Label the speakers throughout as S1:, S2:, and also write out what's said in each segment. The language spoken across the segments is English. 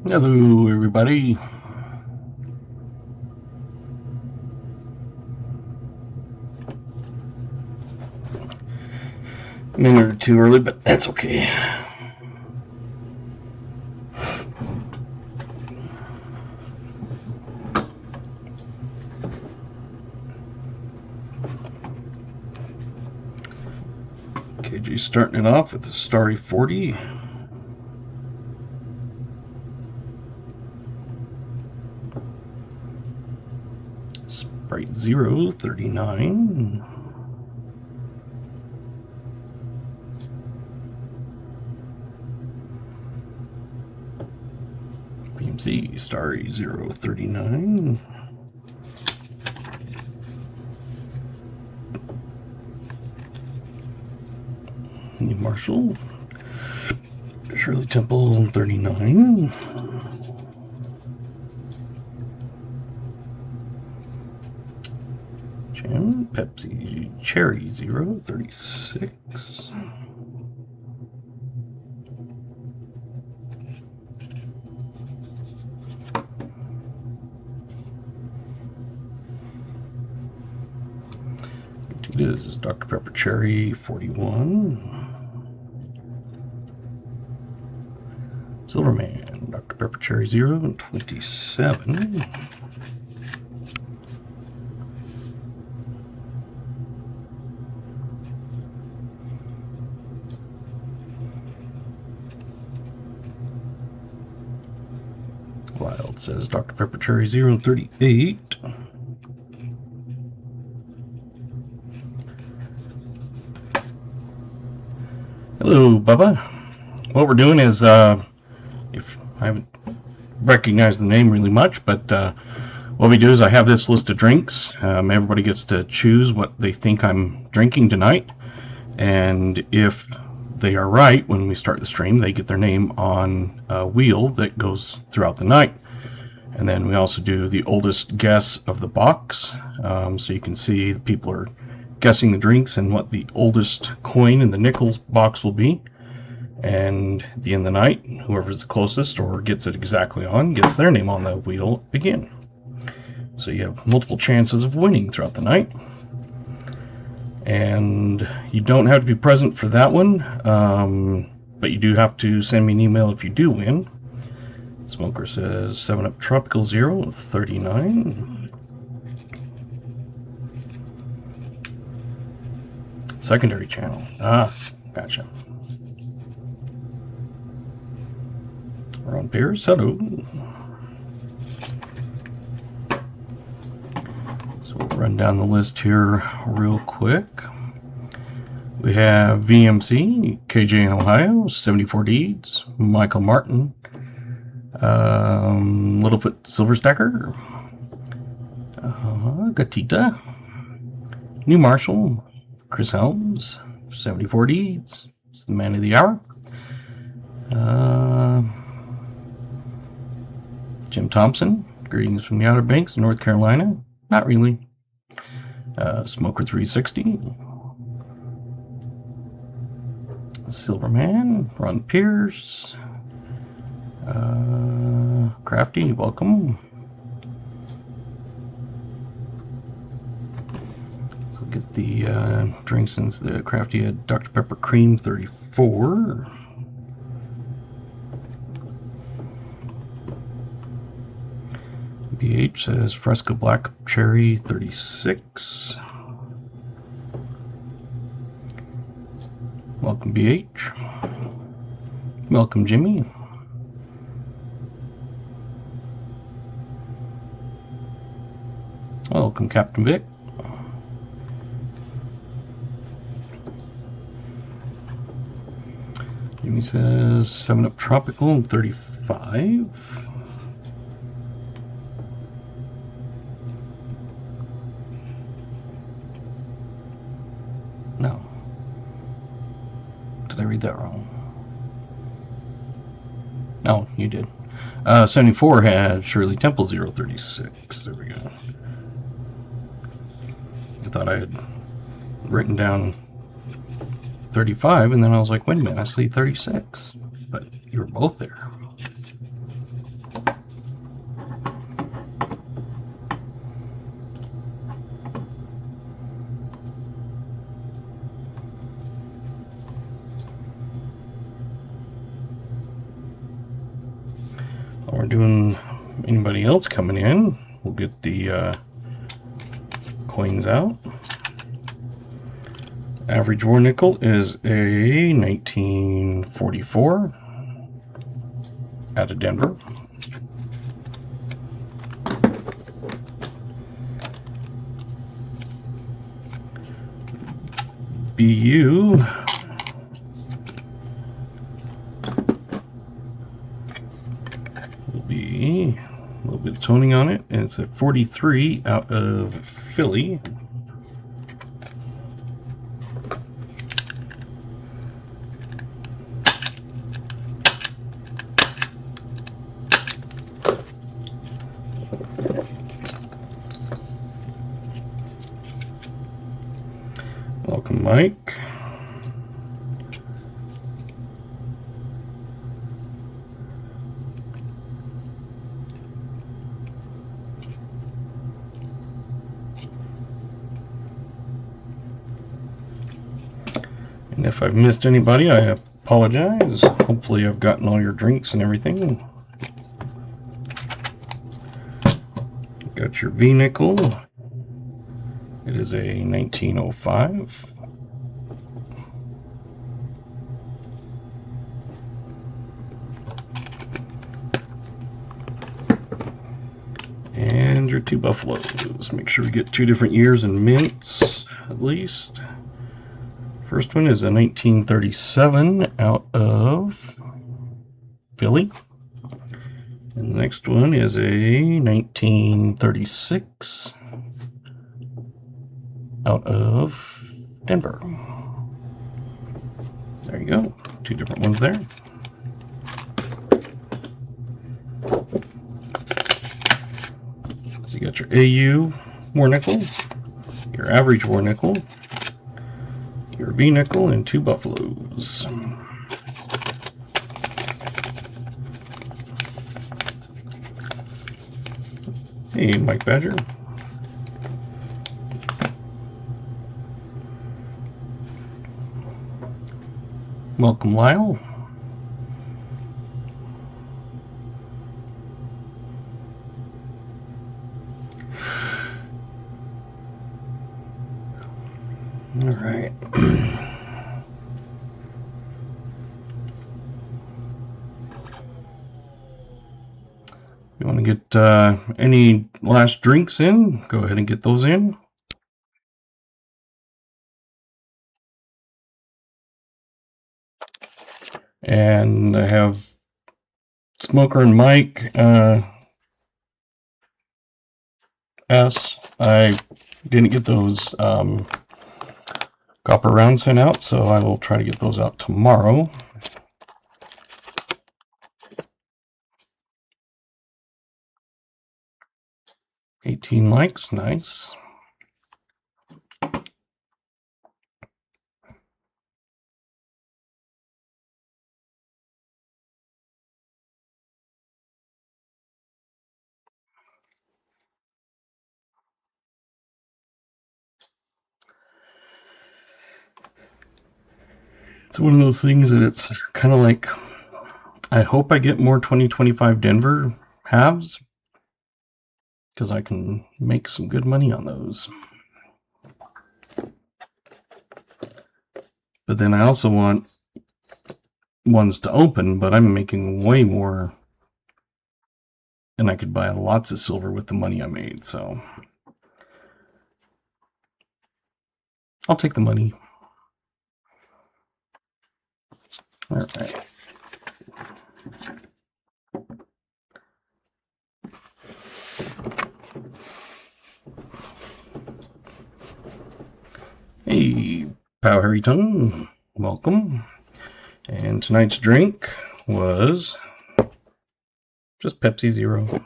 S1: Hello, everybody. A minute or two early, but that's okay. KJ starting it off with the Starry 40. Sprite 0, 39. BMC Starry 0, 39. New Marshall. Shirley Temple 39. Jam Pepsi Cherry 0, 36. This is Dr. Pepper Cherry 41. Silverman Dr. Pepper Cherry 0 and 27. Wild says Dr. Pepper Cherry 0 and 38. Hello, Bubba. What we're doing is, if I haven't recognized the name really much, but what we do is I have this list of drinks. Everybody gets to choose what they think I'm drinking tonight, and if they are right when we start the stream, they get their name on a wheel that goes throughout the night. And then we also do the oldest guess of the box, so you can see the people are guessing the drinks and what the oldest coin in the nickels box will be. And at the end of the night, whoever's the closest or gets it exactly on gets their name on the wheel again. So you have multiple chances of winning throughout the night. And you don't have to be present for that one, but you do have to send me an email if you do win. Smoker says 7-Up Tropical 0, 39. Secondary channel. Gotcha. Ron Pierce, hello. So we'll run down the list here real quick. We have VMC, KJ in Ohio, 74 Deeds, Michael Martin, Littlefoot Silver Stacker, Gatita, New Marshall, Chris Helms, 74 Deeds, it's the man of the hour. Jim Thompson, greetings from the Outer Banks, North Carolina. Not really. Smoker 360. Silverman, Ron Pierce. Crafty, welcome. So get the drinks since the Crafty had Dr. Pepper Cream 34. BH says Fresco Black Cherry 36. Welcome, BH. Welcome, Jimmy. Welcome, Captain Vic. Jimmy says 7-Up Tropical and 35. No. Did I read that wrong? No, you did. 74 had Shirley Temple 036. There we go. I thought I had written down 35, and then I was like, wait a minute, I see 36. But you were both there. anybody else coming in, we'll get the coins out. Average war nickel is a 1944 out of Denver. BU will be a little bit of toning on it, and it's a 43 out of Philly. Welcome, Mike. And if I've missed anybody, I apologize. Hopefully I've gotten all your drinks and everything. Got your V-nickel. It is a 1905. And your 2 buffaloes. Make sure we get 2 different years and mints, at least. First one is a 1937 out of Philly. And the next one is a 1936 out of Denver. There you go. 2 different ones there. So you got your AU war nickel, your average war nickel, your V nickel, and 2 buffaloes. Hey, Mike Badger. Welcome, Lyle. All right. You want to get any last drinks in? Go ahead and get those in. And I have Smoker and Mike S. I didn't get those copper rounds sent out, so I will try to get those out tomorrow. $18 likes, nice. It's one of those things that it's kind of like, I hope I get more 2025 Denver halves, because I can make some good money on those. But then I also want ones to open, but I'm making way more, and I could buy lots of silver with the money I made, so I'll take the money. All right. Hey, Pow Harry Tongue, welcome. And tonight's drink was just Pepsi Zero.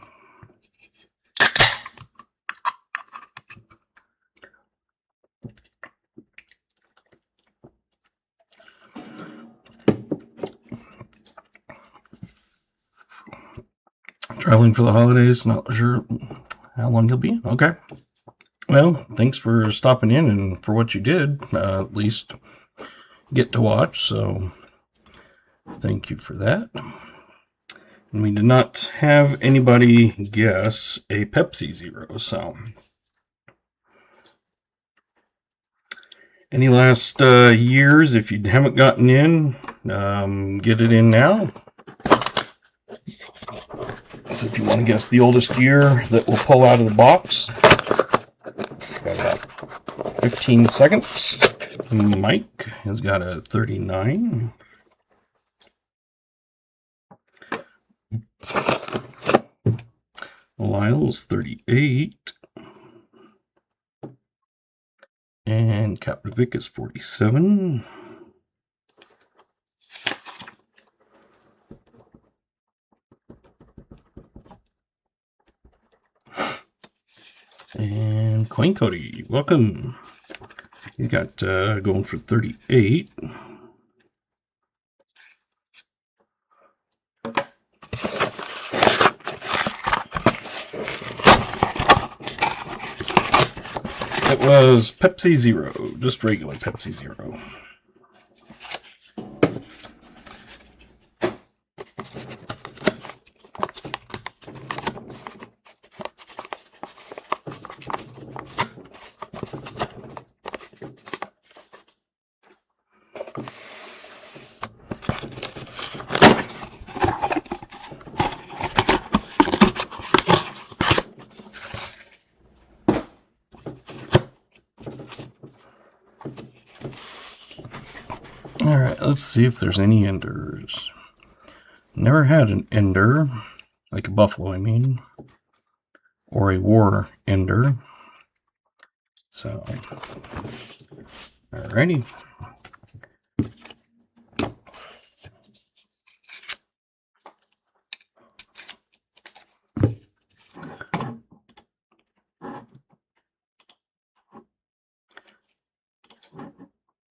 S1: Traveling for the holidays, not sure how long you'll be. Okay. Well, thanks for stopping in and for what you did, at least get to watch, so thank you for that. And we did not have anybody guess a Pepsi Zero, so. Any last years, if you haven't gotten in, get it in now. So if you want to guess the oldest year that will pull out of the box, got about 15 seconds. Mike has got a 39. Lyle's 38. And Captain is 47. And Coin Cody, welcome. He's got going for 38. It was Pepsi Zero, just regular Pepsi Zero. Alright, let's see if there's any enders. Never had an ender, like a buffalo I mean, or a war ender. So, alrighty.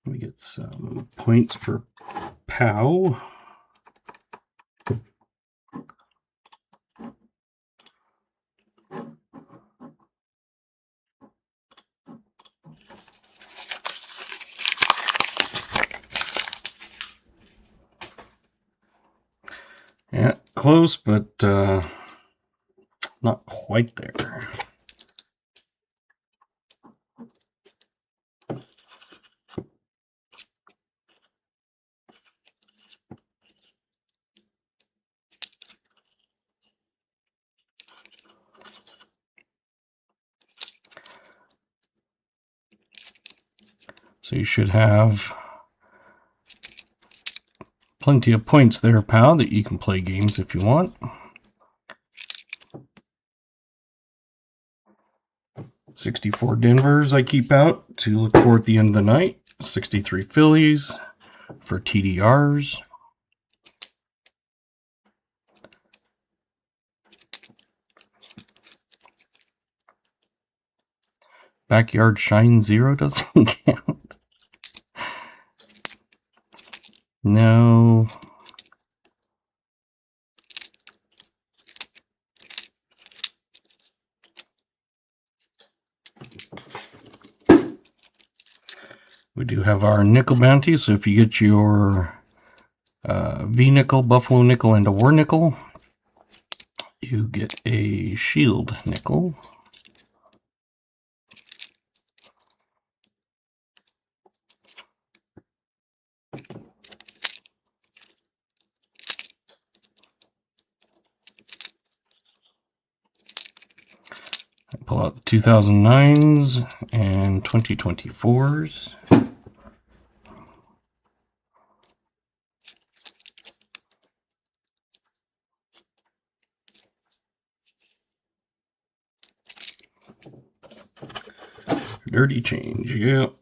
S1: We get some points for POW. Yeah, close, but not quite there. So you should have plenty of points there, pal, that you can play games if you want. 64 Denvers I keep out to look for at the end of the night. 63 Phillies for TDRs. Backyard Shine Zero doesn't count. No. We do have our nickel bounty, so if you get your V-nickel, buffalo nickel, and a war nickel, you get a shield nickel. Pull out the 2009s and 2024s. Dirty change, yep.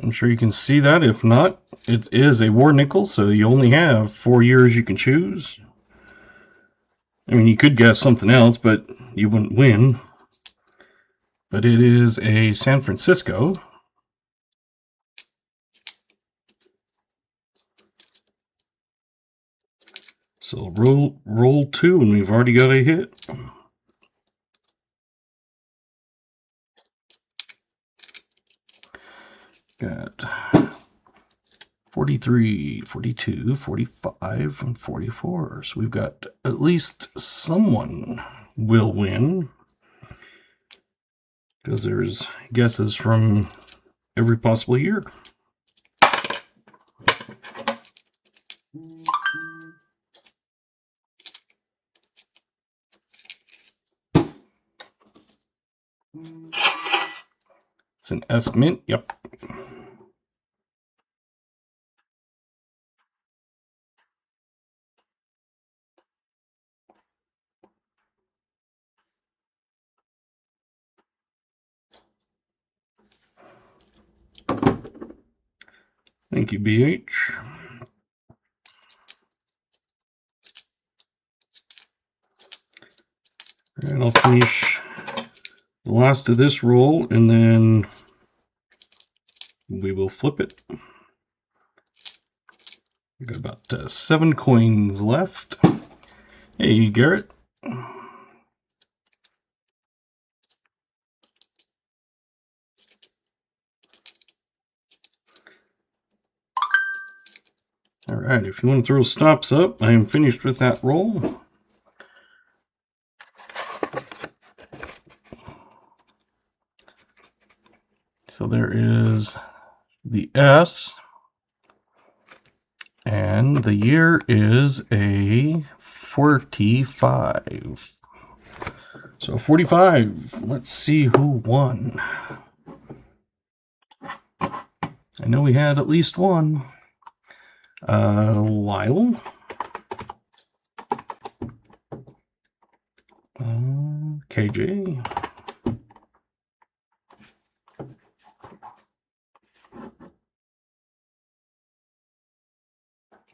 S1: I'm sure you can see that. If not, it is a war nickel, so you only have 4 years you can choose. I mean, you could guess something else, but you wouldn't win. But it is a San Francisco. So roll 2, and we've already got a hit. Got 43, 42, 45, and 44. So we've got at least someone will win, because there's guesses from every possible year. It's an S Mint, yep. Thank you, BH. And I'll finish the last of this roll, and then we will flip it. We've got about 7 coins left. Hey, Garrett. All right, if you want to throw stops up, I am finished with that roll. So there is the S, and the year is a 45. So 45, let's see who won. I know we had at least one. Lyle. KJ.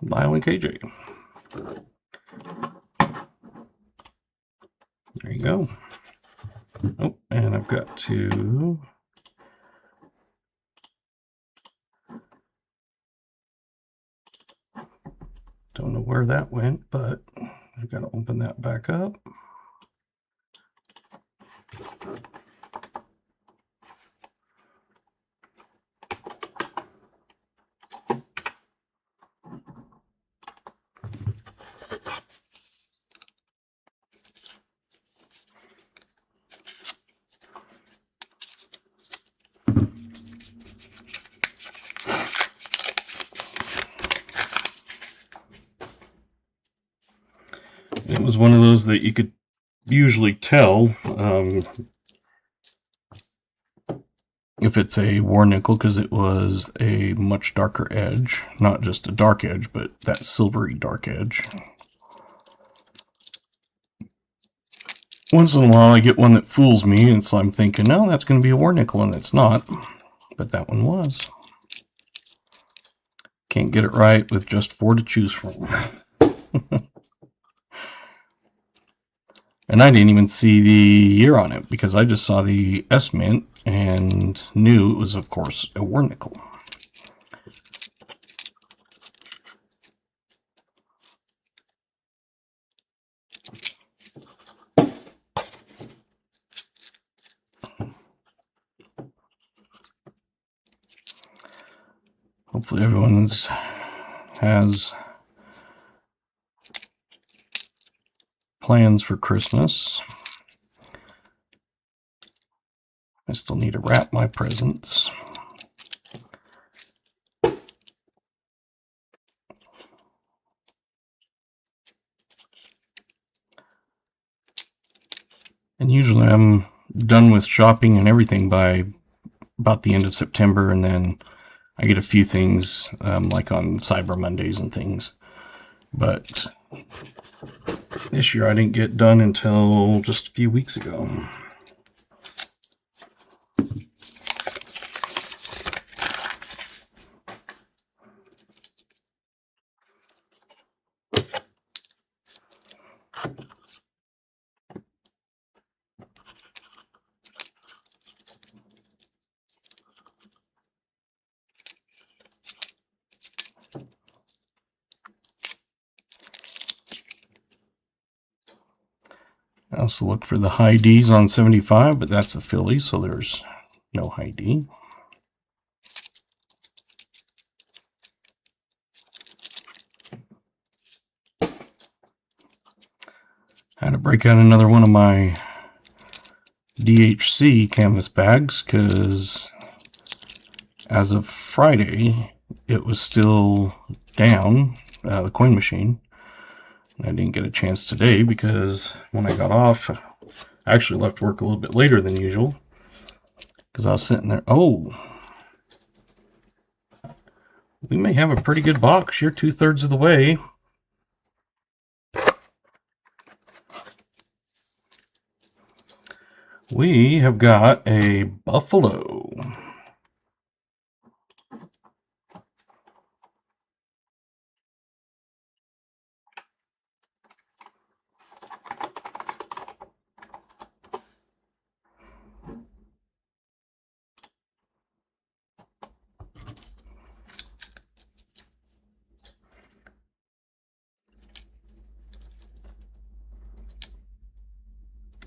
S1: Lyle and KJ. There you go. Oh, and I've got to... Don't know where that went, but I've got to open that back up. It was one of those that you could usually tell if it's a war nickel, because it was a much darker edge. Not just a dark edge, but that silvery dark edge. Once in a while I get one that fools me, and so I'm thinking, no, that's going to be a war nickel, and it's not. But that one was. Can't get it right with just 4 to choose from. And I didn't even see the year on it, because I just saw the S Mint and knew it was, of course, a war nickel. Hopefully everyone has plans for Christmas. I still need to wrap my presents. And usually I'm done with shopping and everything by about the end of September, and then I get a few things like on Cyber Mondays and things. But this year I didn't get done until just a few weeks ago. I also looked for the high D's on 75, but that's a filly, so there's no high D. I had to break out another one of my DHC canvas bags because as of Friday it was still down, the coin machine. I didn't get a chance today because when I got off, I actually left work a little bit later than usual because I was sitting there. Oh, we may have a pretty good box. You're 2/3 of the way. We have got a buffalo.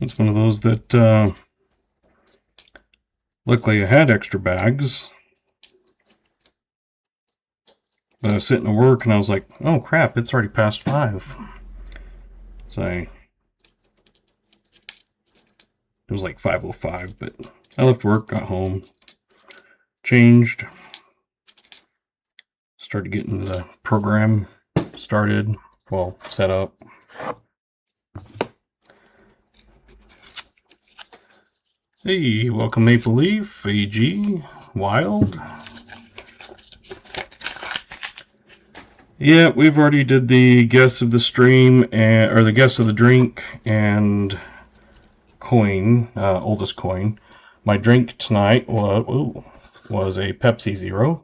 S1: It's one of those that luckily I had extra bags, but I was sitting at work and I was like, oh crap, it's already past 5. So it was like 5:05, but I left work, got home, changed, started getting the program started, well, set up. Hey, welcome Maple Leaf, AG, Wild. Yeah, we've already did the guess of the stream, or the guess of the drink, and coin, oldest coin. My drink tonight was a Pepsi Zero.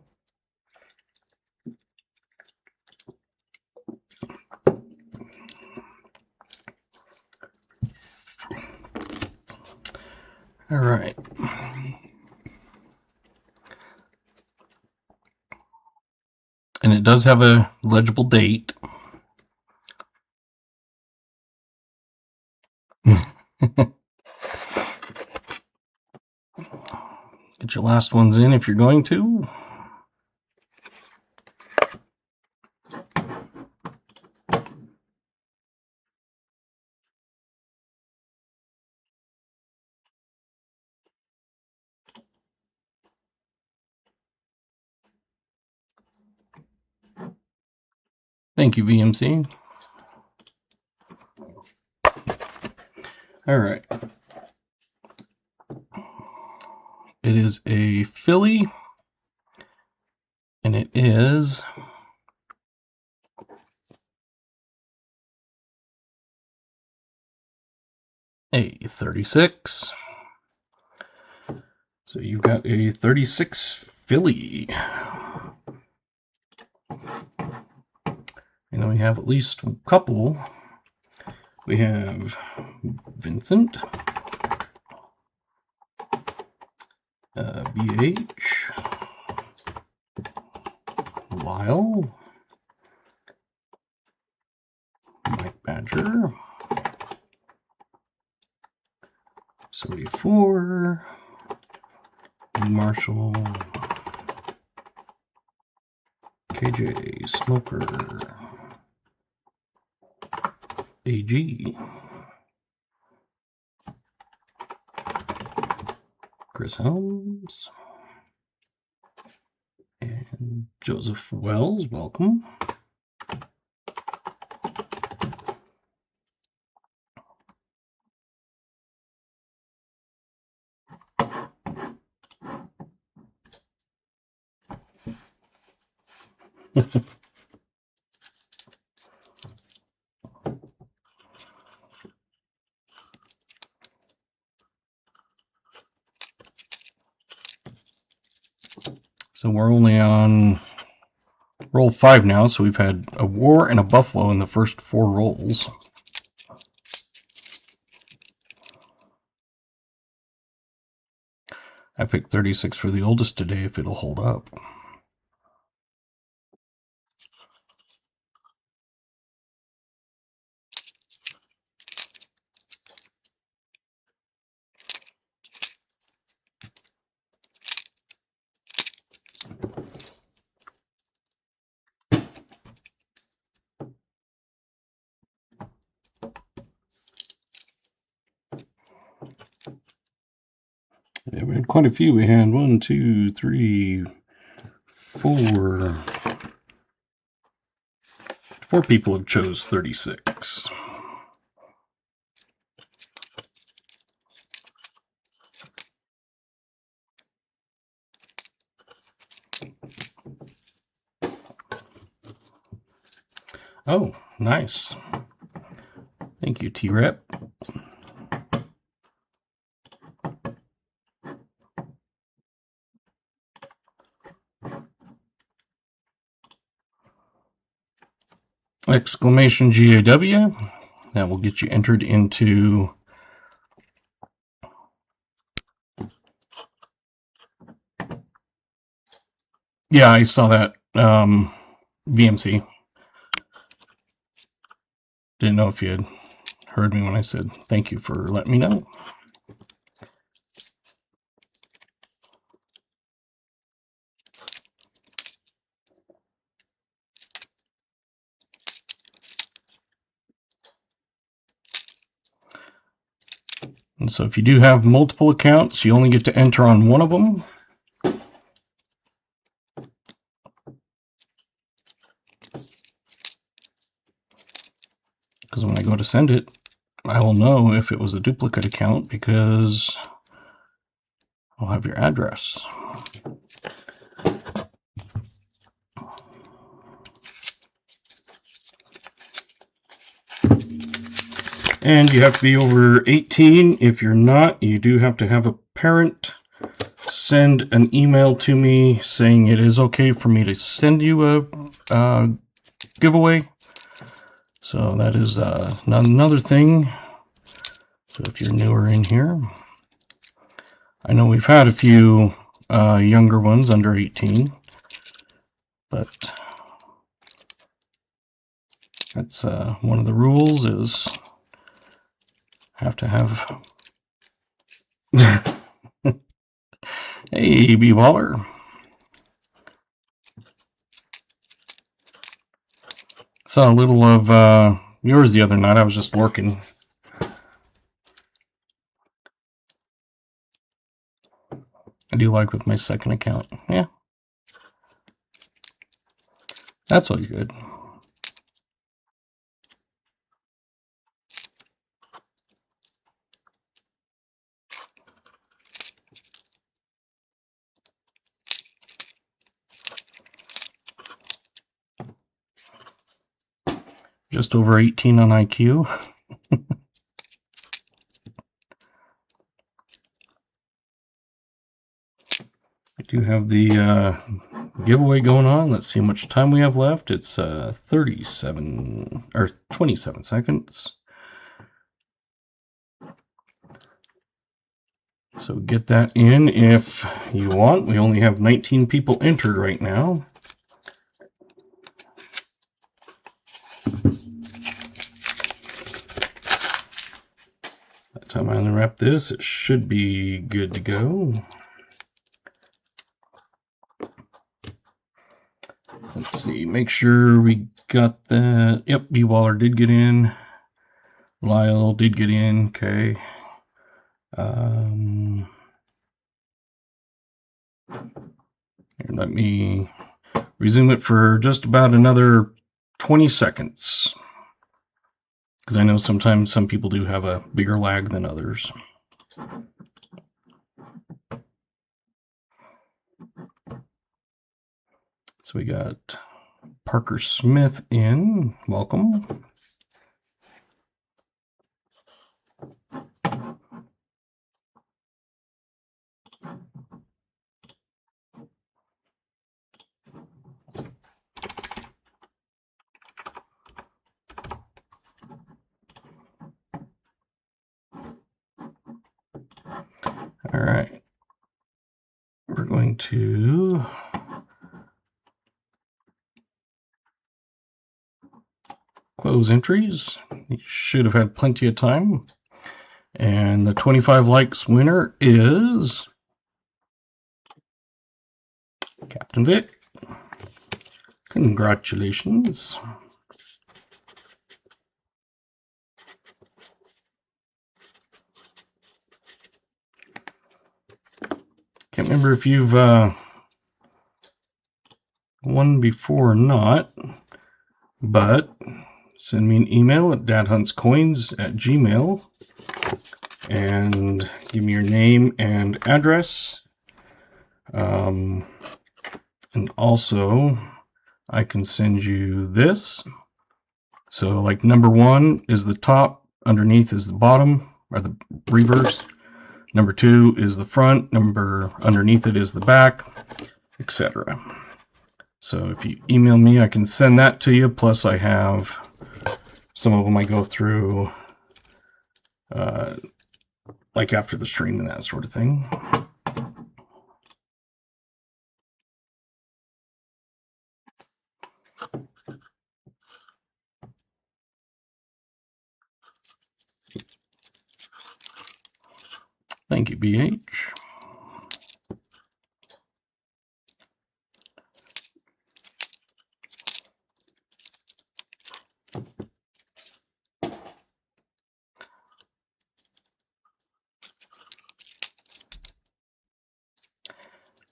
S1: All right. And it does have a legible date. Get your last ones in if you're going to. Thank you, VMC. All right. It is a filly, and it is a 36. So you've got a 36 filly. And then we have at least a couple. We have Vincent, BH, Lyle, Mike Badger, 74, Marshall, KJ, Smoker, AG, Chris Helms, and Joseph Wells, welcome. So we're only on roll 5 now, so we've had a war and a buffalo in the first 4 rolls. I picked 36 for the oldest today if it'll hold up. we had quite a few. We had 1, 2, 3, 4. 4 people have chose 36. Oh, nice. Thank you, T-Rep. Exclamation GAW. That will get you entered into yeah, I saw that VMC. Didn't know if you had heard me when I said thank you for letting me know. And so if you do have multiple accounts, you only get to enter on one of them. Because when I go to send it, I will know if it was a duplicate account because I'll have your address. And you have to be over 18. If you're not, you do have to have a parent send an email to me saying it is okay for me to send you a giveaway. So that is another thing. So if you're newer in here, I know we've had a few younger ones under 18, but that's one of the rules is have to have. Hey, B-Baller. Saw a little of yours the other night. I was just lurking. I do like with my second account. Yeah. That's always good. Just over 18 on IQ. I do have the giveaway going on. Let's see how much time we have left. It's 37 or 27 seconds. So get that in if you want. We only have 19 people entered right now. By the time I unwrap this, it should be good to go. Let's see, make sure we got that. Yep, B-Waller did get in. Lyle did get in, okay. Let me resume it for just about another 20 seconds. Because I know sometimes some people do have a bigger lag than others. So we got Parker Smith in. Welcome. All right. We're going to close entries. You should have had plenty of time. And the 25 likes winner is Captain Vic. Congratulations. Can't remember if you've won before or not, but send me an email at dadhuntscoins@gmail.com and give me your name and address. And also, I can send you this. So, like, number 1 is the top, underneath is the bottom, or the reverse. Number 2 is the front, number underneath it is the back, etc. So if you email me, I can send that to you. Plus, I have some of them I go through, like after the stream and that sort of thing. Thank you, BH.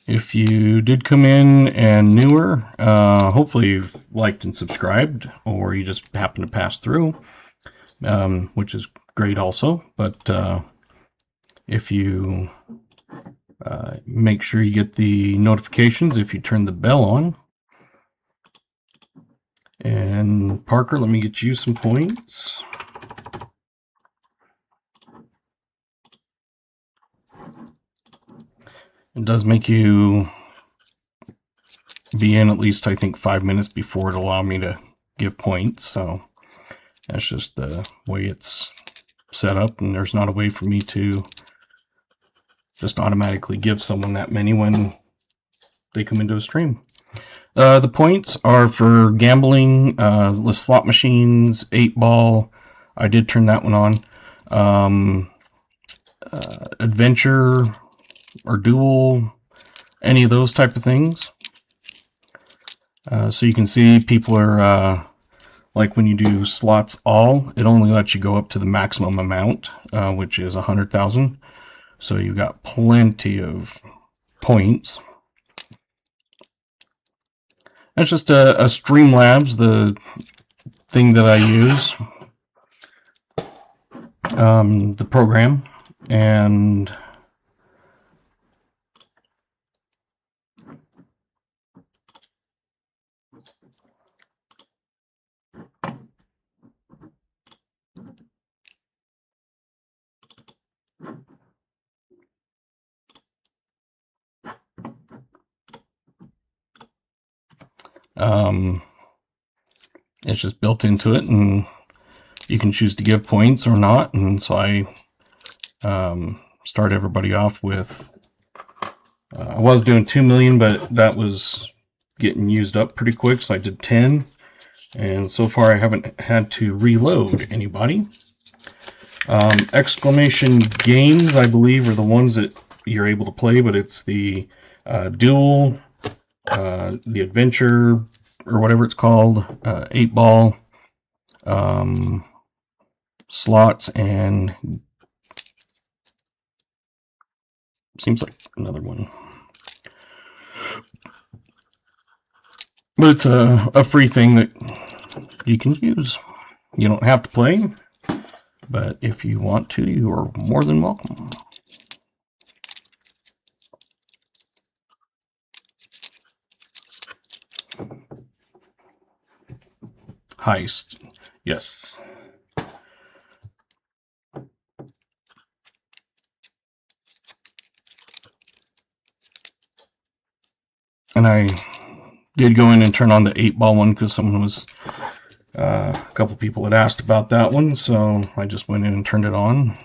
S1: If you did come in and newer, hopefully you've liked and subscribed, or you just happen to pass through, which is great also. But if you make sure you get the notifications if you turn the bell on. And Parker, let me get you some points. It does make you be in at least, I think, 5 minutes before it allow me to give points. So that's just the way it's set up, and there's not a way for me to just automatically give someone that many when they come into a stream. The points are for gambling, the slot machines, 8-ball. I did turn that one on. Adventure or duel, any of those type of things. So you can see people are, like when you do slots all, it only lets you go up to the maximum amount, which is 100,000. So you've got plenty of points. That's just a Streamlabs, the thing that I use, the program, and it's just built into it, and you can choose to give points or not. And so I start everybody off with, I was doing 2 million, but that was getting used up pretty quick, so I did 10. And so far I haven't had to reload anybody. Exclamation games, I believe, are the ones that you're able to play, but it's the duel, the adventure, or whatever it's called, 8-ball, slots, and seems like another one. But it's a free thing that you can use. You don't have to play, but if you want to, you are more than welcome. Heist, yes. And I did go in and turn on the 8-ball one because someone was, a couple people had asked about that one, so I just went in and turned it on.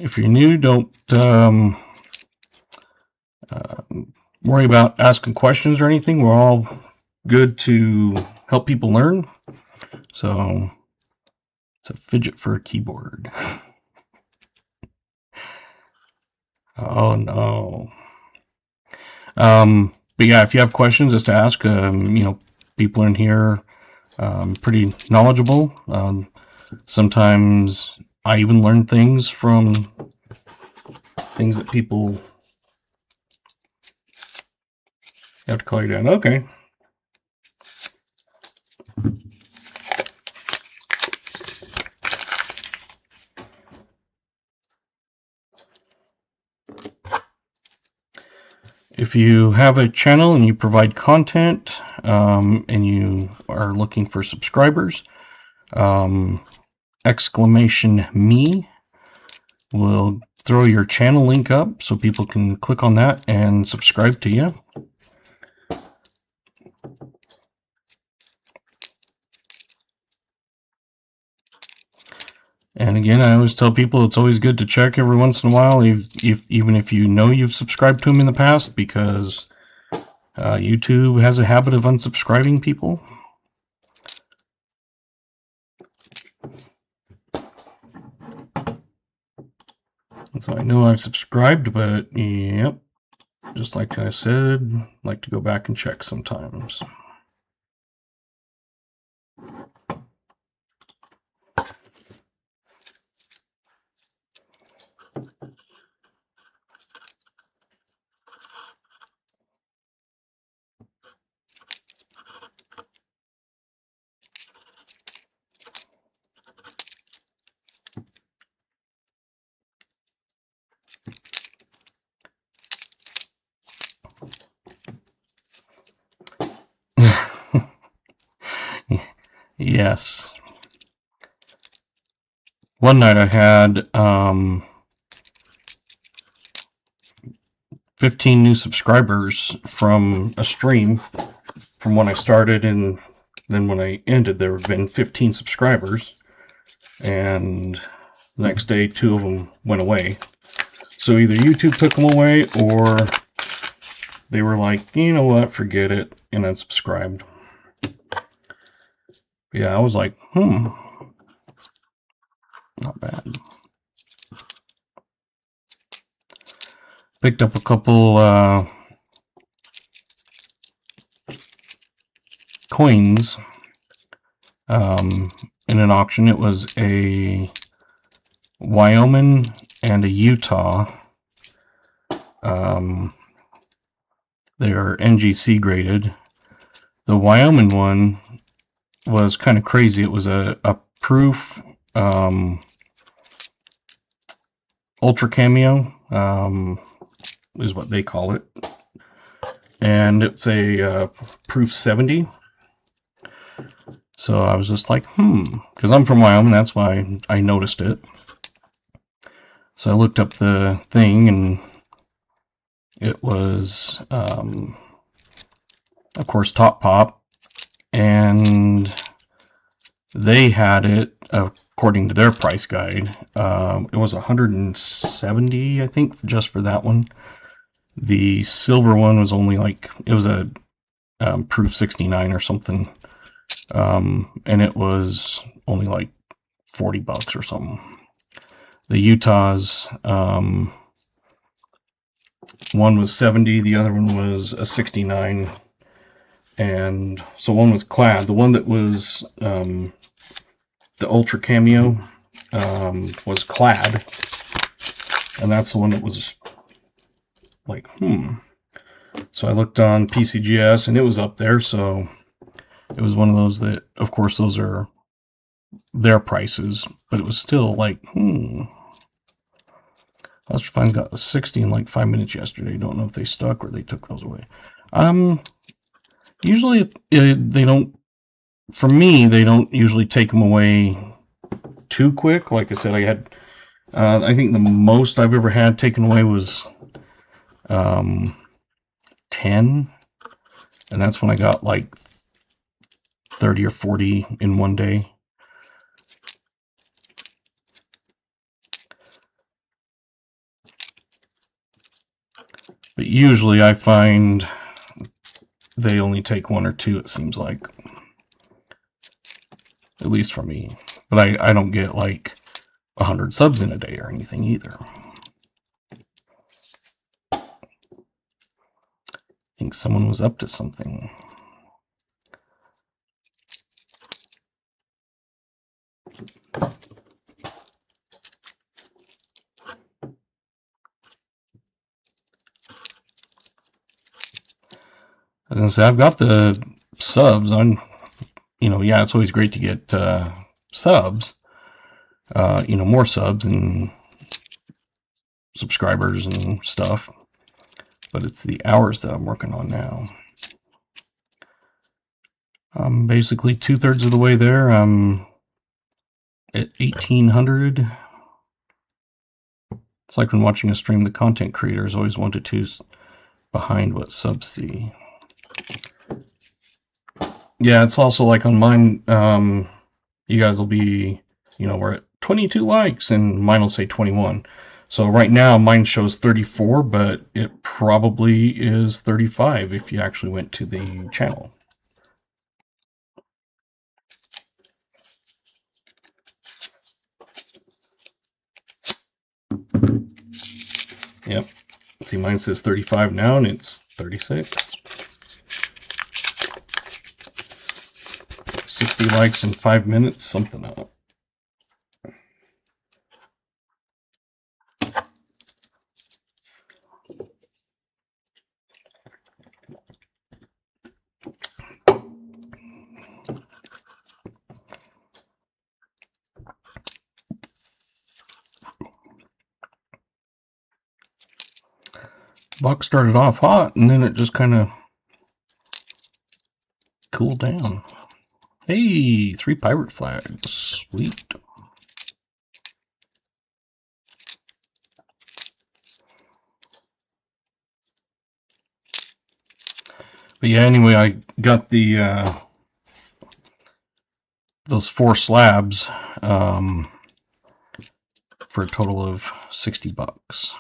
S1: If you're new, don't worry about asking questions or anything. We're all good to help people learn. So it's a fidget for a keyboard. Oh no. But yeah, if you have questions, just ask. You know, people in here pretty knowledgeable. Sometimes I even learn things from things that people have to call you down. Okay. If you have a channel and you provide content and you are looking for subscribers, exclamation me will throw your channel link up so people can click on that and subscribe to you. And again, I always tell people it's always good to check every once in a while, even if you know you've subscribed to them in the past, because YouTube has a habit of unsubscribing people. So I know I've subscribed, but yep, just like I said, I like to go back and check sometimes. Yes. One night I had 15 new subscribers from a stream from when I started, and then when I ended there have been 15 subscribers, and the next day 2 of them went away. So either YouTube took them away or they were like, you know what, forget it, and unsubscribed. Yeah, I was like, not bad. Picked up a couple coins in an auction. It was a Wyoming and a Utah. They are NGC graded. The Wyoming one was kind of crazy. It was a proof ultra cameo is what they call it, and it's a proof 70. So I was just like, because I'm from Wyoming, that's why I noticed it. So I looked up the thing, and it was, of course, Top Pop, and they had it, according to their price guide, it was $170, I think, just for that one. The silver one was only like, it was a proof 69 or something, and it was only like $40 or something. The Utahs, one was 70, the other one was a 69, and so one was clad. The one that was the Ultra Cameo was clad, and that's the one that was like, So I looked on PCGS, and it was up there, so it was one of those that, of course, those are their prices, but it was still like, Lester Fine got 60 in like 5 minutes yesterday. Don't know if they stuck or they took those away. Usually they don't, for me, they don't usually take them away too quick. Like I said, I had, I think the most I've ever had taken away was 10, and that's when I got like 30 or 40 in one day. But usually I find they only take 1 or 2, it seems like. At least for me. But I don't get like 100 subs in a day or anything either. I think someone was up to something. I was gonna say I've got the subs. Yeah, it's always great to get subs. More subs and subscribers and stuff. But it's the hours that I'm working on now. I'm basically 2/3 of the way there. I'm at 1,800. It's like when watching a stream, the content creators always 1 to 2 behind what subs see. Yeah, it's also like on mine, you guys will be, we're at 22 likes, and mine will say 21. So right now, mine shows 34, but it probably is 35 if you actually went to the channel. Yep. See, mine says 35 now, and it's 36. 60 likes in 5 minutes, something up. Box started off hot, and then it just kind of cooled down. Hey, 3 pirate flags. Sweet. But yeah, anyway, I got the those 4 slabs for a total of $60.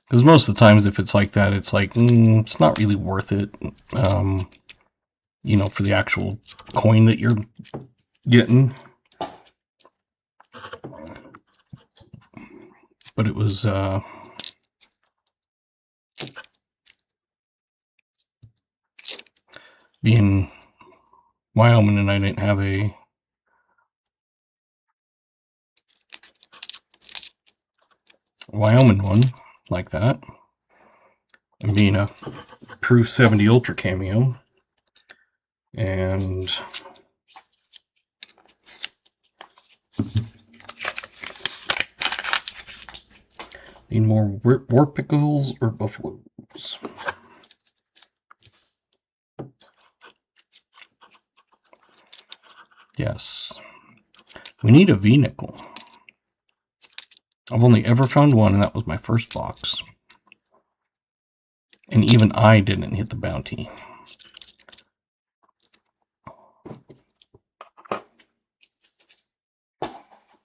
S1: Because most of the times, if it's like that, it's like, it's not really worth it, for the actual coin that you're getting. But it was, being Wyoming, and I didn't have a Wyoming one like that, and being a Proof 70 Ultra Cameo, and need more war pickles or buffaloes. Yes, we need a V-nickel. I've only ever found one, and that was my first box. And even I didn't hit the bounty.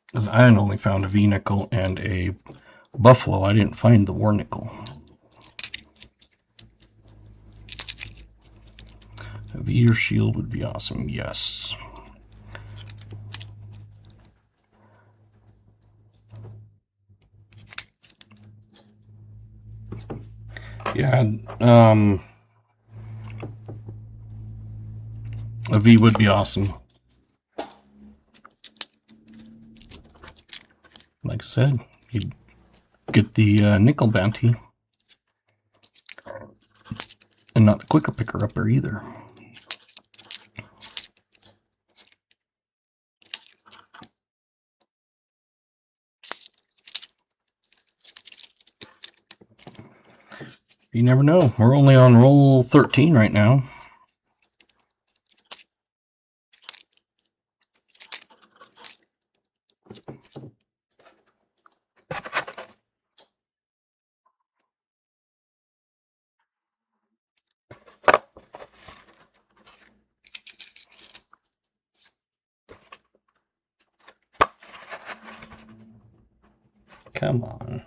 S1: Because I had only found a V-nickel and a buffalo. I didn't find the war nickel. A V or shield would be awesome, yes. Yeah, a V would be awesome. Like I said, you'd get the nickel bounty, and not the quicker picker upper either. You never know. We're only on roll 13 right now. Come on.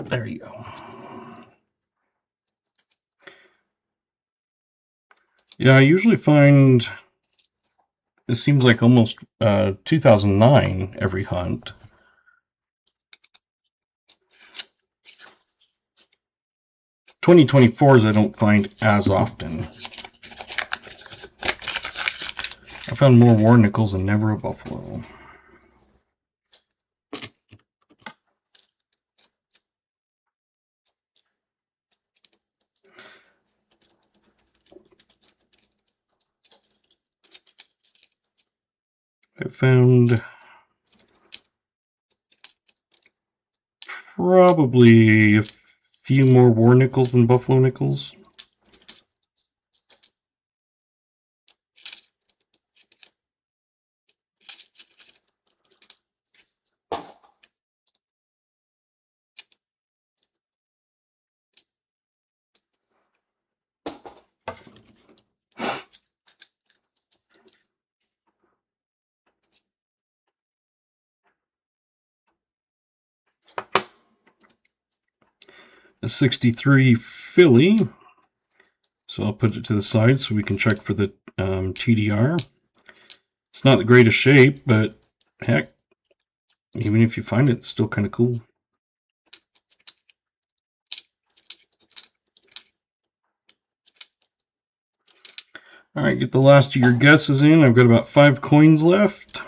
S1: There you go. Yeah, I usually find it seems like almost 2009 every hunt. (2024s) I don't find as often. I found more war nickels and never a buffalo. I found probably a few more war nickels than buffalo nickels. A 63 Philly. So I'll put it to the side so we can check for the TDR. It's not the greatest shape, but heck, even if you find it, it's still kind of cool. All right, get the last of your guesses in. I've got about 5 coins left.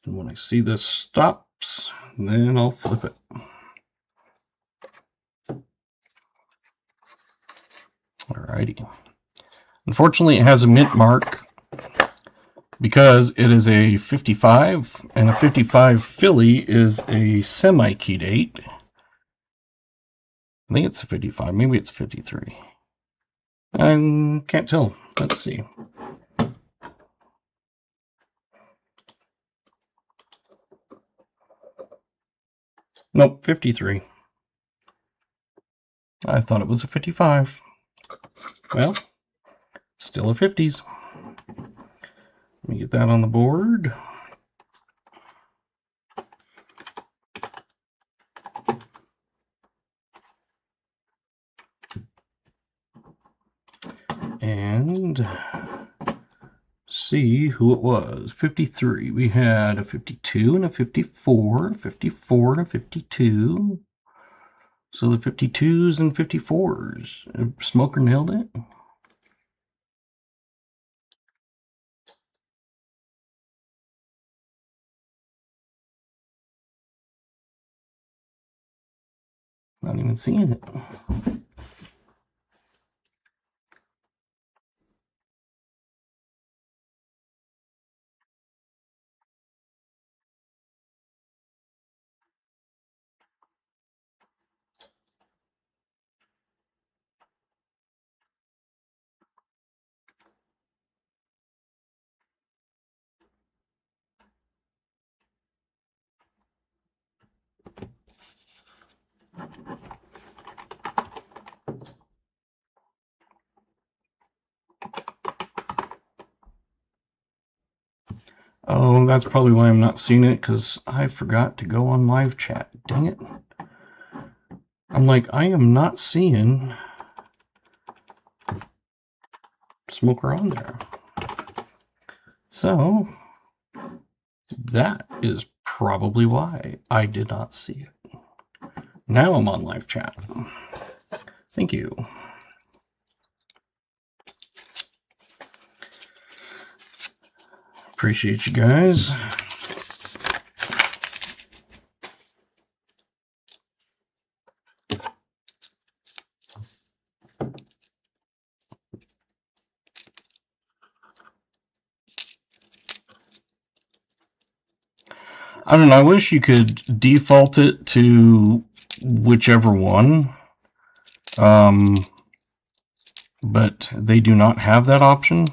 S1: And when I see this stops, then I'll flip it. Alrighty. Unfortunately, it has a mint mark because it is a 55, and a 55 Philly is a semi-key date. I think it's a 55, maybe it's 53. I can't tell. Let's see. Nope, 53. I thought it was a 55. Well, still a 50s. Let me get that on the board. And see who it was. 53. We had a 52 and a 54, 54 and a 52. So the 52s and 54s. Smoker nailed it. Not even seeing it. Oh, that's probably why I'm not seeing it, because I forgot to go on live chat. Dang it. I'm like, I am not seeing Smoker on there. So, that is probably why I did not see it. Now I'm on live chat. Thank you. Appreciate you guys. I don't know, I wish you could default it to whichever one. But they do not have that option.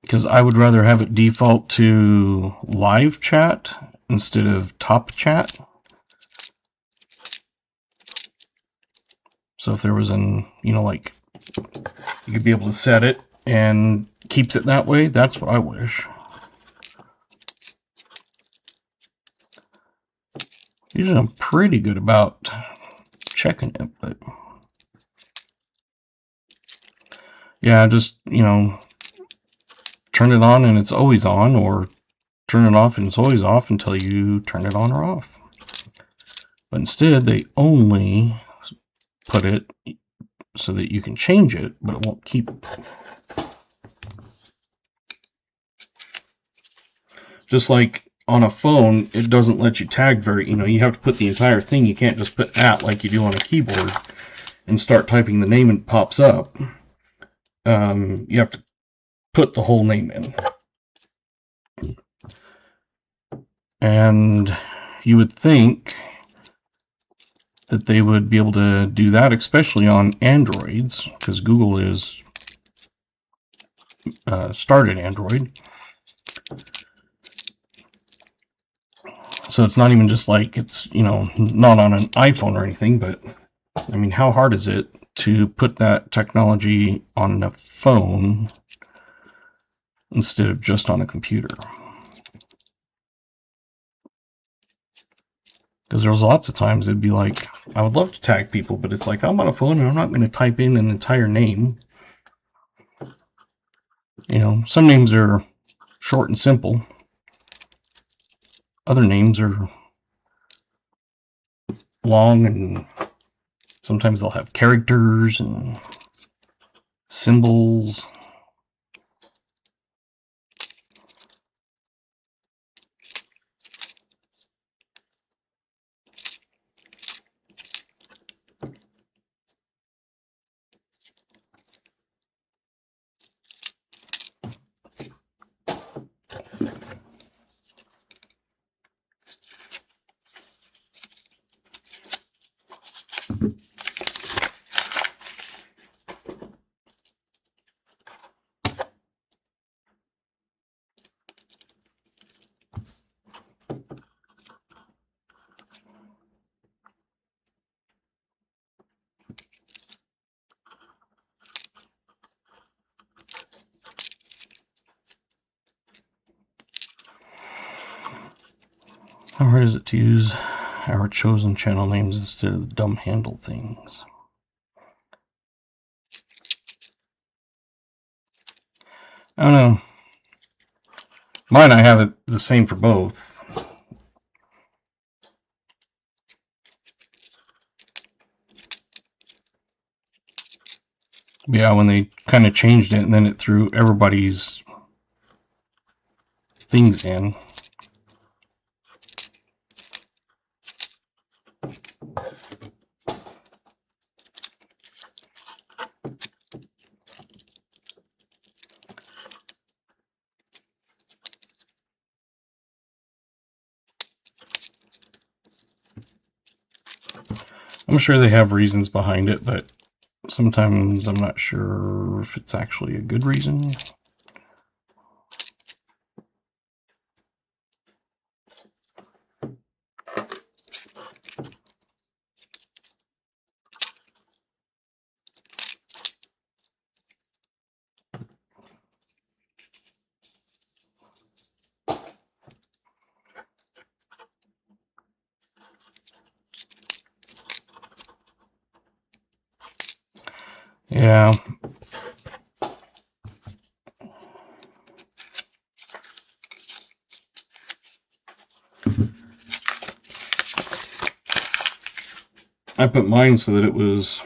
S1: Because I would rather have it default to live chat instead of top chat. So if there was an, like, you could be able to set it and keeps it that way, that's what I wish. Usually I'm pretty good about checking it, but yeah, just, you know, turn it on and it's always on, or turn it off and it's always off until you turn it on or off. But instead, they only put it so that you can change it, but it won't keep it. Just like on a phone, it doesn't let you tag you have to put the entire thing. You can't just put @ like you do on a keyboard and start typing the name and it pops up. You have to put the whole name in. And you would think that they would be able to do that, especially on Androids, because Google is started Android. So it's not even just like it's, not on an iPhone or anything, but I mean, how hard is it to put that technology on a phone instead of just on a computer? Because there's lots of times it'd be like, I would love to tag people, but it's like, I'm on a phone and I'm not going to type in an entire name. Some names are short and simple. Other names are long, and sometimes they'll have characters and symbols. How hard is it to use our chosen channel names instead of the dumb handle things? I don't know. Mine, I have it the same for both. Yeah, when they kind of changed it and then it threw everybody's things in. I'm sure they have reasons behind it, but sometimes I'm not sure if it's actually a good reason. Yeah. I put mine so that it was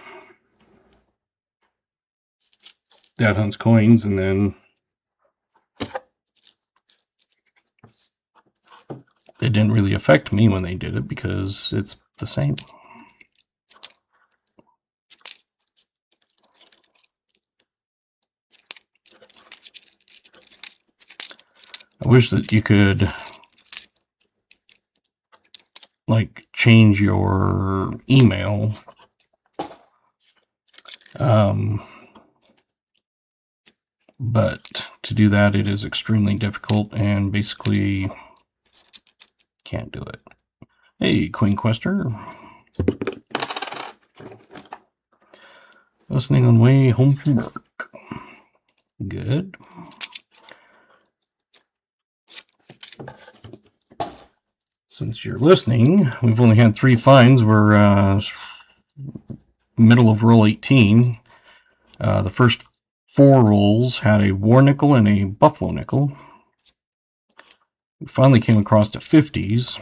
S1: Dad Hunts Coins, and then it didn't really affect me when they did it because it's the same. I wish that you could like change your email. But to do that, it is extremely difficult and basically can't do it. Hey, Queen Quester. Listening on way home from work. Good. Since you're listening, we've only had 3 finds. We're middle of roll 18. The first 4 rolls had a war nickel and a buffalo nickel. We finally came across the 50s,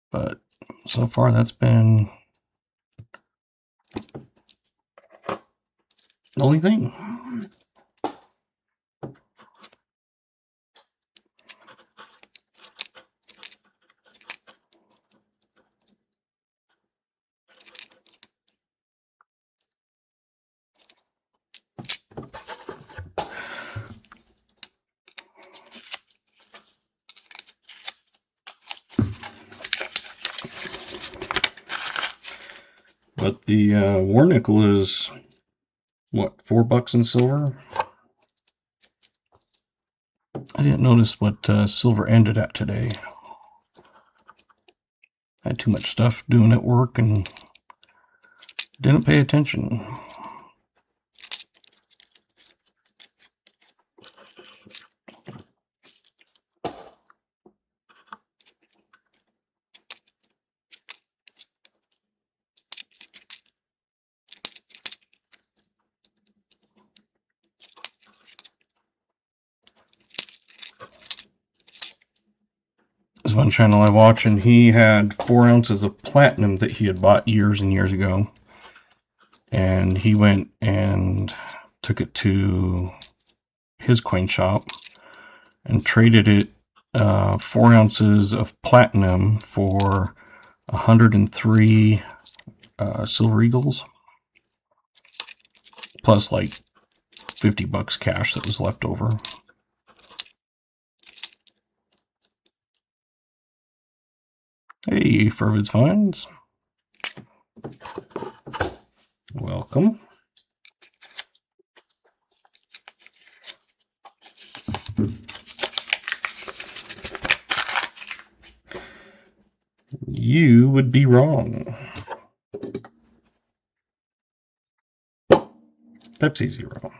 S1: but so far that's been the only thing. But the war nickel is, what, $4 in silver? I didn't notice what silver ended at today. I had too much stuff doing at work and didn't pay attention. There's one channel I watch, and he had 4 ounces of platinum that he had bought years and years ago. And he went and took it to his coin shop and traded it 4 ounces of platinum for 103 silver eagles, plus like $50 cash that was left over. Hey, Frills Finds. Welcome. You would be wrong. Pepsi Zero.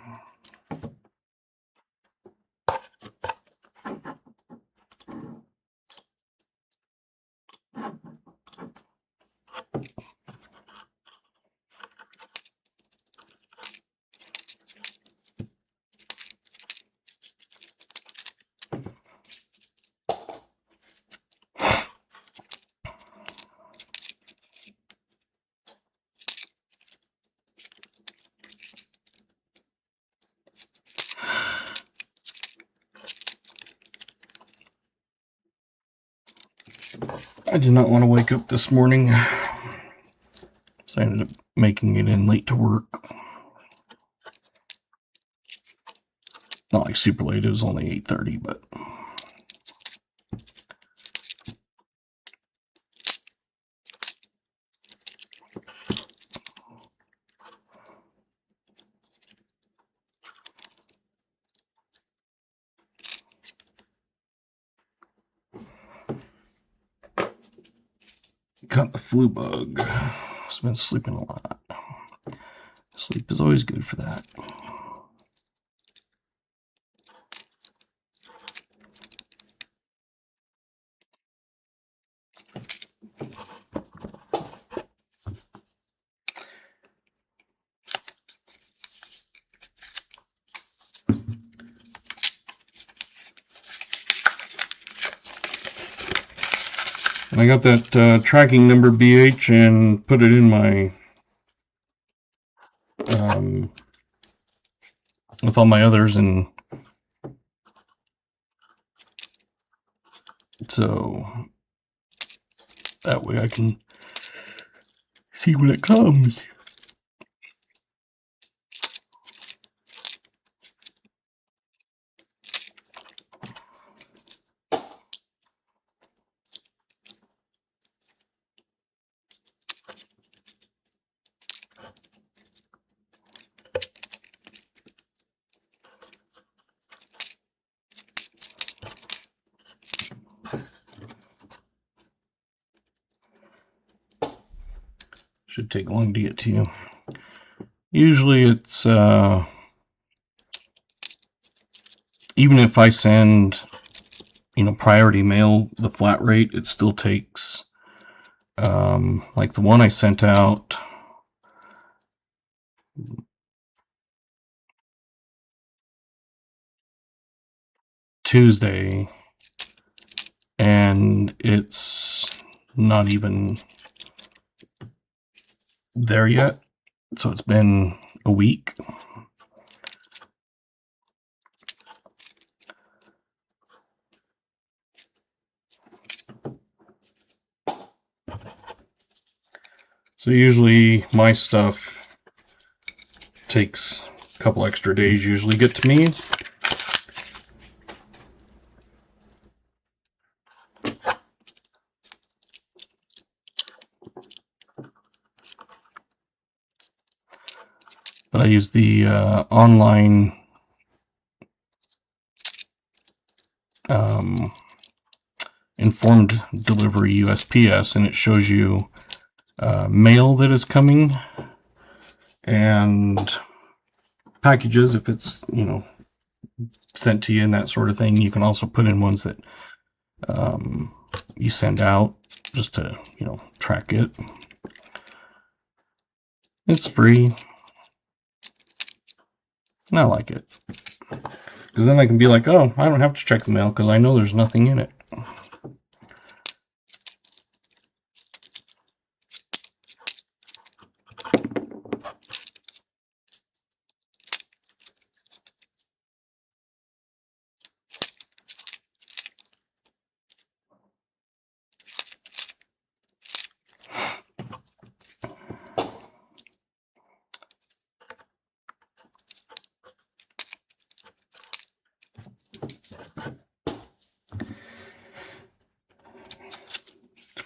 S1: I did not want to wake up this morning, so I ended up making it in late to work. Not like super late, it was only 8:30, but got the flu bug. I've been sleeping a lot. Sleep is always good for that. And I got that tracking number BH and put it in my with all my others, and so that way I can see when it comes. Should take long to get to you. Usually it's even if I send priority mail, the flat rate, it still takes, like the one I sent out Tuesday, and it's not even there yet, so it's been a week. So usually my stuff takes a couple extra days usually get to me. But I use the online informed delivery USPS, and it shows you mail that is coming and packages if it's sent to you and that sort of thing. You can also put in ones that you send out just to track it. It's free, and I like it because then I can be like, oh, I don't have to check the mail because I know there's nothing in it.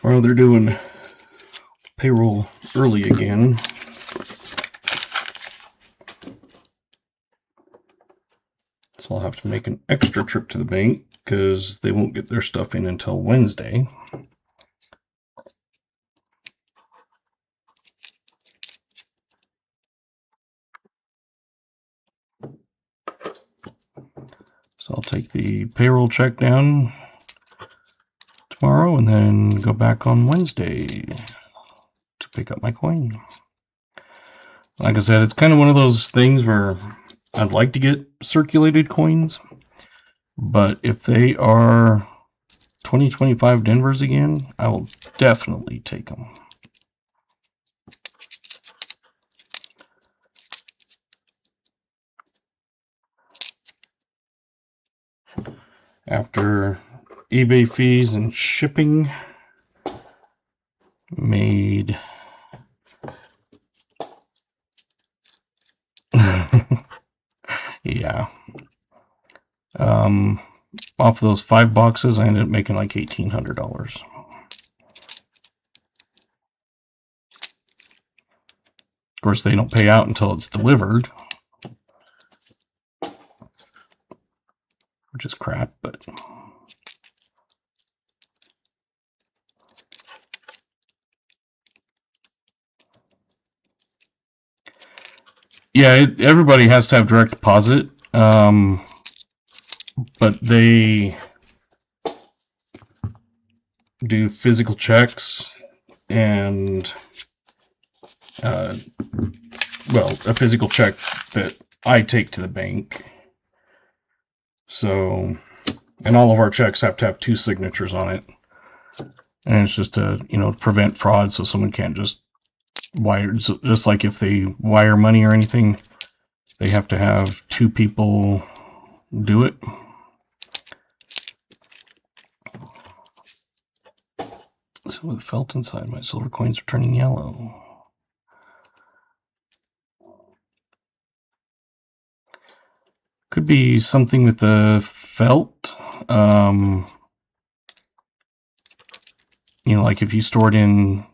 S1: Tomorrow they're doing payroll early again. So I'll have to make an extra trip to the bank because they won't get their stuff in until Wednesday. So I'll take the payroll check down tomorrow and then go back on Wednesday to pick up my coin. Like I said, it's kind of one of those things where I'd like to get circulated coins, but if they are 2025 Denvers again, I will definitely take them. After eBay fees and shipping, made yeah. Off those 5 boxes, I ended up making like $1,800. Of course, they don't pay out until it's delivered, which is crap, but yeah, everybody has to have direct deposit, but they do physical checks and well, a physical check that I take to the bank. So, and all of our checks have to have 2 signatures on it, and it's just to prevent fraud, so someone can't just wire. Just like if they wire money or anything, they have to have 2 people do it. So with felt inside, my silver coins are turning yellow. Could be something with the felt. Like if you store it in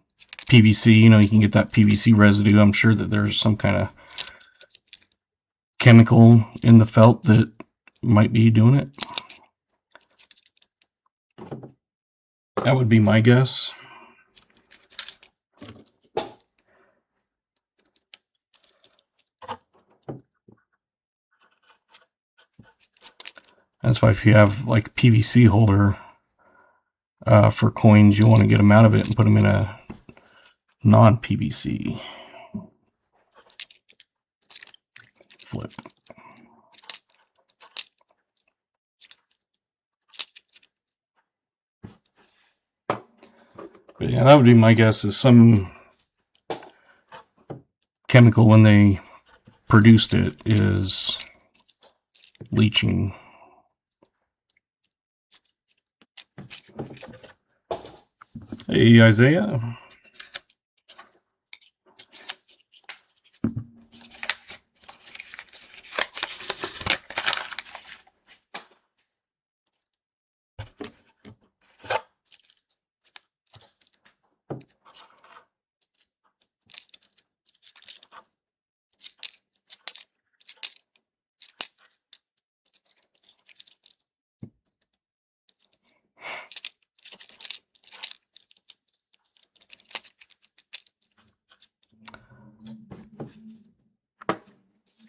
S1: PVC, you can get that PVC residue. I'm sure that there's some kind of chemical in the felt that might be doing it. That would be my guess. That's why if you have like a PVC holder for coins, you want to get them out of it and put them in a non-PVC flip. But yeah, that would be my guess, is some chemical when they produced it is leaching. Hey, Isaiah.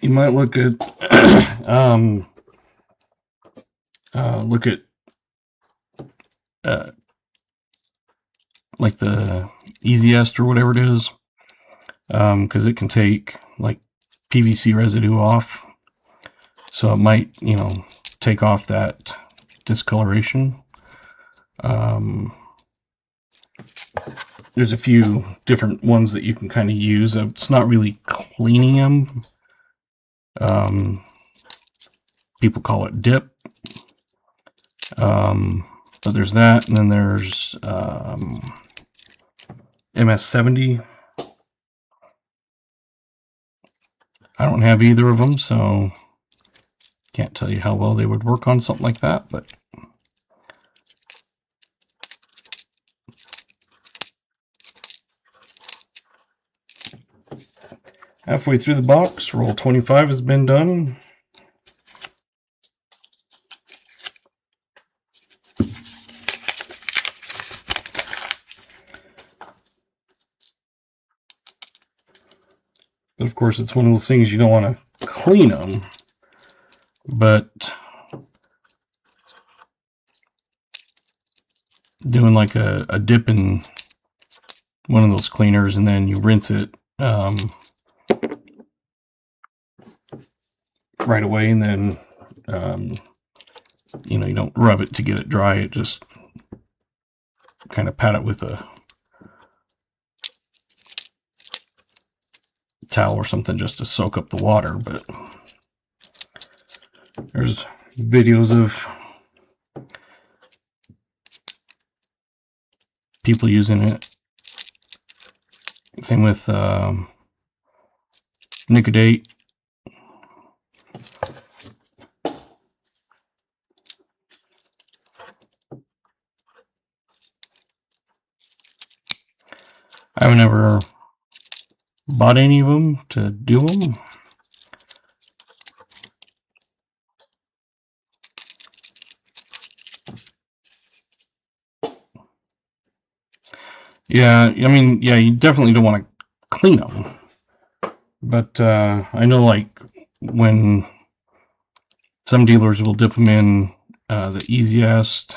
S1: You might look at like the easiest or whatever it is, because it can take like PVC residue off, so it might, you know, take off that discoloration. There's a few different ones that you can kind of use. It's not really cleaning them. People call it dip. But there's that, and then there's MS70. I don't have either of them, so can't tell you how well they would work on something like that, but halfway through the box, roll 25 has been done. But of course, it's one of those things you don't want to clean them, but doing like a dip in one of those cleaners and then you rinse it right away, and then you know, you don't rub it to get it dry, it just kind of pat it with a towel or something just to soak up the water. But there's videos of people using it. Same with Nicodate. I haven't ever bought any of them to do them. Yeah, I mean, yeah, you definitely don't want to clean them. But I know, like, when some dealers will dip them in the easiest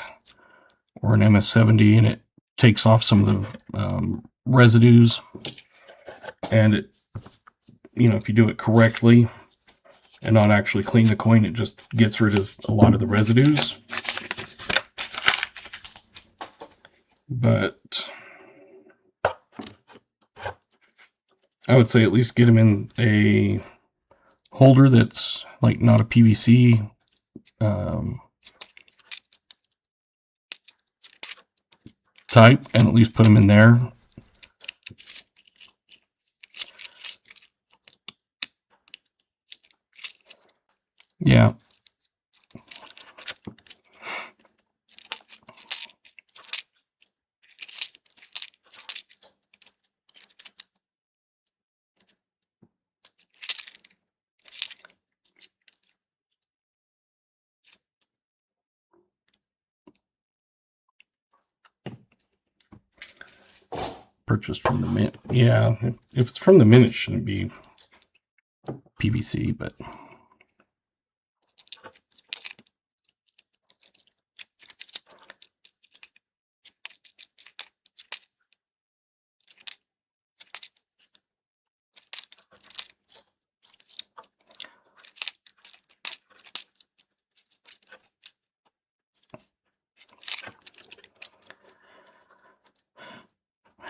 S1: or an MS70, and it takes off some of the residues, and it, you know, if you do it correctly and not actually clean the coin, it just gets rid of a lot of the residues. But I would say at least get them in a holder that's like not a PVC type, and at least put them in there. Yeah. Purchased from the mint. Yeah, if it's from the mint, it shouldn't be PVC, but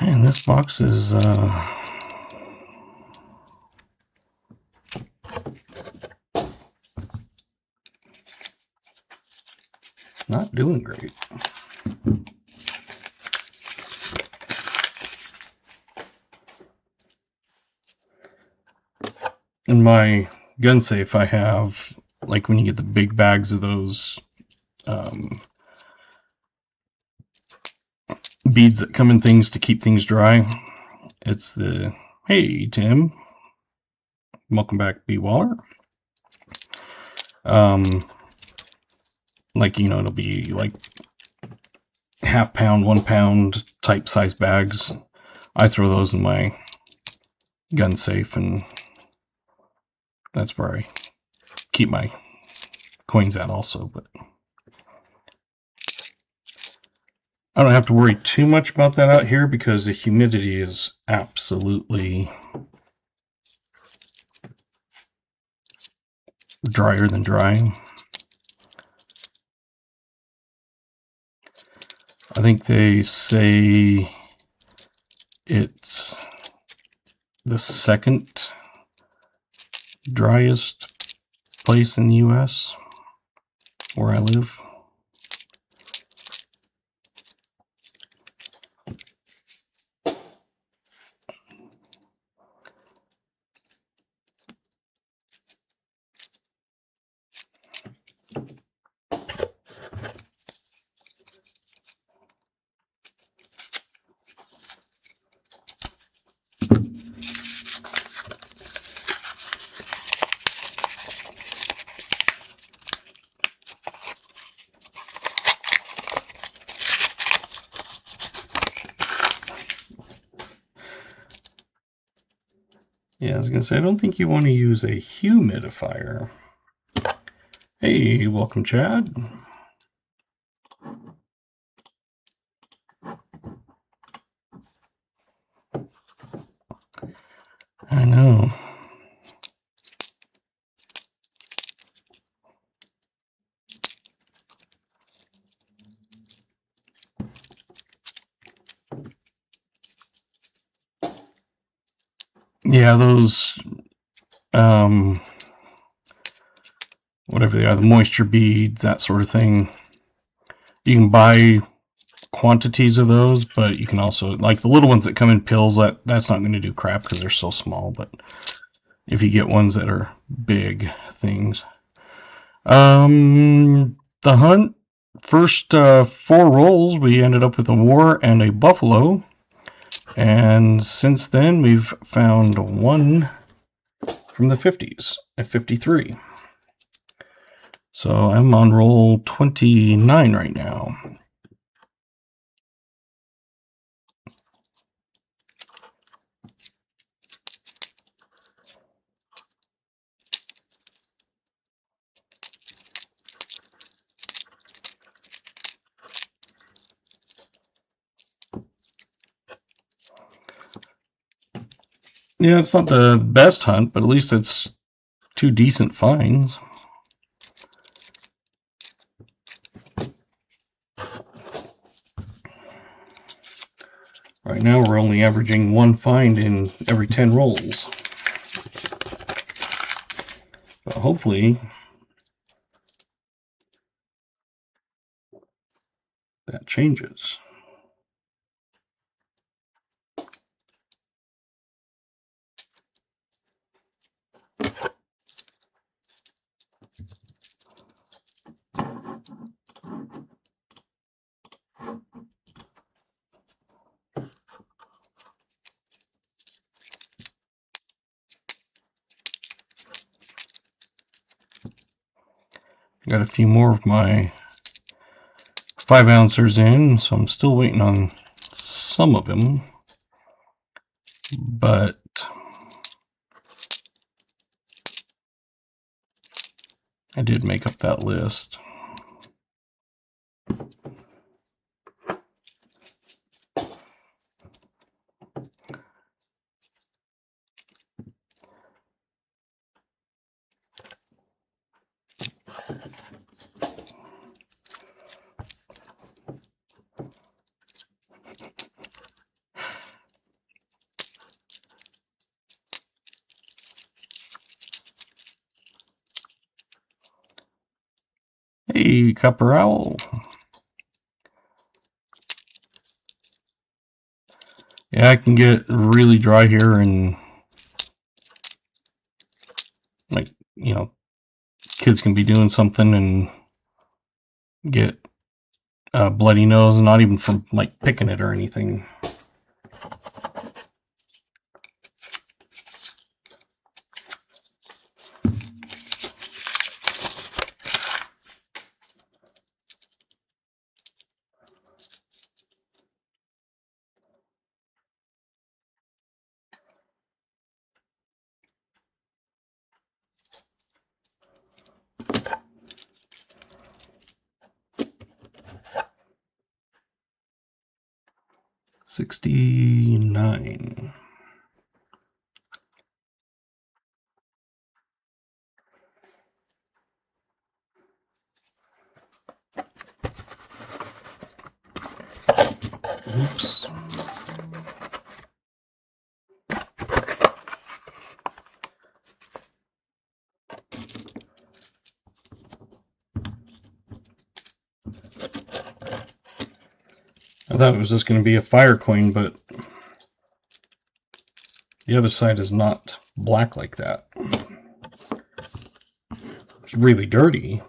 S1: And this box is not doing great. In my gun safe, I have, like when you get the big bags of those beads that come in things to keep things dry. It's the, hey Tim, welcome back, B. Waller. Like, you know, it'll be like half pound, 1 pound type size bags. I throw those in my gun safe, and that's where I keep my coins at also. But I don't have to worry too much about that out here because the humidity is absolutely drier than dry. I think they say it's the second driest place in the US where I live. Yeah, I was going to say, I don't think you want to use a humidifier. Hey, welcome, Chad. I know. Yeah, those, whatever they are, the moisture beads, that sort of thing. You can buy quantities of those, but you can also, like the little ones that come in pills, that's not going to do crap because they're so small. But if you get ones that are big things, the hunt, first 4 rolls, we ended up with a war and a buffalo, and since then we've found one from the 50s at 53. So I'm on roll 29 right now. Yeah, it's not the best hunt, but at least it's 2 decent finds. Right now we're only averaging 1 find in every 10 rolls. But hopefully that changes. Got a few more of my 5 ounces in, so I'm still waiting on some of them. But I did make up that list. Hey, Copper Owl. Yeah, I can get really dry here and, like, you know, kids can be doing something and get a bloody nose, not even from, like, picking it or anything. $69. Oops. I thought it was just going to be a fire coin, but the other side is not black like that. It's really dirty.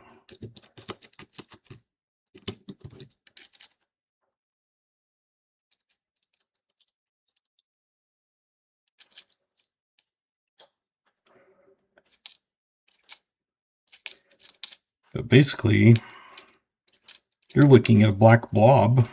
S1: But basically, you're looking at a black blob.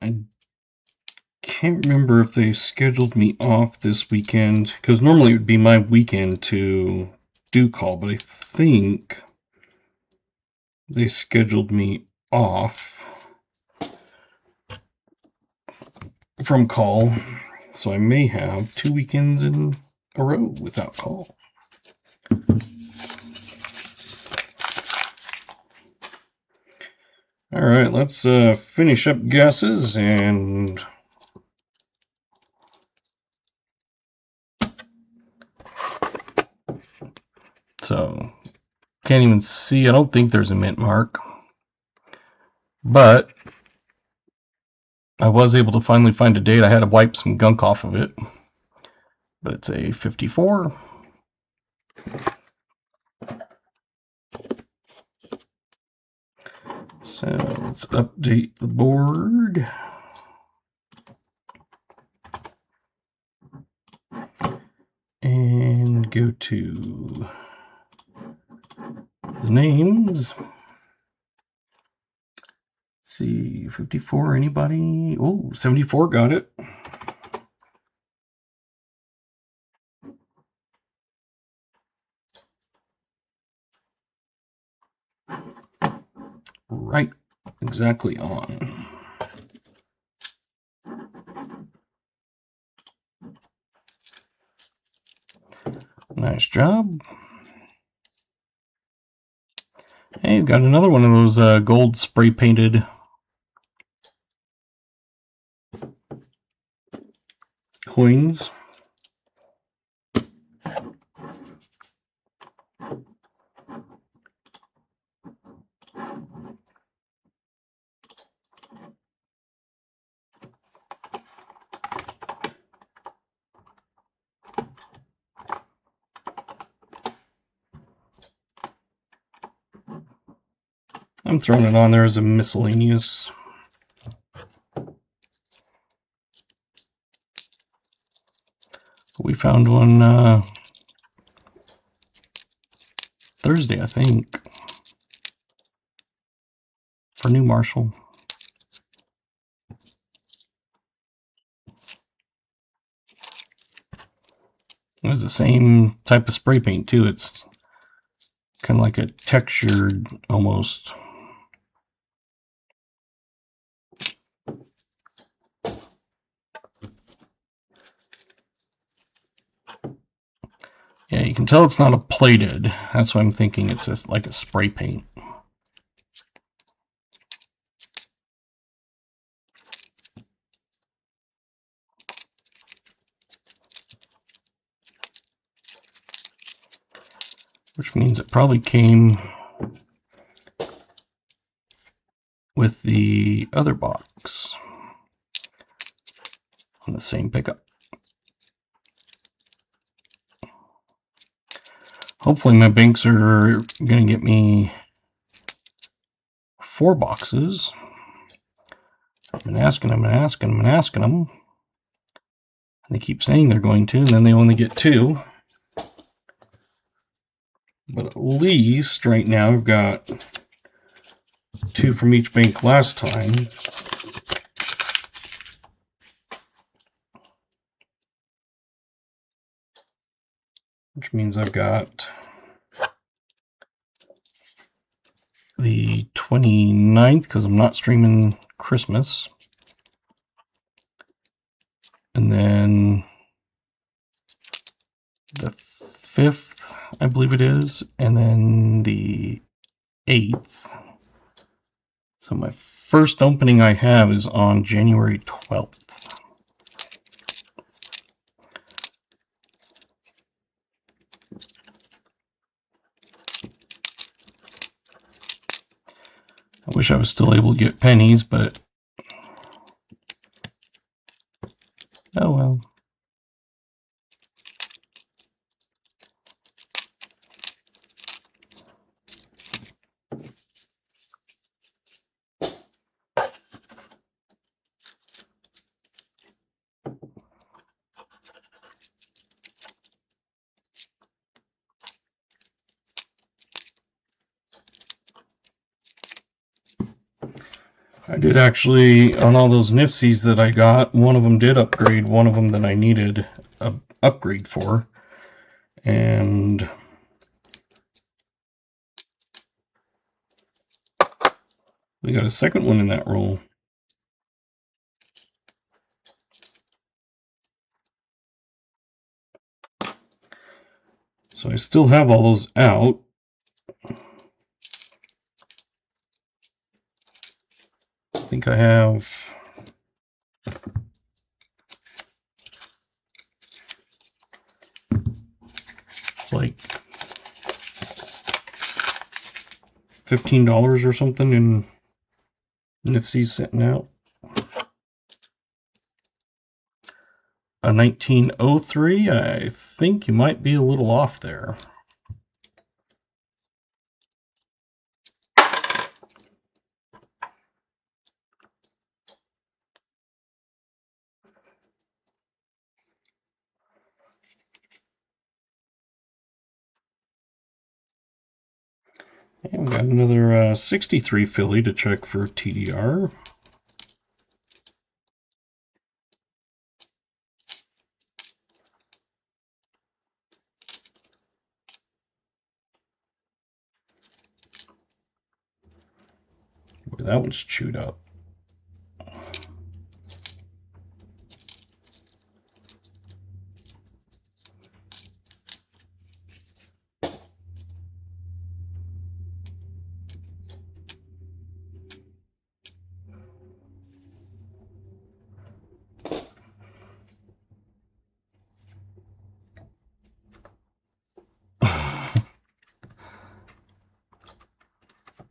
S1: I can't remember if they scheduled me off this weekend, because normally it would be my weekend to do call, but I think they scheduled me off from call, so I may have 2 weekends in a row without call. All right, let's finish up guesses and so can't even see. I don't think there's a mint mark, but I was able to finally find a date. I had to wipe some gunk off of it, but it's a 54. So let's update the board. And go to the names. Let's see, 54, anybody? Oh, 74 got it. Right, exactly on. Nice job. Hey, you've got another one of those gold spray painted coins. I'm throwing it on there as a miscellaneous. We found one Thursday, I think, for New Marshall. It was the same type of spray paint too. It's kind of like a textured almost. Yeah, you can tell it's not a plated. That's why I'm thinking it's just like a spray paint. Which means it probably came with the other box on the same pickup. Hopefully my banks are going to get me 4 boxes. I've been asking them and asking them and asking them. And they keep saying they're going to, and then they only get 2. But at least right now I've got 2 from each bank last time. Which means I've got the 29th, because I'm not streaming Christmas. And then the 5th, I believe it is, and then the 8th. So my first opening I have is on January 12th. I wish I was still able to get pennies, but oh well. I did actually, on all those Nifsies that I got, one of them did upgrade, one of them that I needed an upgrade for. And we got a second one in that roll. So I still have all those out. I think I have it's like $15 or something in Nifsies sitting out. A 1903, I think you might be a little off there. And we got another 63 Philly to check for TDR. Boy, that one's chewed up.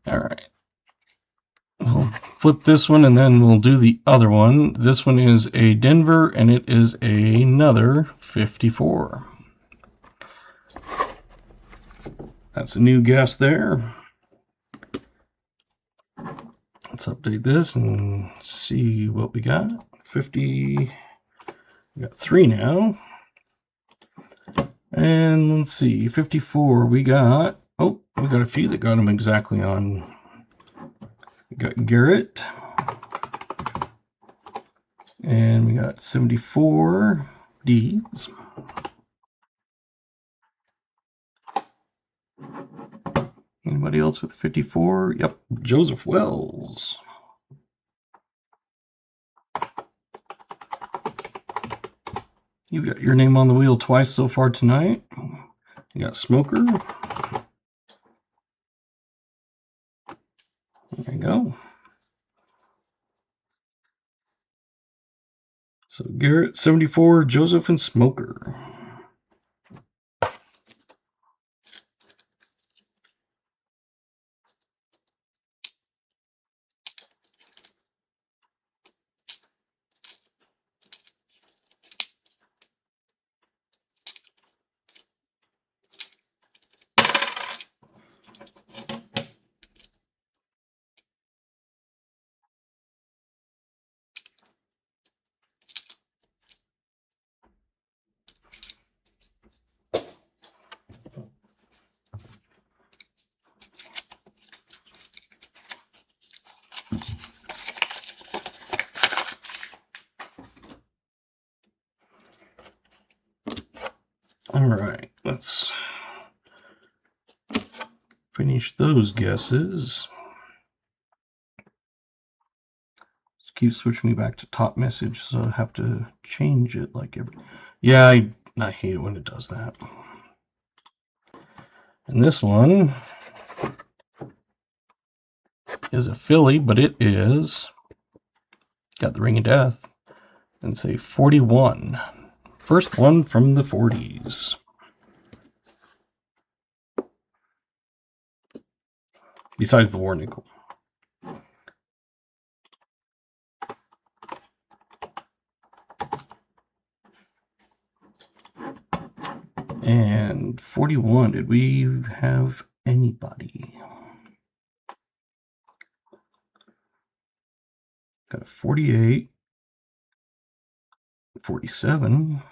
S1: Alright. We'll flip this one and then we'll do the other one. This one is a Denver and it is another 54. That's a new guess there. Let's update this and see what we got. 50, we got 3 now. And let's see, 54, we got, oh, we got a few that got them exactly on. We got Garrett. And we got 74 Deeds. Anybody else with 54? Yep, Joseph Wells. You got your name on the wheel twice so far tonight. You got Smoker. There you go. So Garrett, 74, Joseph, and Smoker. All right, let's finish those guesses. Just keep switching me back to top message, so I have to change it like every. Yeah, I hate it when it does that. And this one is a Philly, but it is got the ring of death and say 41. First one from the 40s. Besides the war nickel. And 41, did we have anybody? Got a 48, 47.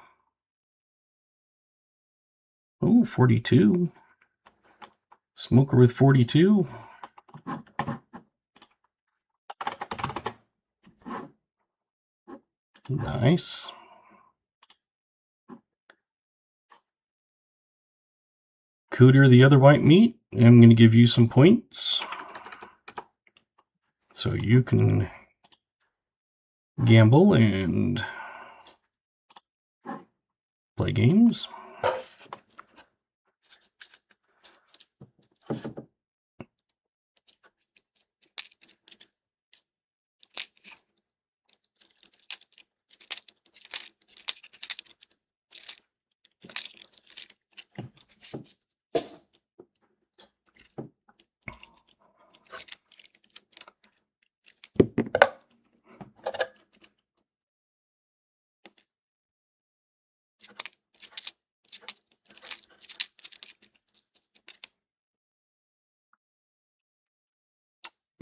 S1: Oh, 42. Smoker with 42. Nice. Cooter, the other white meat. I'm going to give you some points so you can gamble and play games.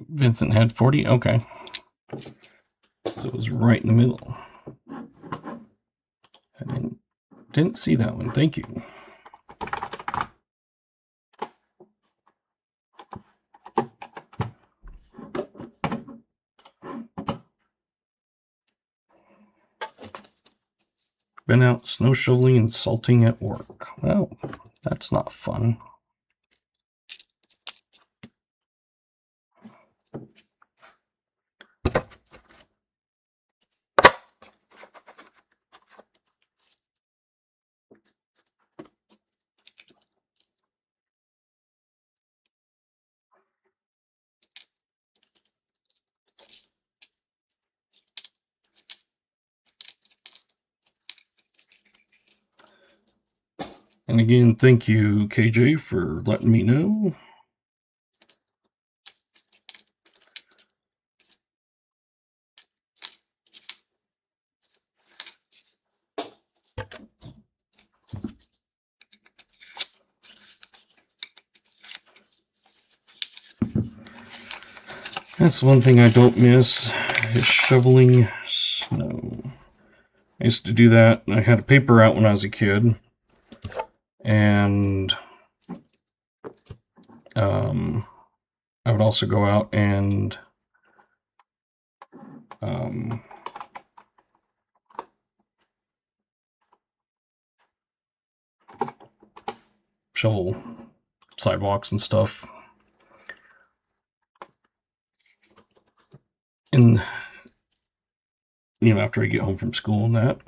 S1: Vincent had 40. Okay. So it was right in the middle. I didn't see that one. Thank you. Been out snow shoveling and salting at work. Well, that's not fun. And again, thank you, KJ, for letting me know. That's one thing I don't miss, is shoveling snow. I used to do that. I had a paper out when I was a kid, and I would also go out and shovel sidewalks and stuff. And, after I get home from school and that.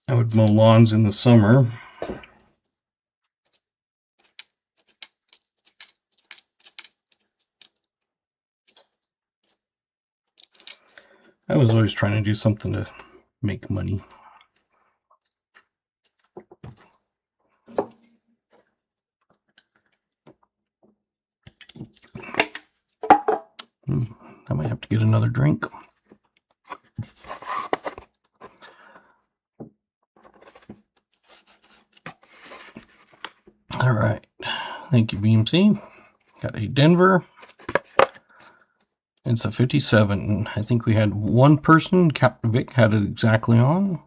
S1: I would mow lawns in the summer. I was always trying to do something to make money. I might have to get another drink. All right. Thank you, BMC. Got a Denver. It's a 57. I think we had one person, Captain Vic, had it exactly on.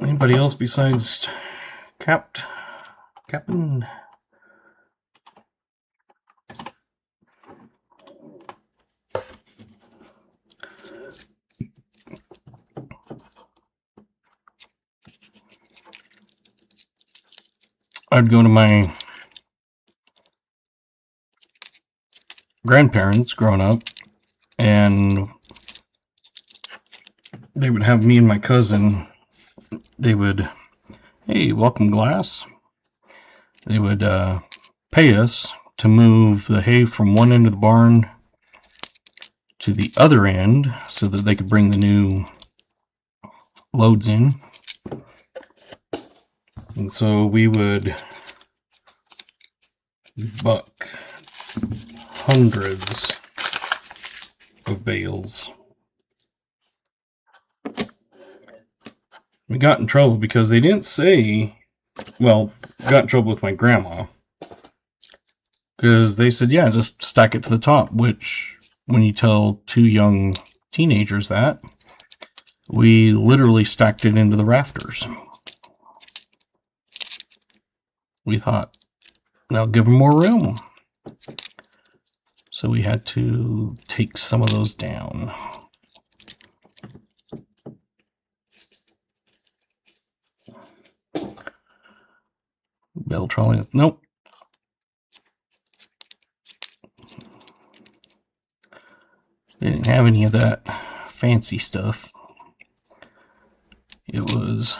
S1: Anybody else besides Captain? I'd go to my grandparents growing up, and they would have me and my cousin. They would, hey, welcome glass. They would pay us to move the hay from one end of the barn to the other end so that they could bring the new loads in. And so we would buck hundreds of bales. We got in trouble because they didn't say, well, got in trouble with my grandma because they said, yeah, just stack it to the top, which when you tell two young teenagers that, we literally stacked it into the rafters. We thought, that'll give them more room. So we had to take some of those down. Bell trolley, nope. They didn't have any of that fancy stuff. It was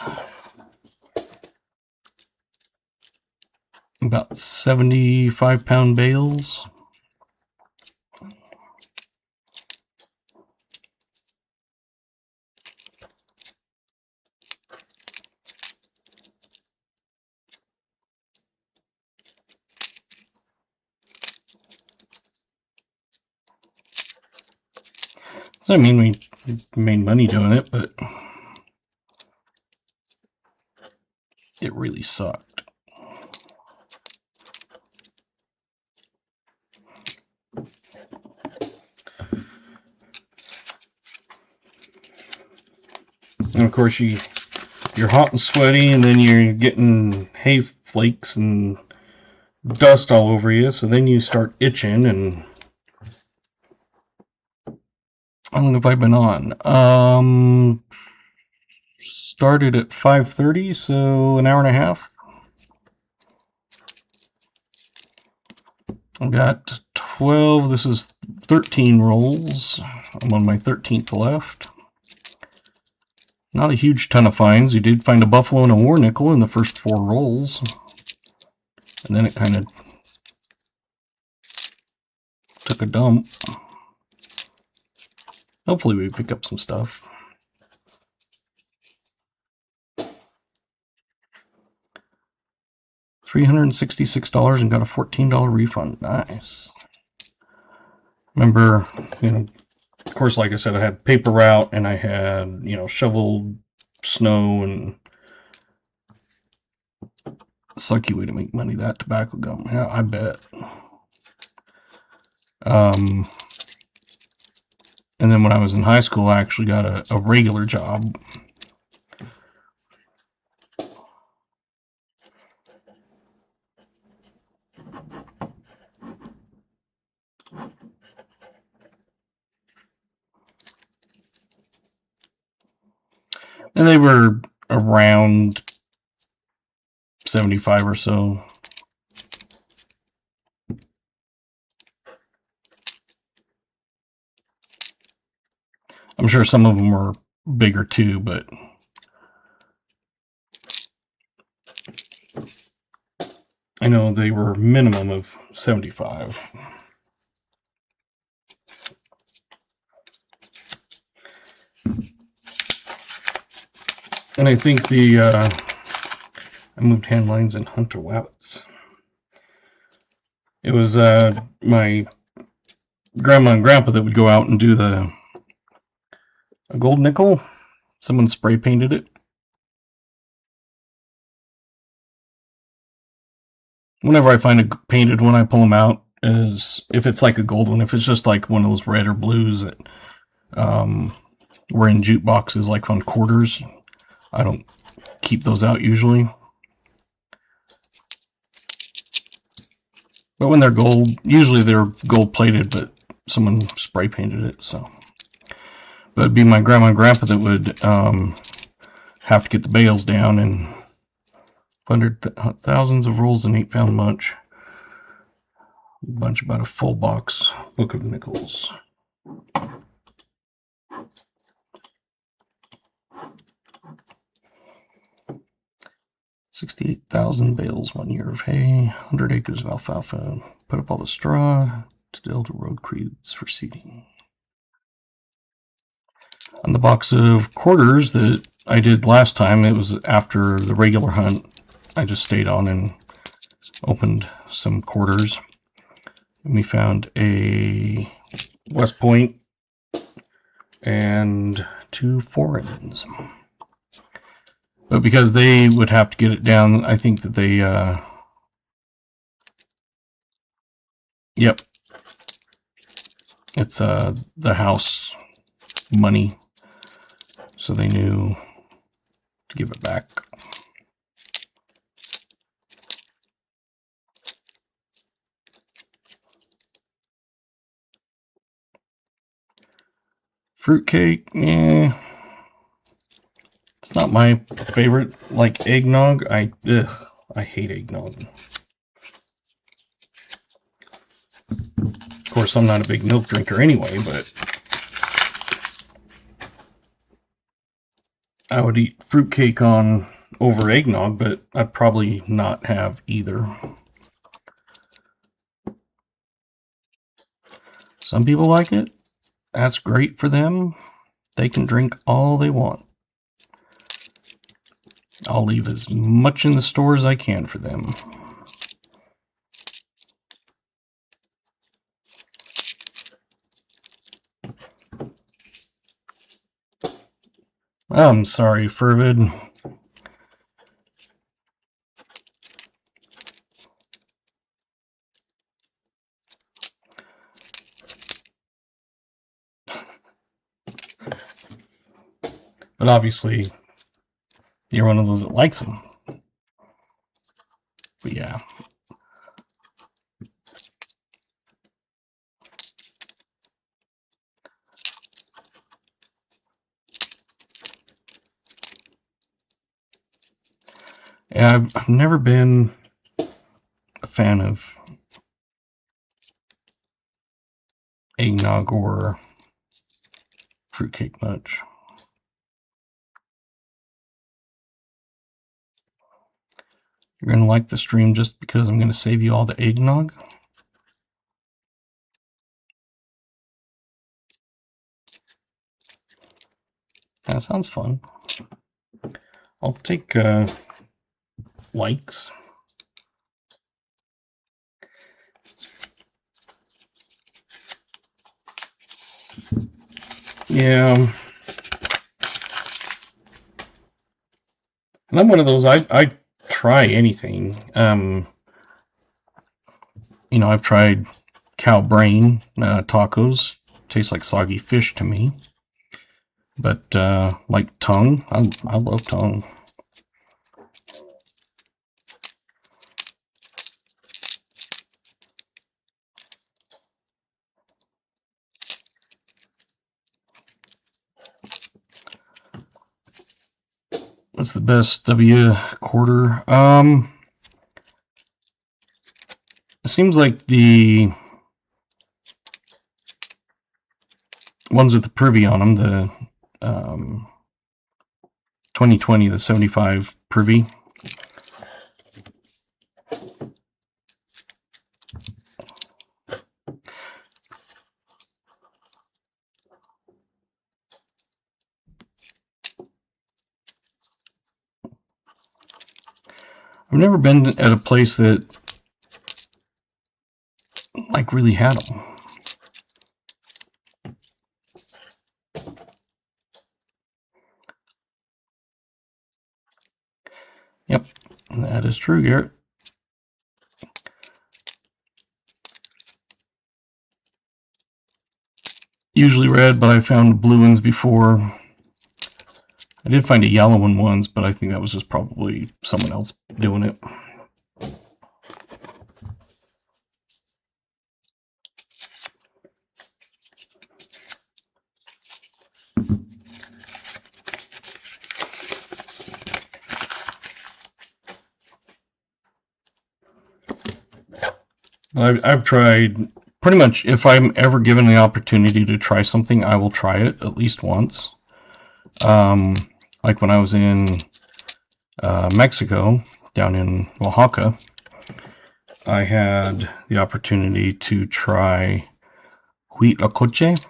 S1: about 75-pound bales. So, I mean, we made money doing it, but it really sucked. And of course, you're hot and sweaty, and then you're getting hay flakes and dust all over you, so then you start itching. And how long have I been on? Started at 5:30, so an hour and a half. I've got 12, this is 13 rolls. I'm on my 13th left. Not a huge ton of finds. You did find a buffalo and a war nickel in the first 4 rolls. And then it kind of took a dump. Hopefully we pick up some stuff. $366 and got a $14 refund. Nice. Remember, of course, like I said, I had paper route and I had, shoveled snow, and sucky way to make money, that tobacco gum. Yeah, I bet. And then when I was in high school, I actually got a regular job. And they were around 75 or so. I'm sure some of them were bigger too, but I know they were minimum of 75. And I think I moved hand lines in Hunter Wabbits. It was my grandma and grandpa that would go out and do a gold nickel. Someone spray painted it. Whenever I find a painted one, I pull them out. As if it's like a gold one, if it's just like one of those red or blues that were in jute boxes, like on quarters, I don't keep those out usually. But when they're gold, usually they're gold plated, but someone spray painted it. So, but it'd be my grandma and grandpa that would have to get the bales down, and thousands of rolls and 8 pound much. A bunch, about a full box book of nickels. $68,000 bales 1 year of hay, 100 acres of alfalfa. Put up all the straw to build road creeds for seeding. On the box of quarters that I did last time, it was after the regular hunt. I just stayed on and opened some quarters. And we found a West Point and 2 foreigns. But because they would have to get it down, I think that they, yep, it's the house money, so they knew to give it back. Fruitcake, yeah, it's not my favorite. Like eggnog, I hate eggnog. Of course, I'm not a big milk drinker anyway, but I would eat fruitcake over eggnog, but I'd probably not have either. Some people like it. That's great for them. They can drink all they want. I'll leave as much in the store as I can for them. I'm sorry, Fervid. But obviously, you're one of those that likes them. But yeah. Yeah, I've never been a fan of eggnog or fruitcake much. You're going to like the stream just because I'm going to save you all the eggnog. That sounds fun. I'll take likes. Yeah. And I'm one of those, I try anything. You know, I've tried cow brain tacos. tastes like soggy fish to me. But like tongue, I love tongue. What's the best W quarter? It seems like the ones with the privy on them, the 2020, the 75 privy. I've never been at a place that like really had them. Yep, that is true, Garrett. Usually red, but I found blue ones before. I did find a yellow one once, but I think that was just probably someone else doing it. I've tried pretty much, if I'm ever given the opportunity to try something, I will try it at least once. Like when I was in Mexico, down in Oaxaca, I had the opportunity to try huitlacoche,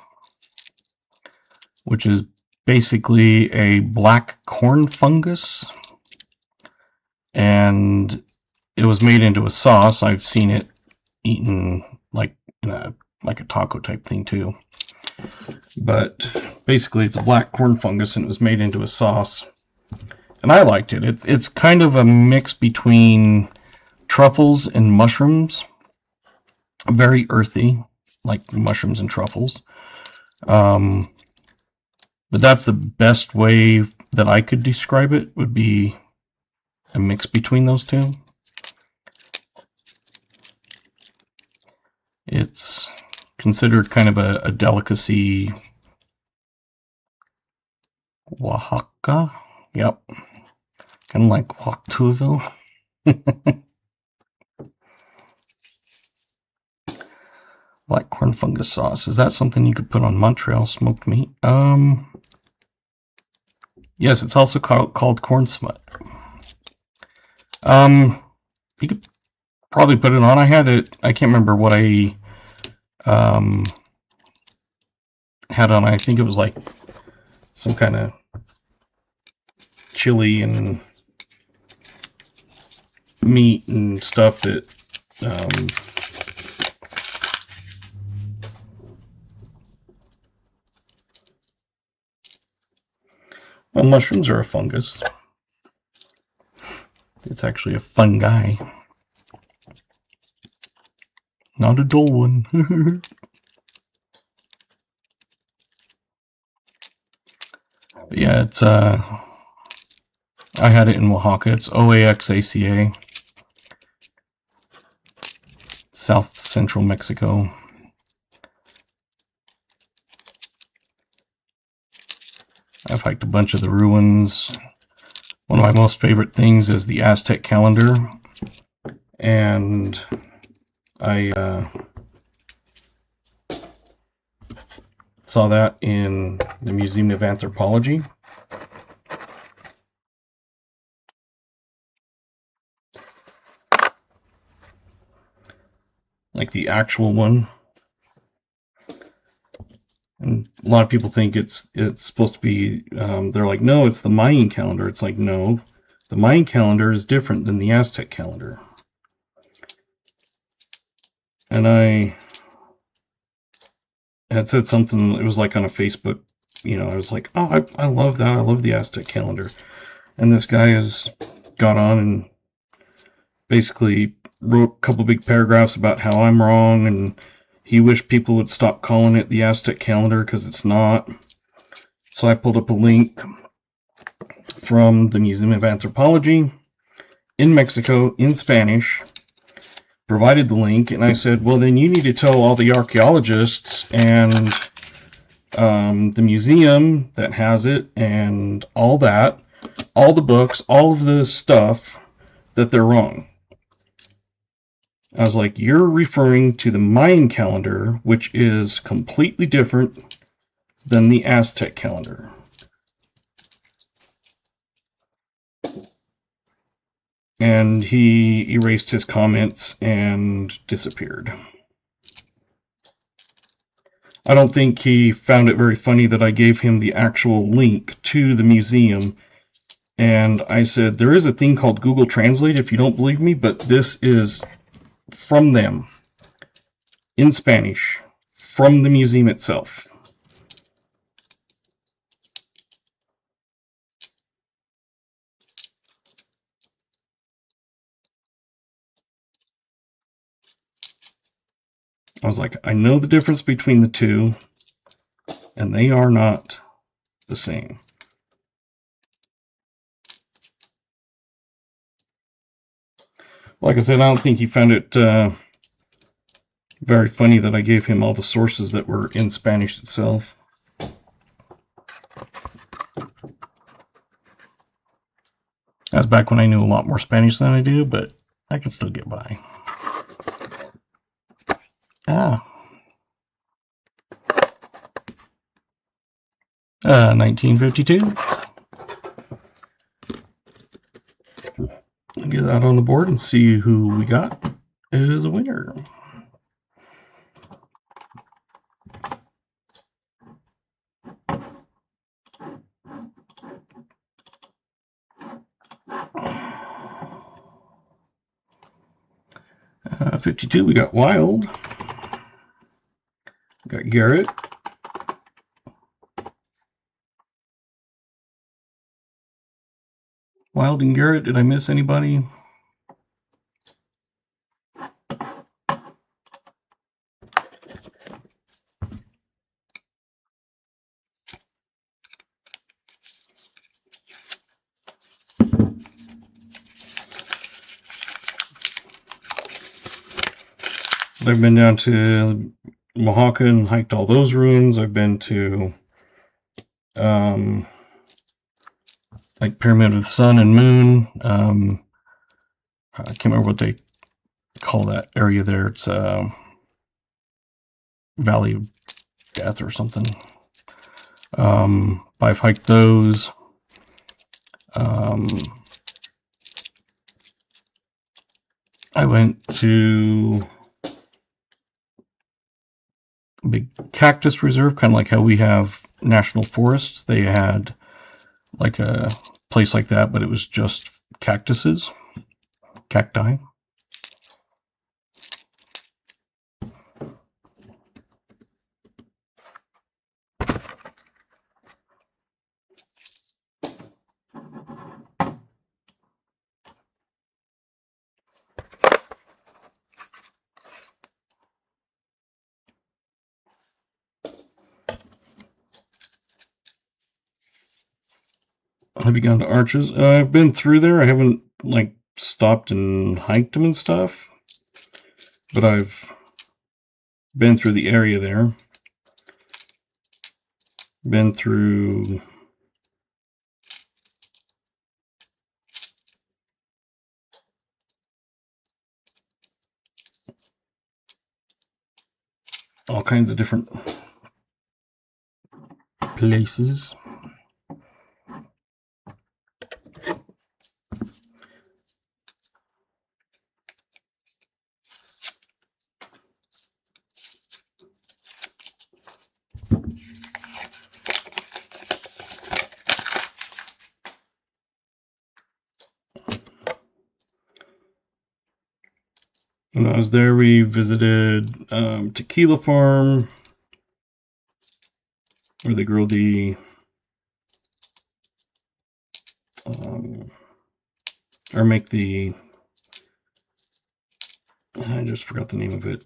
S1: which is basically a black corn fungus, and it was made into a sauce. I've seen it eaten like in a taco type thing too, but basically it's a black corn fungus and it was made into a sauce, and I liked it. It's kind of a mix between truffles and mushrooms, very earthy, like mushrooms and truffles. But that's the best way that I could describe it, would be a mix between those two. It's considered kind of a delicacy. Oaxaca? Yep. Kind of like Oaxacaville. Black corn fungus sauce. Is that something you could put on Montreal smoked meat? Yes, it's also called corn smut. You could probably put it on. I had it. I can't remember what I had on. I think it was like some kind of chili and meat and stuff that well, mushrooms are a fungus. It's actually a fungi, not a dull one. But yeah, it's I had it in Oaxaca. It's Oaxaca, South Central Mexico. I've hiked a bunch of the ruins. One of my most favorite things is the Aztec calendar, and I saw that in the Museum of Anthropology. Like the actual one. And a lot of people think it's supposed to be, they're like, no, it's the Mayan calendar. It's like, no, the Mayan calendar is different than the Aztec calendar. And I had said something, it was like on a Facebook, you know, I was like, oh, I love that. I love the Aztec calendar. And this guy has got on and basically wrote a couple big paragraphs about how I'm wrong, and He wished people would stop calling it the Aztec calendar because it's not. So I pulled up a link from the Museum of Anthropology in Mexico in Spanish, provided the link, and I said, well, then you need to tell all the archaeologists and the museum that has it and all that, all the books, all of the stuff, that they're wrong. I was like, you're referring to the Mayan calendar, which is completely different than the Aztec calendar. And he erased his comments and disappeared. I don't think he found it very funny that I gave him the actual link to the museum. And I said, there is a thing called Google Translate if you don't believe me, but this is from them in Spanish, from the museum itself. I was like, I know the difference between the two, and they are not the same. Like I said, I don't think he found it very funny that I gave him all the sources that were in Spanish itself. That's back when I knew a lot more Spanish than I do, but I can still get by. 1952. Get that on the board and see who we got as a winner. Uh, 52, we got Wild. We got Garrett. Wild and Garrett, did I miss anybody? I've been down to Oaxaca and hiked all those ruins. I've been to like Pyramid of the Sun and Moon. I can't remember what they call that area there. It's Valley of Death or something. I've hiked those. I went to a big cactus reserve, kind of like how we have national forests. They had like a place like that, but it was just cactuses, cacti. Have you gone to Arches? I've been through there. I haven't like stopped and hiked them and stuff, but I've been through the area there. Been through all kinds of different places. When I was there, we visited Tequila Farm, where they grow the or make the, I just forgot the name of it.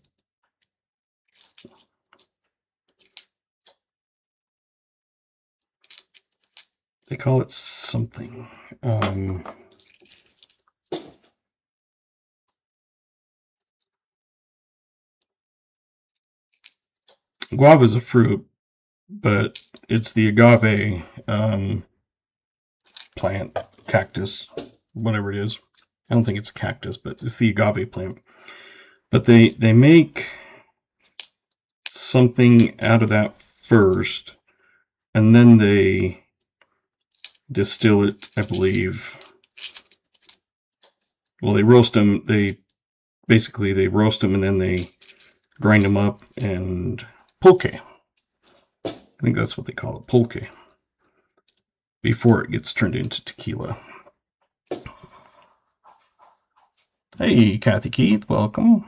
S1: They call it something. Guava is a fruit, but it's the agave plant, cactus, whatever it is. I don't think it's cactus, but it's the agave plant. But they make something out of that first, and then they distill it, I believe. Well, they roast them. They roast them and then they grind them up and pulque. I think that's what they call it, pulque, before it gets turned into tequila. Hey, Kathy Keith, welcome.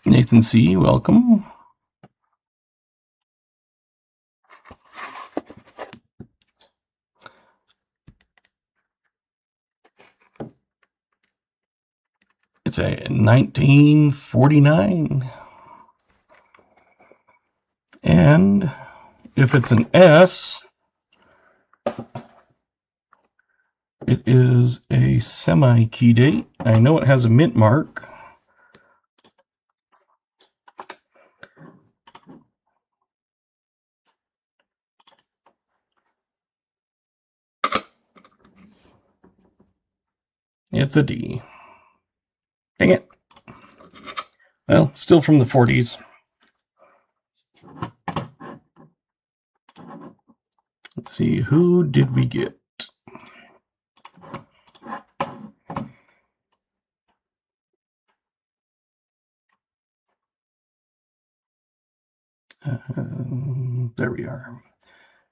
S1: Nathan C., welcome. It's a 1949. And if it's an S, it is a semi-key date. I know it has a mint mark. It's a D. Dang it. Well, still from the 40s. Let's see, who did we get? There we are.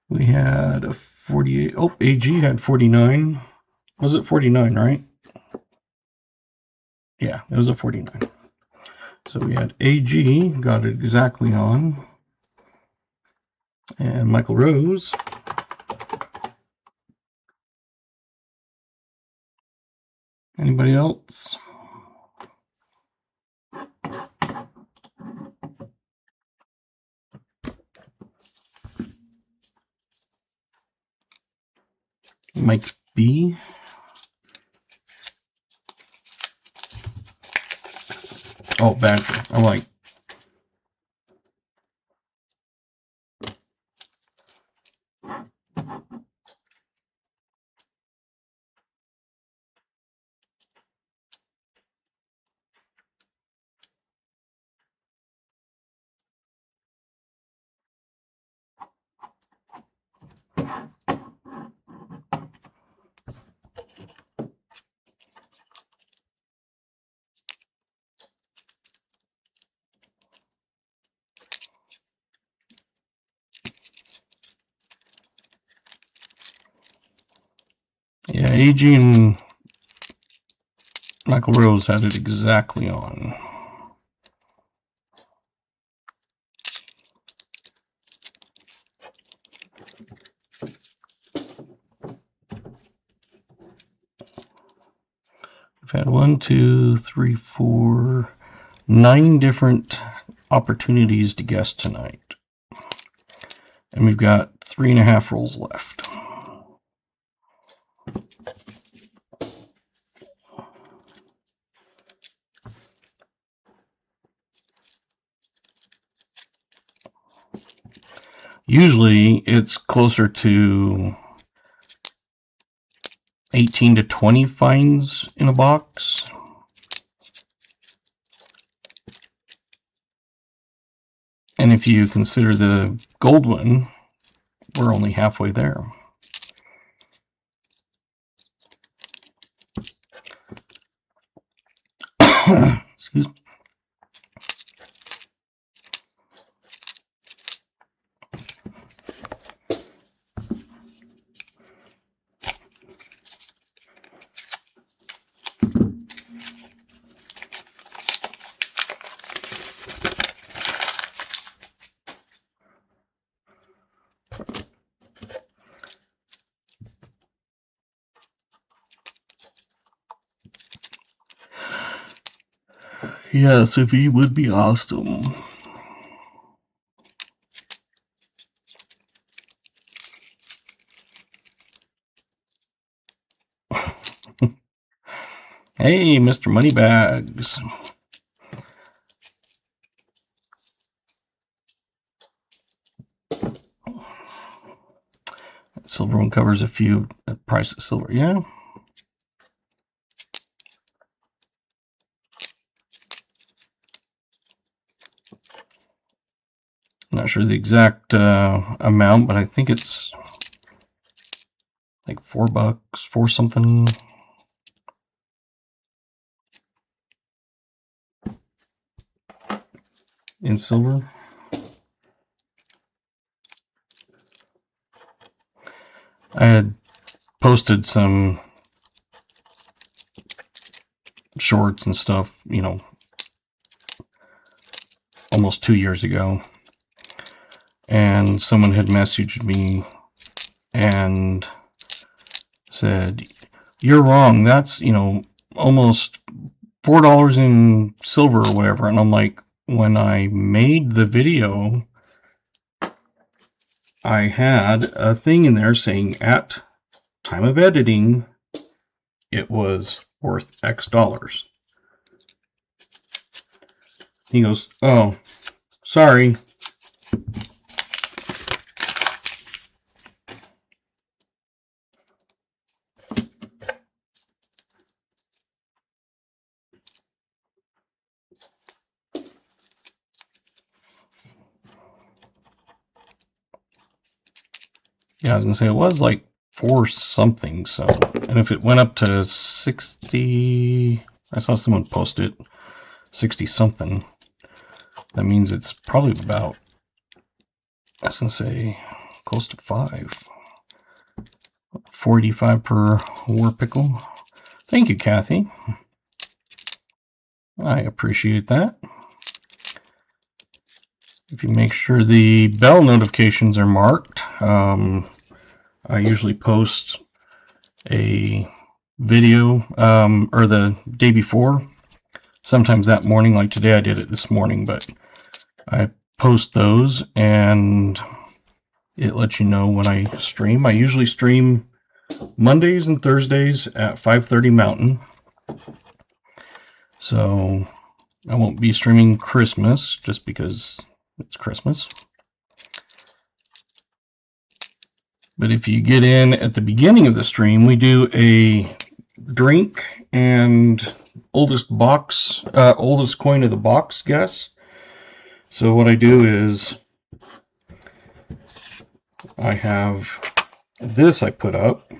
S1: We had a 48. Oh, AG had 49. Was it 49, right? Yeah, it was a 49. So we had AG, got it exactly on. And Michael Rose. Anybody else? Mike B. Oh, Badger. I'm like, yeah, AG and Michael Rose had it exactly on. We've had 1, 2, 3, 4, 9 different opportunities to guess tonight. And we've got 3.5 rolls left. Usually it's closer to 18 to 20 finds in a box. And if you consider the gold one, we're only halfway there. Excuse me. Yeah, Sophie would be awesome. Hey, Mr. Moneybags. Silver one covers a few price of silver. Yeah. I'm not sure the exact amount, but I think it's like $4, $4 something. In silver. I had posted some shorts and stuff, you know, almost 2 years ago, and someone had messaged me and said, "You're wrong. That's, you know, almost $4 in silver or whatever." And I'm like, when I made the video, I had a thing in there saying at time of editing it was worth X dollars. He goes, "Oh, sorry." Yeah, I was gonna say it was like 4 something. So, and if it went up to 60, I saw someone post it 60 something. That means it's probably about, I was gonna say, close to 5. 485 per war pickle. Thank you, Kathy. I appreciate that. If you make sure the bell notifications are marked, I usually post a video or the day before. Sometimes that morning, like today I did it this morning, but I post those and it lets you know when I stream. I usually stream Mondays and Thursdays at 5:30 Mountain. So I won't be streaming Christmas just because it's Christmas. But if you get in at the beginning of the stream, we do a drink and oldest coin of the box guess. So what I do is I have this I put up,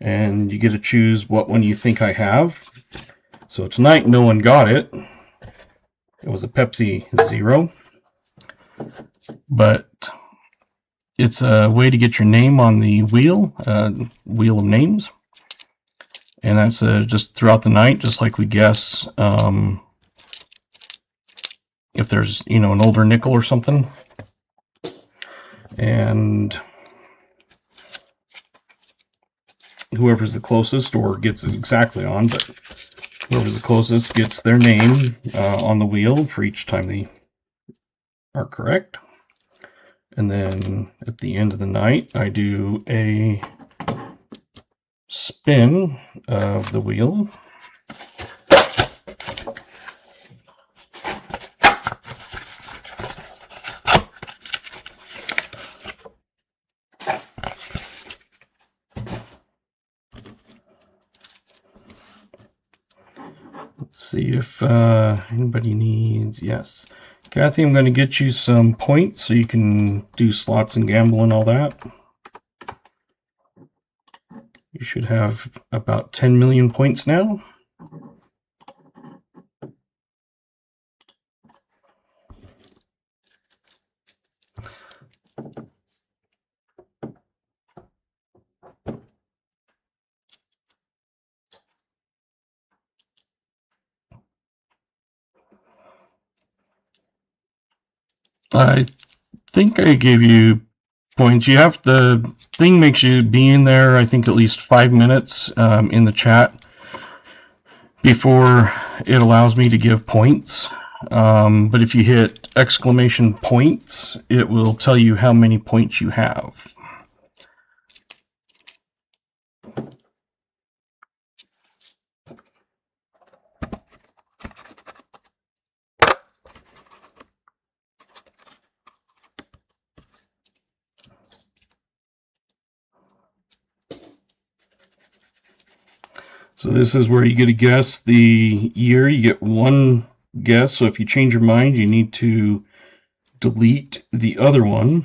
S1: and you get to choose what one you think I have. So tonight no one got it. It was a Pepsi Zero. But it's a way to get your name on the wheel of names. And that's just throughout the night, just like we guess if there's, you know, an older nickel or something. And whoever's the closest, or gets it exactly on, but whoever's the closest gets their name on the wheel for each time they are correct. And then at the end of the night, I do a spin of the wheel. Let's see if anybody needs, yes. Kathy, I'm going to get you some points so you can do slots and gamble and all that. You should have about 10 million points now. I think I gave you points. You have, the thing makes you be in there, I think, at least 5 minutes in the chat before it allows me to give points. But if you hit exclamation points, it will tell you how many points you have. So this is where you get to guess the year. You get one guess, so if you change your mind, you need to delete the other one.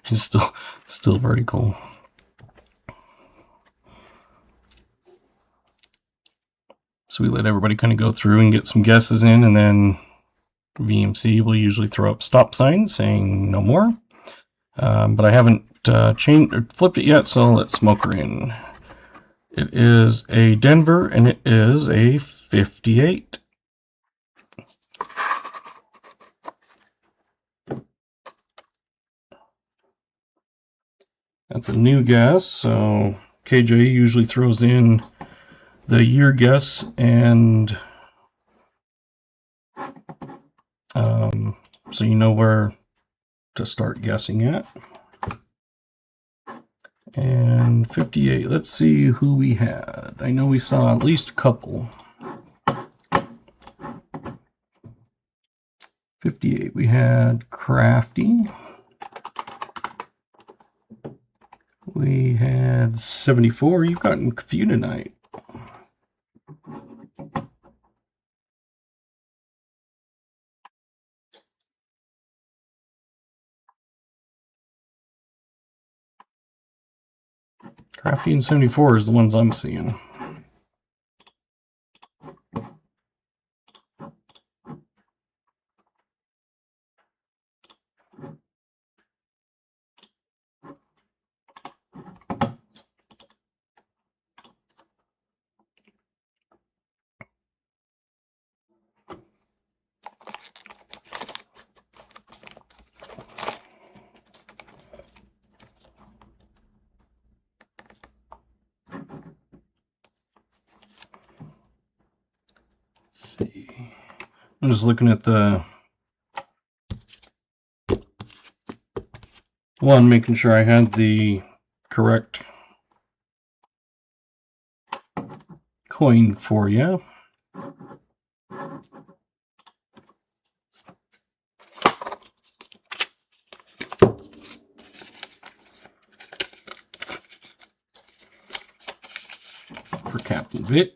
S1: It's still very cool. So we let everybody kind of go through and get some guesses in, and then VMC will usually throw up stop signs saying no more. But I haven't changed or flipped it yet, so let's smoke her in. It is a Denver, and it is a 58. That's a new guess, so KJ usually throws in the year guess and so you know where to start guessing at. And 58, let's see who we had. I know we saw at least a couple. 58, we had Crafty. We had 74. You've gotten a few tonight. Crafty and 74 is the ones I'm seeing. Let's see. I'm just looking at the one, making sure I had the correct coin for you. For Captain Vic.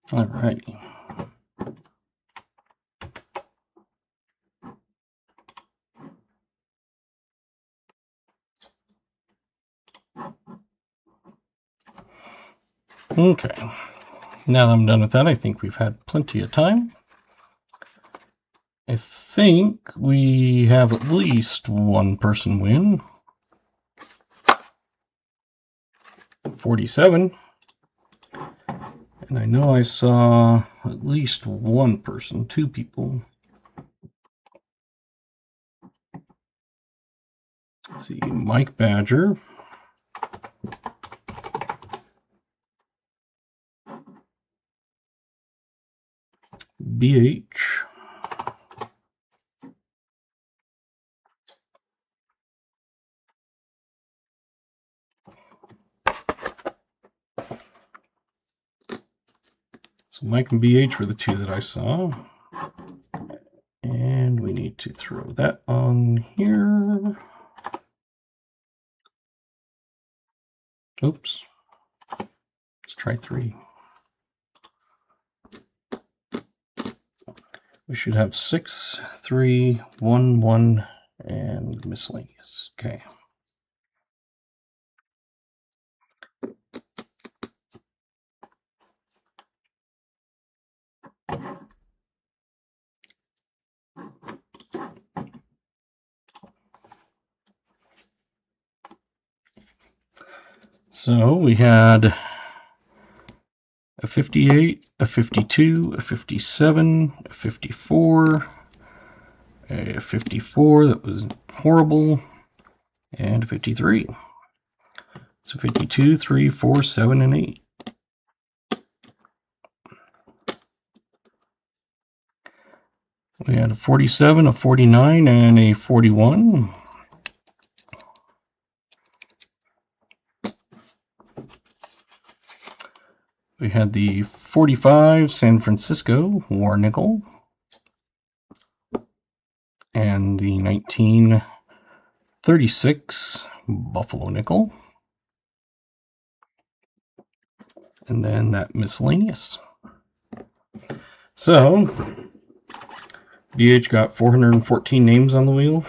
S1: Alrighty. Okay. Now that I'm done with that, I think we've had plenty of time. I think we have at least one person win. 47. And I know I saw at least one person, two people. Let's see, Mike Badger. BH. So Mike and BH were the two that I saw. And we need to throw that on here. Oops. Let's try 3. We should have 6, 3, 1, 1, and miscellaneous. Okay. So we had a 58, a 52, a 57, a 54, a 54 that was horrible, and a 53. So 52, 3, 4, 7, and 8. We had a 47, a 49, and a 41. We had the 45 San Francisco War Nickel and the 1936 Buffalo Nickel, and then that miscellaneous. So BH got 414 names on the wheel.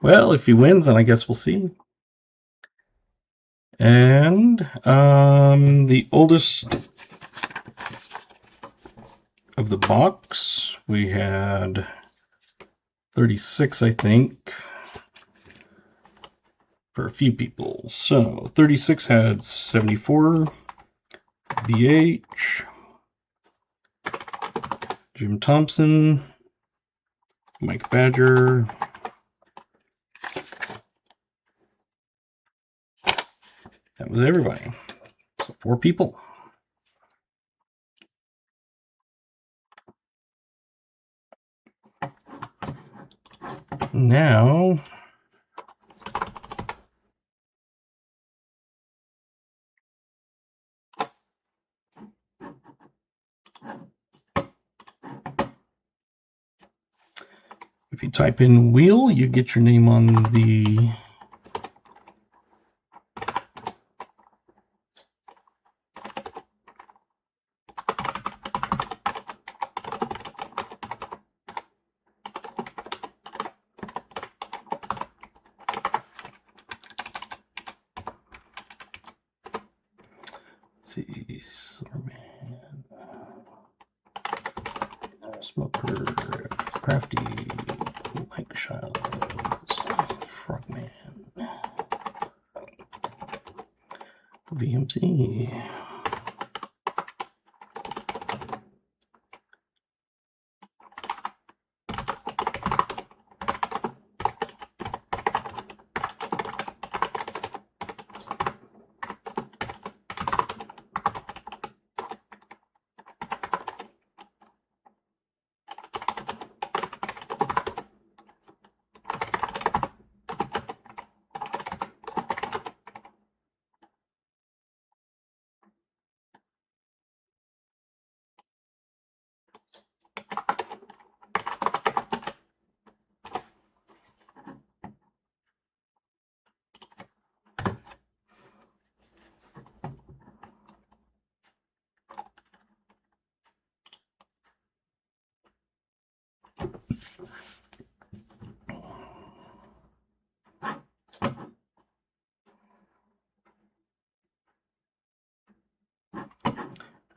S1: Well, if he wins, then I guess we'll see. And the oldest of the box, we had 36, I think, for a few people. So 36 had 74, BH, Jim Thompson, Mike Badger, that was everybody. So 4 people. Now, if you type in wheel, you get your name on the Silverman, Smoker, Crafty, Mike Shiles, Frogman, VMC.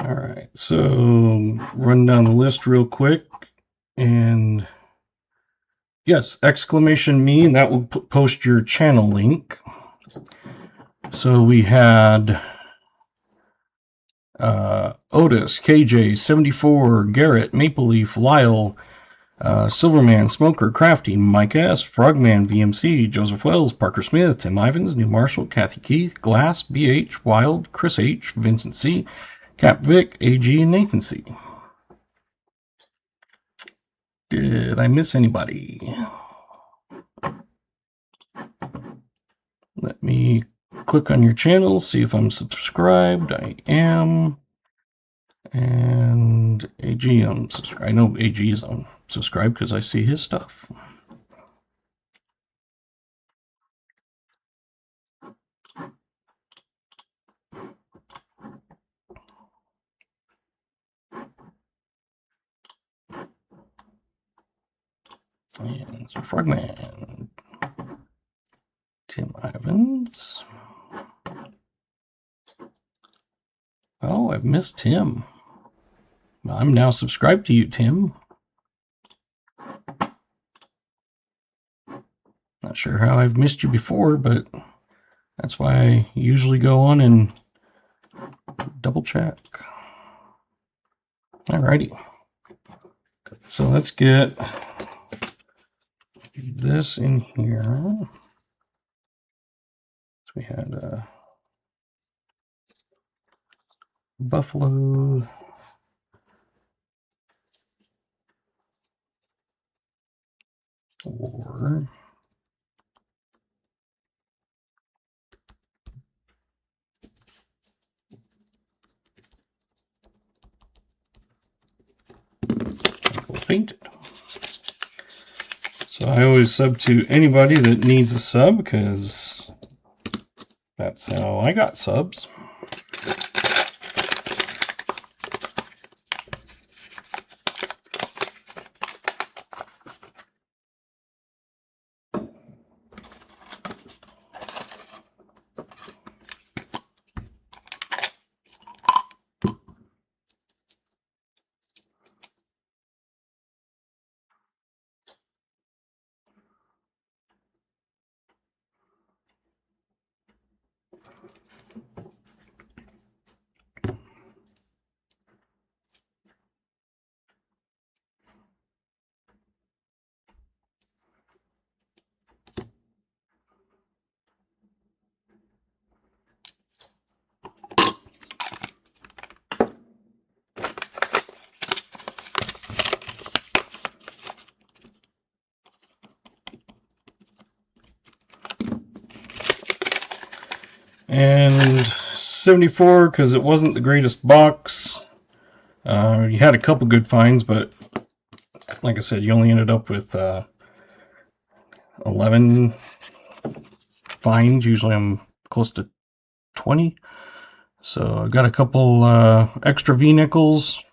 S1: All right, so run down the list real quick, and yes, exclamation me, and that will post your channel link. So we had Otis, KJ, 74, Garrett, Maple Leaf, Lyle, Silverman, Smoker, Crafty, Mike S, Frogman, VMC, Joseph Wells, Parker Smith, Tim Ivins, New Marshall, Kathy Keith, Glass, BH, Wild, Chris H, Vincent C, Cap Vic, AG, and Nathan C. Did I miss anybody? Let me click on your channel, see if I'm subscribed. I am. And AG, I'm subscribed. I know AG is on subscribed because I see his stuff. And so Frogman, Tim Ivins. Oh, I've missed Tim. I'm now subscribed to you, Tim. Not sure how I've missed you before, but that's why I usually go on and double check. Alrighty. So let's get this in here. So we had buffalo. Or fainted. So I always sub to anybody that needs a sub because that's how I got subs. And 74 because it wasn't the greatest box. You had a couple good finds, but like I said, you only ended up with 11 finds. Usually I'm close to 20. So I've got a couple extra V-nickels.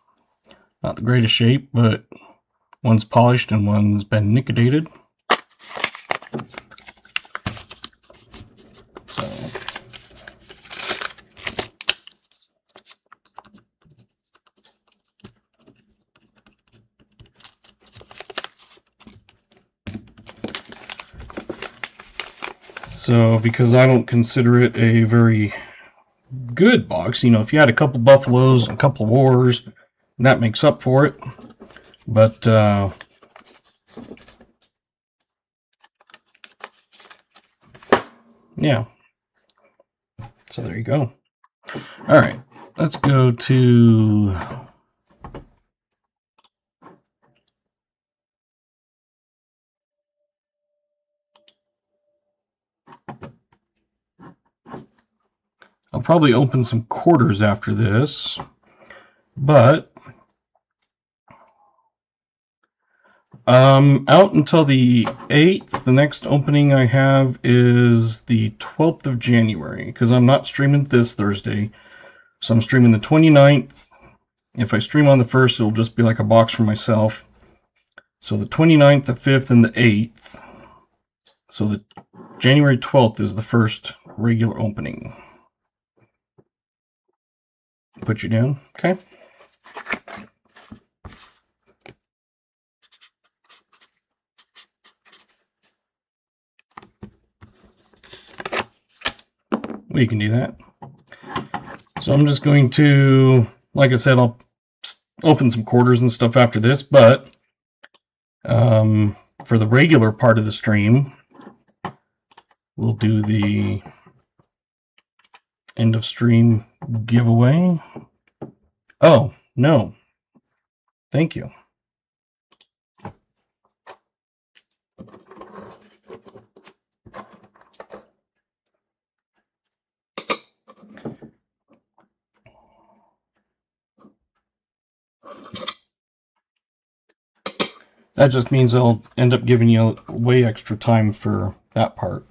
S1: Not the greatest shape, but one's polished and one's been nickedated. So because I don't consider it a very good box, you know, if you had a couple buffaloes and a couple wars, that makes up for it. But yeah, so there you go. All right, let's go to I'll probably open some quarters after this, but out until the 8th, the next opening I have is the 12th of January, because I'm not streaming this Thursday, so I'm streaming the 29th. If I stream on the 1st, it'll just be like a box for myself. So the 29th, the 5th, and the 8th. So the January 12th is the first regular opening. Put you down, okay? We can do that. So I'm just going to, like I said, I'll open some quarters and stuff after this, but for the regular part of the stream, we'll do the end of stream giveaway. Oh, no. Thank you. That just means I'll end up giving you way extra time for that part.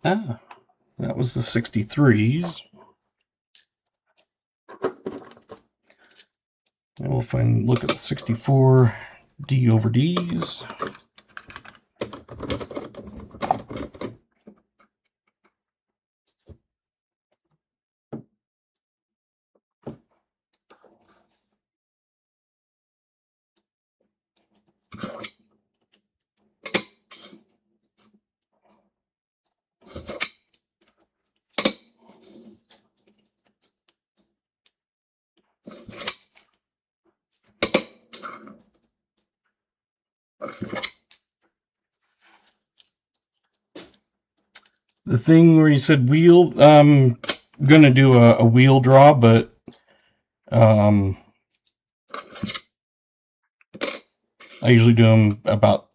S1: Ah, that was the 63s. And we'll look at the 64 D over Ds. The thing where you said wheel, I'm gonna do a wheel draw, but I usually do them about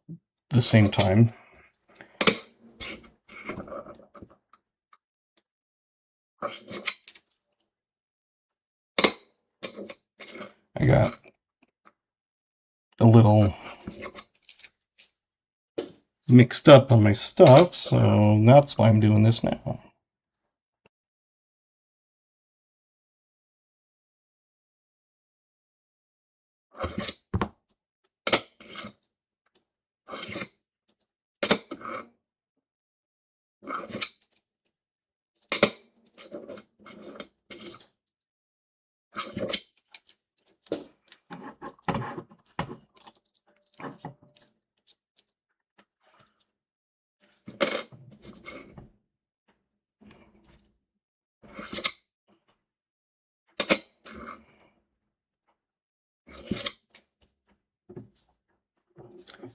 S1: the same time. I got a little mixed up on my stuff, so that's why I'm doing this now.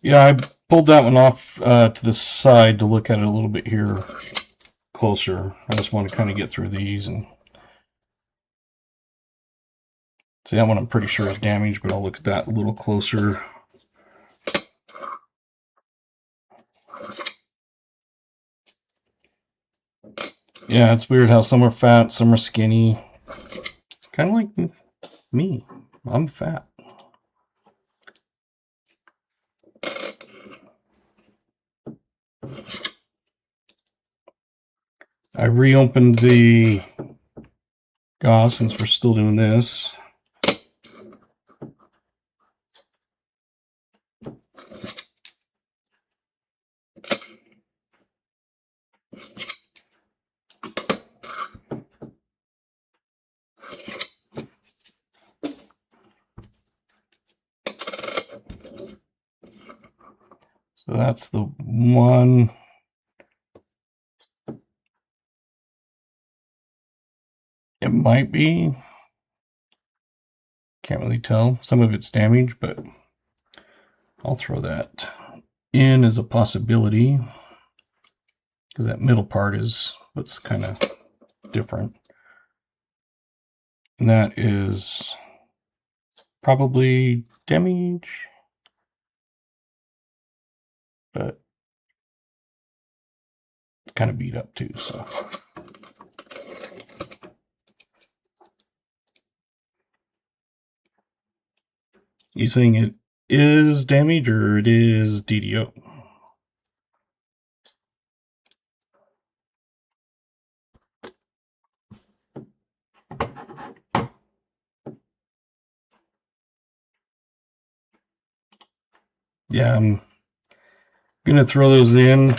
S1: Yeah, I pulled that one off to the side to look at it a little bit here closer. I just want to kind of get through these and see. That one I'm pretty sure is damaged, but I'll look at that a little closer. Yeah, it's weird how some are fat, some are skinny. Kind of like me. I'm fat. I reopened the Gaws since we're still doing this. So that's the one. It might be. Can't really tell. Some of it's damaged, but I'll throw that in as a possibility because that middle part is what's kind of different. And that is probably damage, but it's kind of beat up too, so. You saying it is damage or it is DDO? Yeah, I'm gonna throw those in.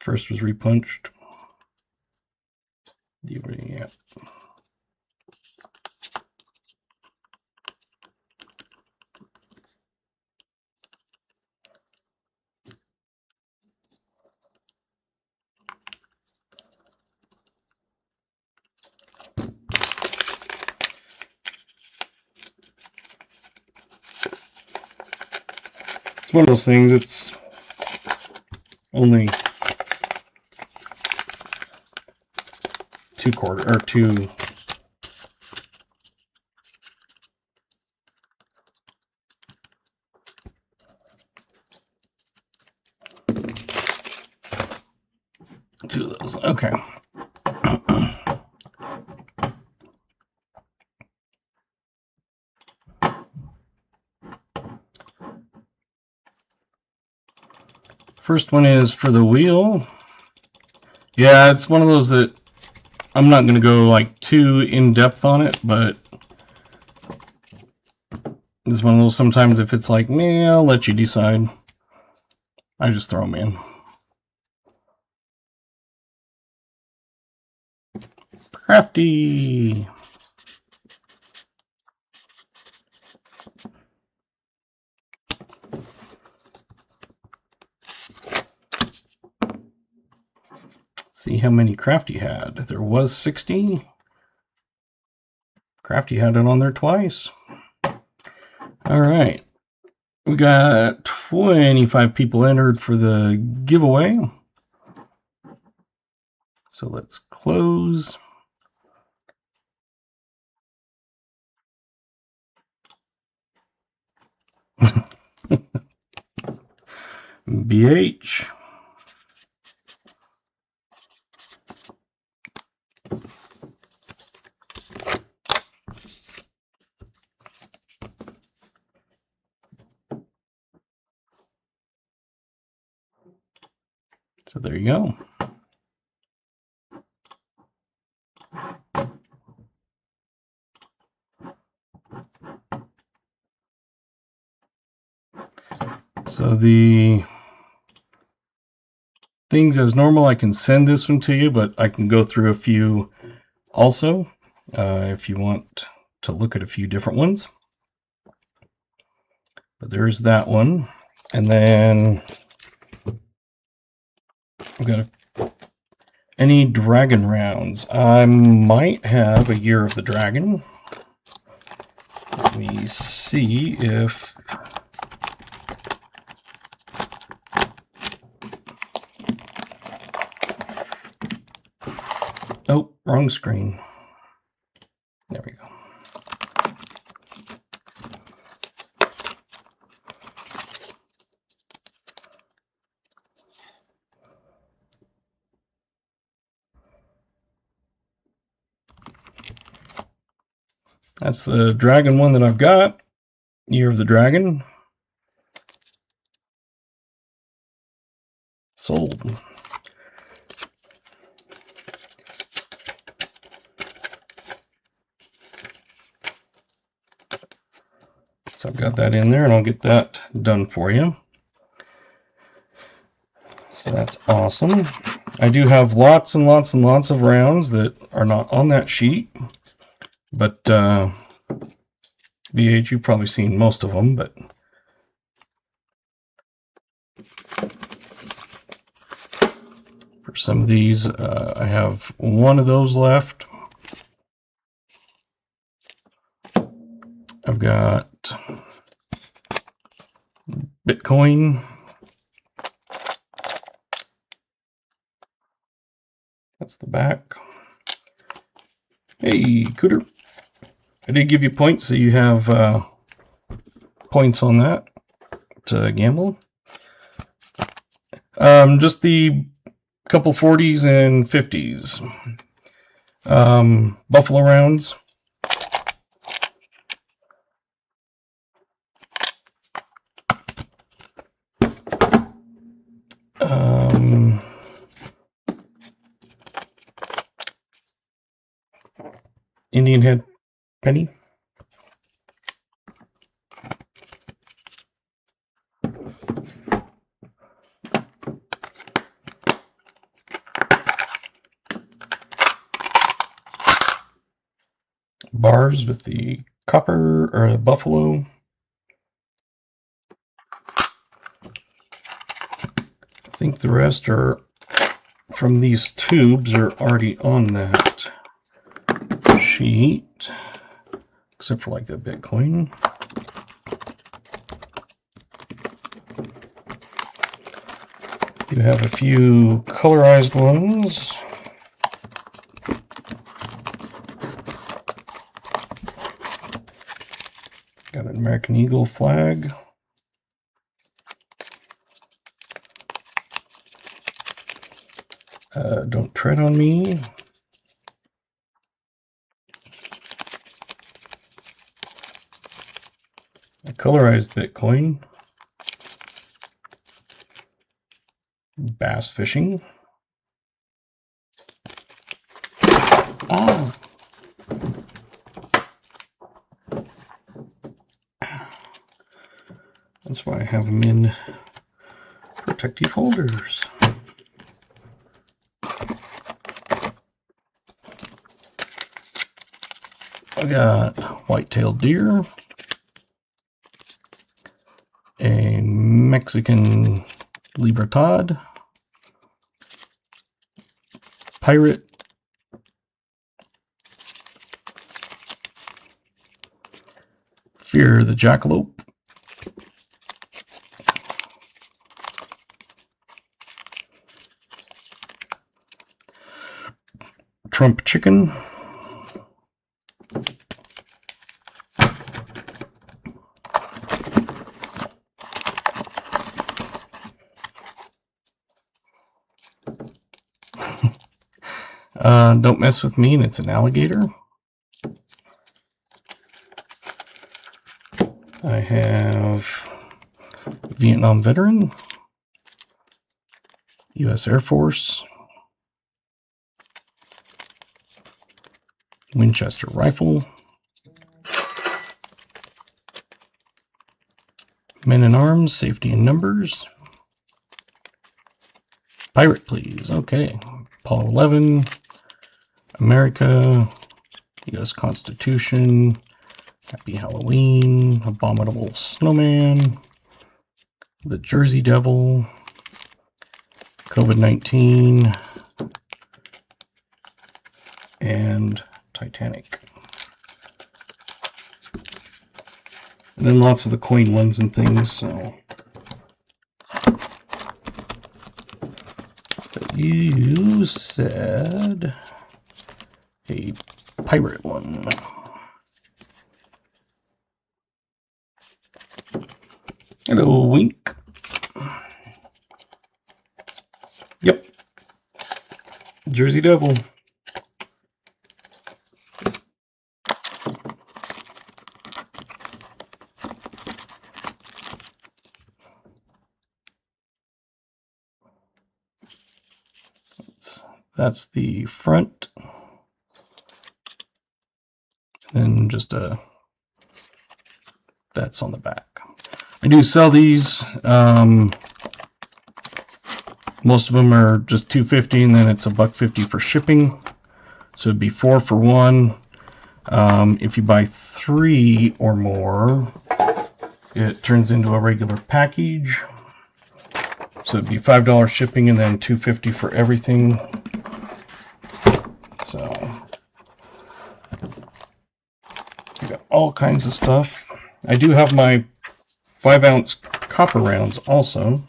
S1: First was repunched. Yeah. It's one of those things. It's only 2/4 or 2. Two of those. Okay. First one is for the wheel. Yeah, it's one of those that I'm not going to go like too in depth on it, but it's one of those sometimes if it's like, meh, I'll let you decide. I just throw them in. Crafty. See how many Crafty had. There was 60. Crafty had it on there twice. All right. We got 25 people entered for the giveaway. So let's close. BH. So there you go. So the things as normal, I can send this one to you, but I can go through a few also if you want to look at a few different ones. But there's that one. And then I've got any dragon rounds. I might have a Year of the Dragon. Let me see if... Oh, wrong screen. There we go. That's the dragon one that I've got. Year of the Dragon. Sold. So I've got that in there, and I'll get that done for you. So that's awesome. I do have lots and lots and lots of rounds that are not on that sheet, but BH, you've probably seen most of them, but for some of these, I have one of those left. I've got Bitcoin. That's the back. Hey, Cooter. I did give you points, so you have points on that to gamble. Just the couple 40s and 50s. Buffalo rounds. Indian head penny. Bars with the copper or buffalo. I think the rest are from these tubes are already on that sheet, except for like the Bitcoin. You have a few colorized ones. Got an American Eagle flag. Don't tread on me. A colorized Bitcoin. Bass fishing. Oh. That's why I have them in protective holders. I got white-tailed deer, a Mexican Libertad, pirate, Fear the jackalope, Trump chicken. Don't mess with me, and it's an alligator. I have Vietnam veteran, U.S. Air Force, Winchester rifle, men in arms, safety in numbers, pirate please, okay, Paul 11, America, U.S. Constitution, Happy Halloween, Abominable Snowman, the Jersey Devil, COVID-19, and Titanic. And then lots of the coin ones and things, so. But you said a pirate one. Hello, Wink. Yep. Jersey Devil. That's the front. And then just that's on the back. I do sell these. Most of them are just $2.50, and then it's $1.50 for shipping. So it'd be 4 for 1. If you buy 3 or more, it turns into a regular package. So it'd be $5 shipping and then $2.50 for everything. So I got all kinds of stuff. I do have my 5-ounce copper rounds also.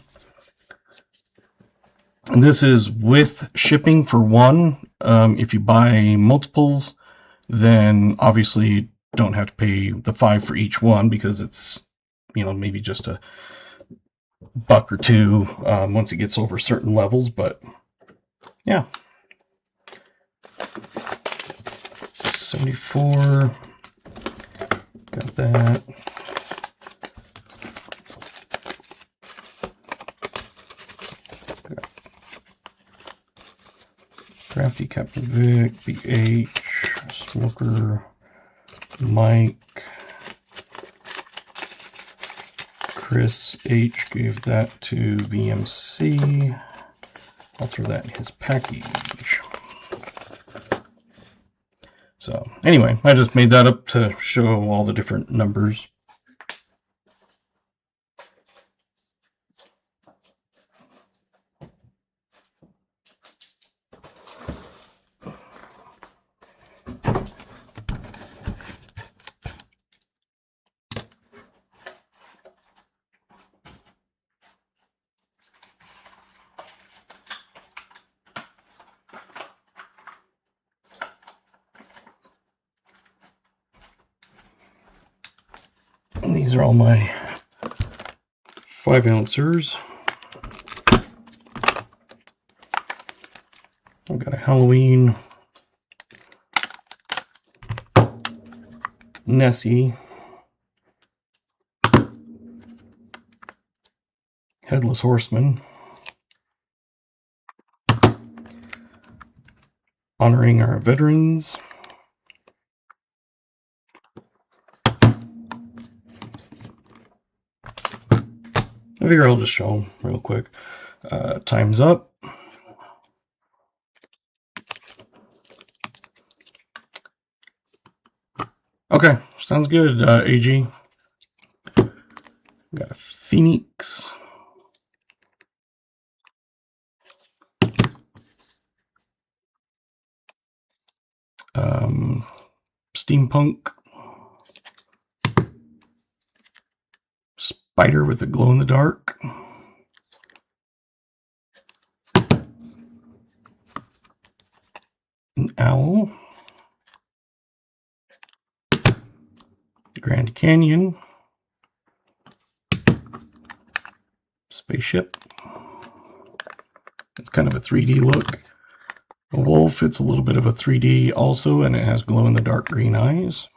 S1: And this is with shipping for 1. If you buy multiples, then obviously you don't have to pay the $5 for each one, because it's, you know, maybe just $1 or $2 once it gets over certain levels. But yeah, 74. Got that. Crafty, Captain Vic, BH, Smoker, Mike, Chris H gave that to VMC. I'll throw that in his package. So anyway, I just made that up to show all the different numbers. And these are all my 5-ouncers. I've got a Halloween, Nessie, Headless Horseman, honoring our veterans, I figure I'll just show them real quick. Time's up. Okay, sounds good, AG. Got a Phoenix. Steampunk. Spider with a glow-in-the-dark. An Owl, Grand Canyon, Spaceship. It's kind of a 3D look. A wolf, it's a little bit of a 3D also, and it has glow-in-the-dark green eyes.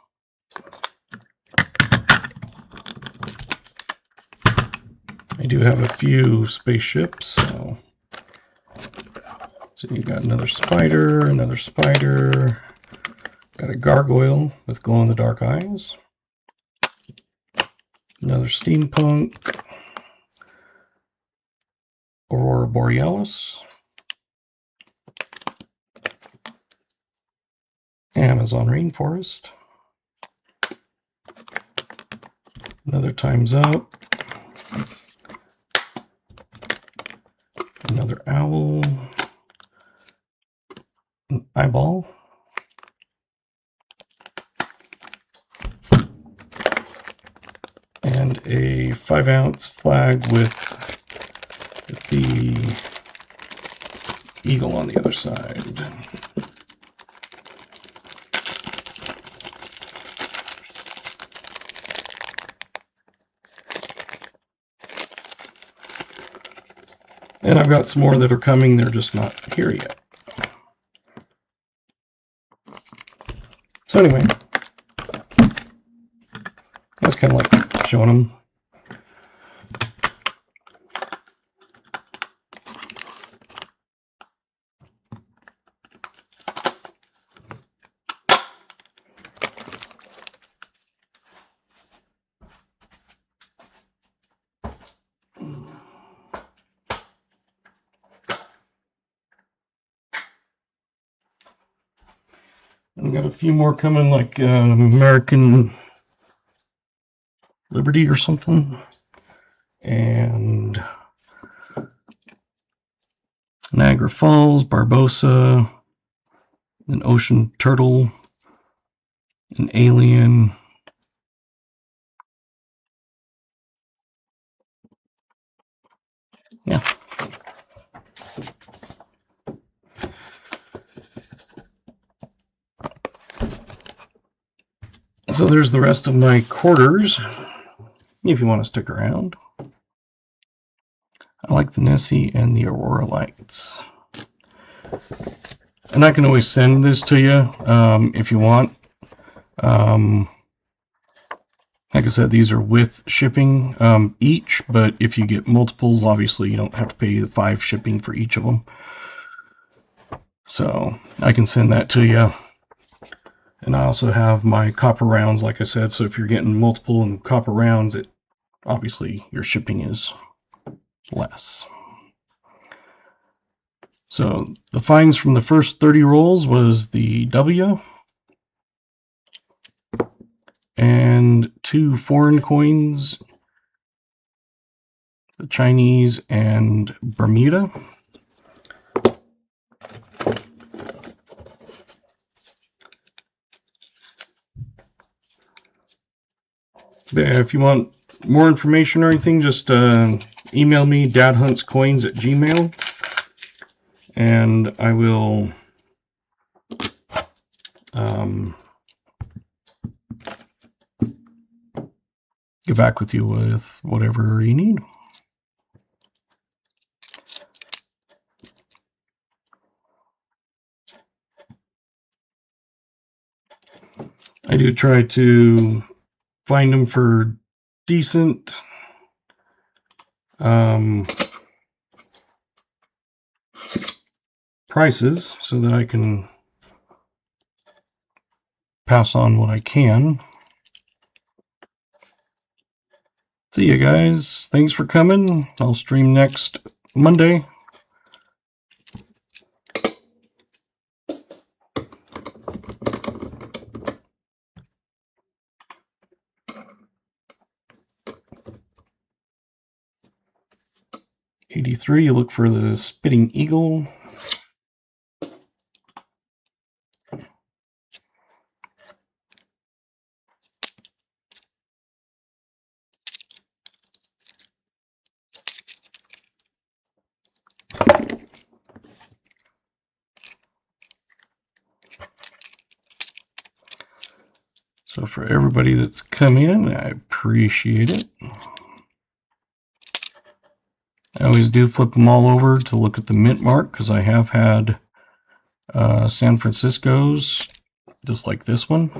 S1: I do have a few spaceships, so you got another spider, got a gargoyle with glow-in-the-dark eyes, another steampunk, Aurora Borealis, Amazon rainforest, another Time's Up, another owl, an eyeball, and a 5-ounce flag with the eagle on the other side. And I've got some more that are coming, they're just not here yet. So anyway, that's kind of like showing them. I've got a few more coming, like American Liberty or something, and Niagara Falls, Barbosa, an ocean turtle, an alien, yeah. So there's the rest of my quarters, if you want to stick around. I like the Nessie and the Aurora lights. And I can always send this to you if you want. Like I said, these are with shipping each, but if you get multiples, obviously you don't have to pay the 5 shipping for each of them. So I can send that to you. And I also have my copper rounds, like I said, so if you're getting multiple and copper rounds, it obviously your shipping is less. So the finds from the first 30 rolls was the W and 2 foreign coins, the Chinese and Bermuda. If you want more information or anything, just email me, dadhuntscoins@gmail.com, and I will get back with you with whatever you need. I do try to find them for decent prices so that I can pass on what I can. See you guys. Thanks for coming. I'll stream next Monday. '83, you look for the Spitting Eagle. for everybody that's come in. I appreciate it. I always do flip them all over to look at the mint mark because I have had San Francisco's just like this one.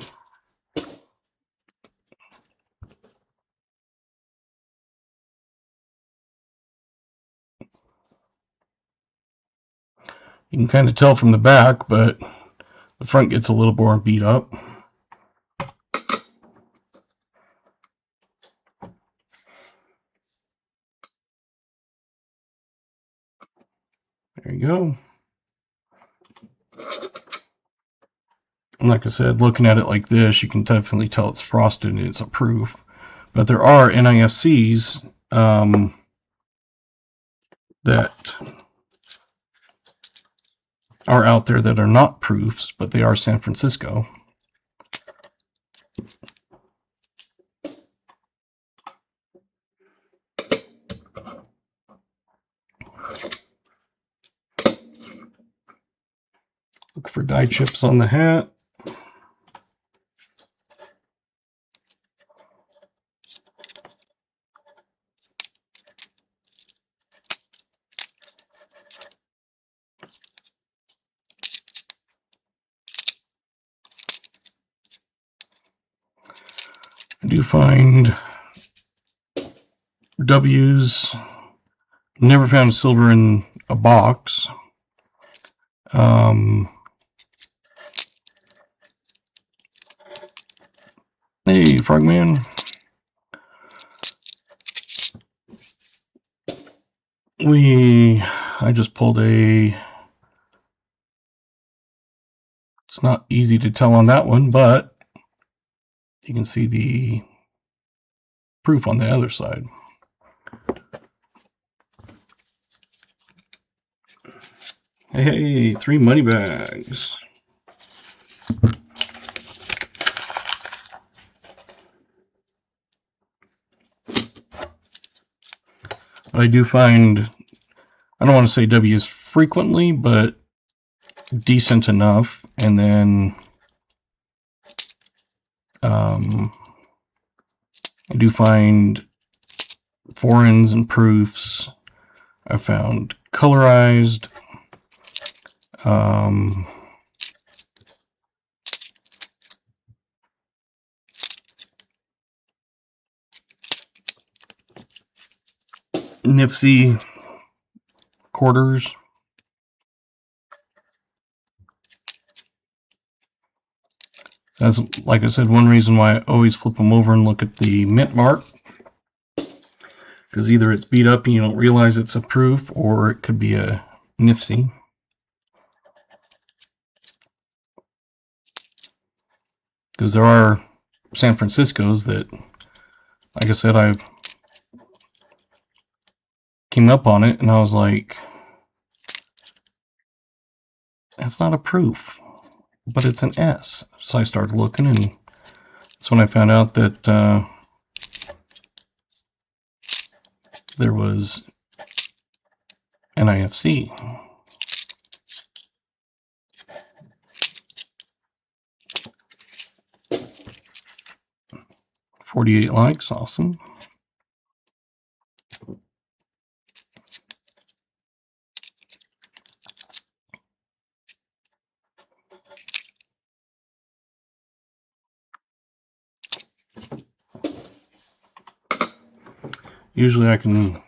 S1: You can kind of tell from the back, but the front gets a little more beat up. There you go. And like I said, looking at it like this, you can definitely tell it's frosted and it's a proof. But there are NIFCs that are out there that are not proofs, but they are San Francisco. Look for die chips on the hat. I do find W's. Never found silver in a box. Hey, Frogman. I just pulled a. It's not easy to tell on that one, but you can see the proof on the other side. Hey, 3 money bags. I do find, I don't want to say W's frequently, but decent enough. And then I do find foreigns and proofs. I found colorized. NIFC quarters. That's, like I said, one reason why I always flip them over and look at the mint mark. Because either it's beat up and you don't realize it's a proof, or it could be a NIFC. Because there are San Francisco's that, like I said, I came up on it and I was like, that's not a proof, but it's an S. So I started looking, and that's when I found out that there was NIFC. "48 likes, awesome. Usually I can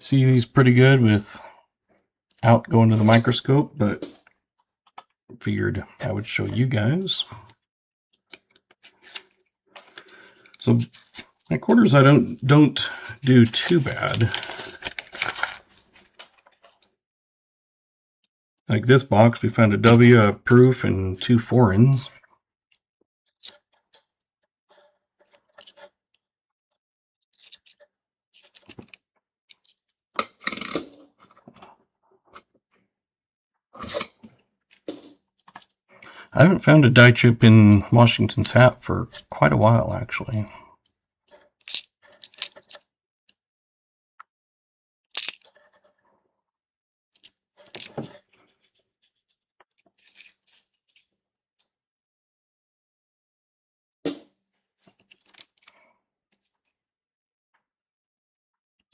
S1: see these pretty good without going to the microscope, but figured I would show you guys. So my quarters I don't do too bad. Like this box, we found a W, a proof, and 2 foreigns. I haven't found a die chip in Washington's hat for quite a while, actually.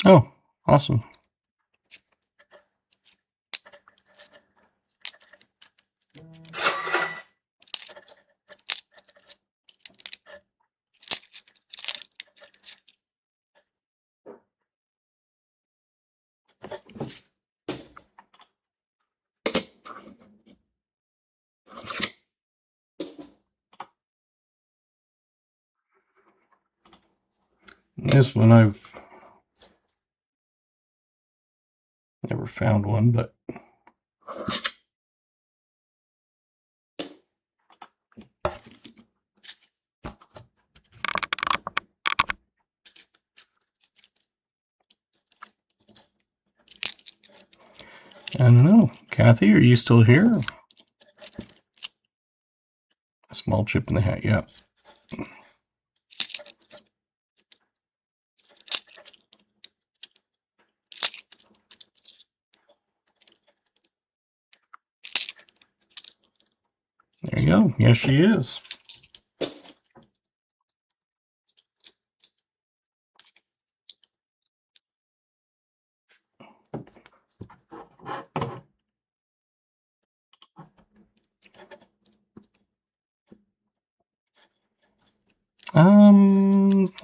S1: Oh, awesome. This one I've never found one, but I don't know. Kathy, are you still here? A small chip in the hat, yeah. There you go. Yes, she is.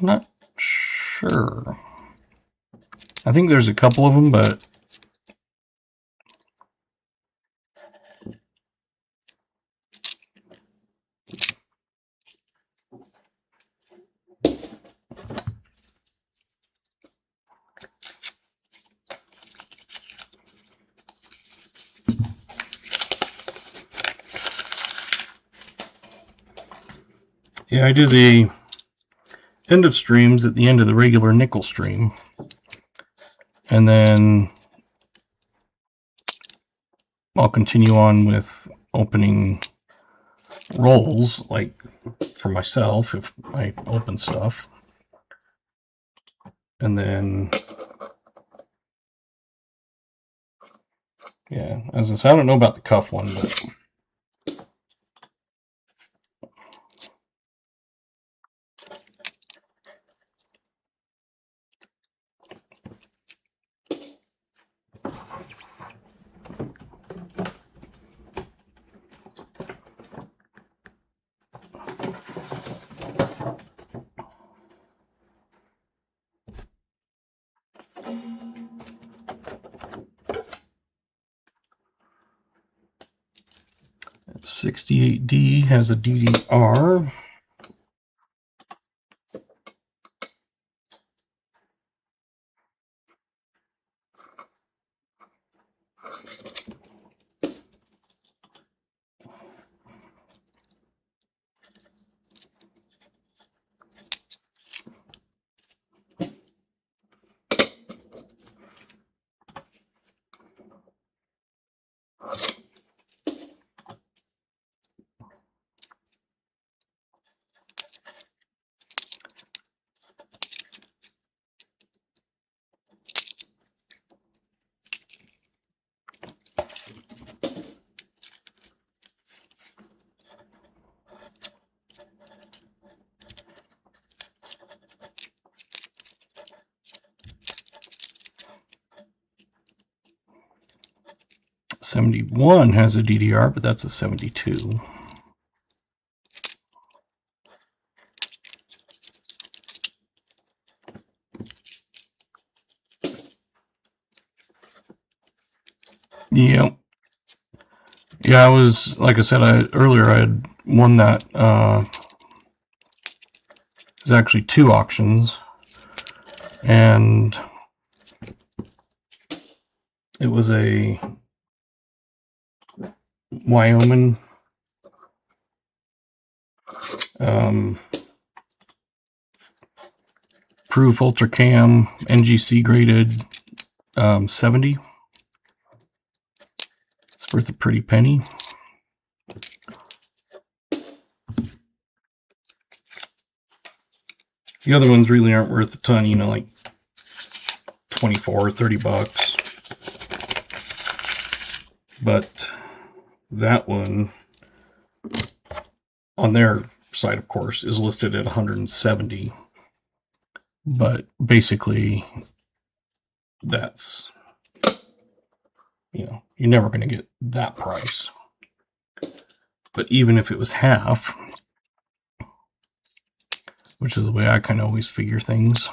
S1: Not sure. I think there's a couple of them, but yeah, I do the end of streams at the end of the regular nickel stream. And then I'll continue on with opening rolls, like for myself, if I open stuff. And then, yeah, as I said, I don't know about the cuff one, but it's 68D has a DDR. '71 has a DDR, but that's a 72. Yep. Yeah, I was, like I said earlier, I had won that. It was actually 2 auctions, and it was a Wyoming Proof Ultra Cam NGC graded 70. It's worth a pretty penny. The other ones really aren't worth a ton, you know, like 24 or 30 bucks. But that one, on their site, of course, is listed at 170. But basically, that's, you know, you're never going to get that price. But even if it was half, which is the way I kind of always figure things,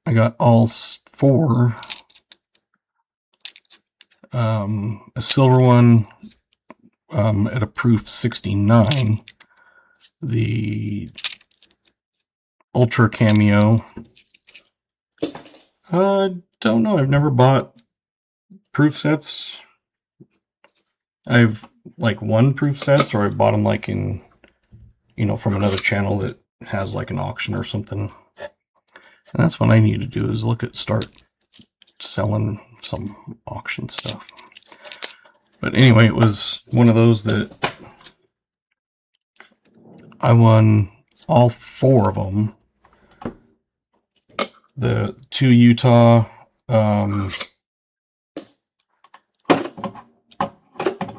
S1: I got all 4. A silver one at a proof 69. The Ultra Cameo. Don't know. I've never bought proof sets. I've like won proof sets, or I bought them like in, you know, from another channel that has like an auction or something. And that's what I need to do, is start selling some auction stuff. But anyway, it was one of those that I won all 4 of them. The 2 Utah, and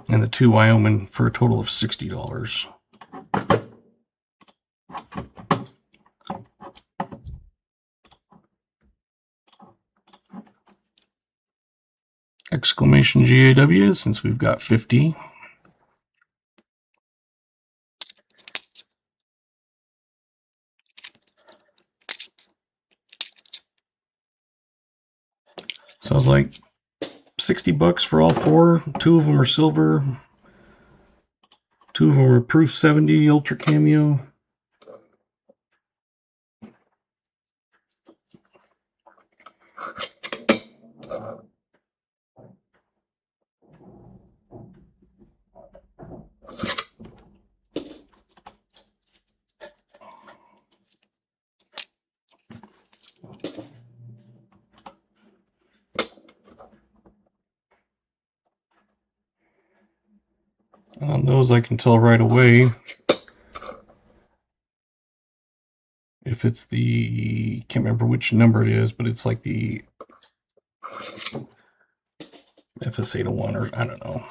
S1: the 2 Wyoming for a total of $60. Exclamation GAW, since we've got 50. So I was like, $60 for all 4. 2 of them are silver. 2 of them are proof 70 Ultra Cameo. On those I can tell right away if it's the, can't remember which number it is, but it's like the FS801, or I don't know.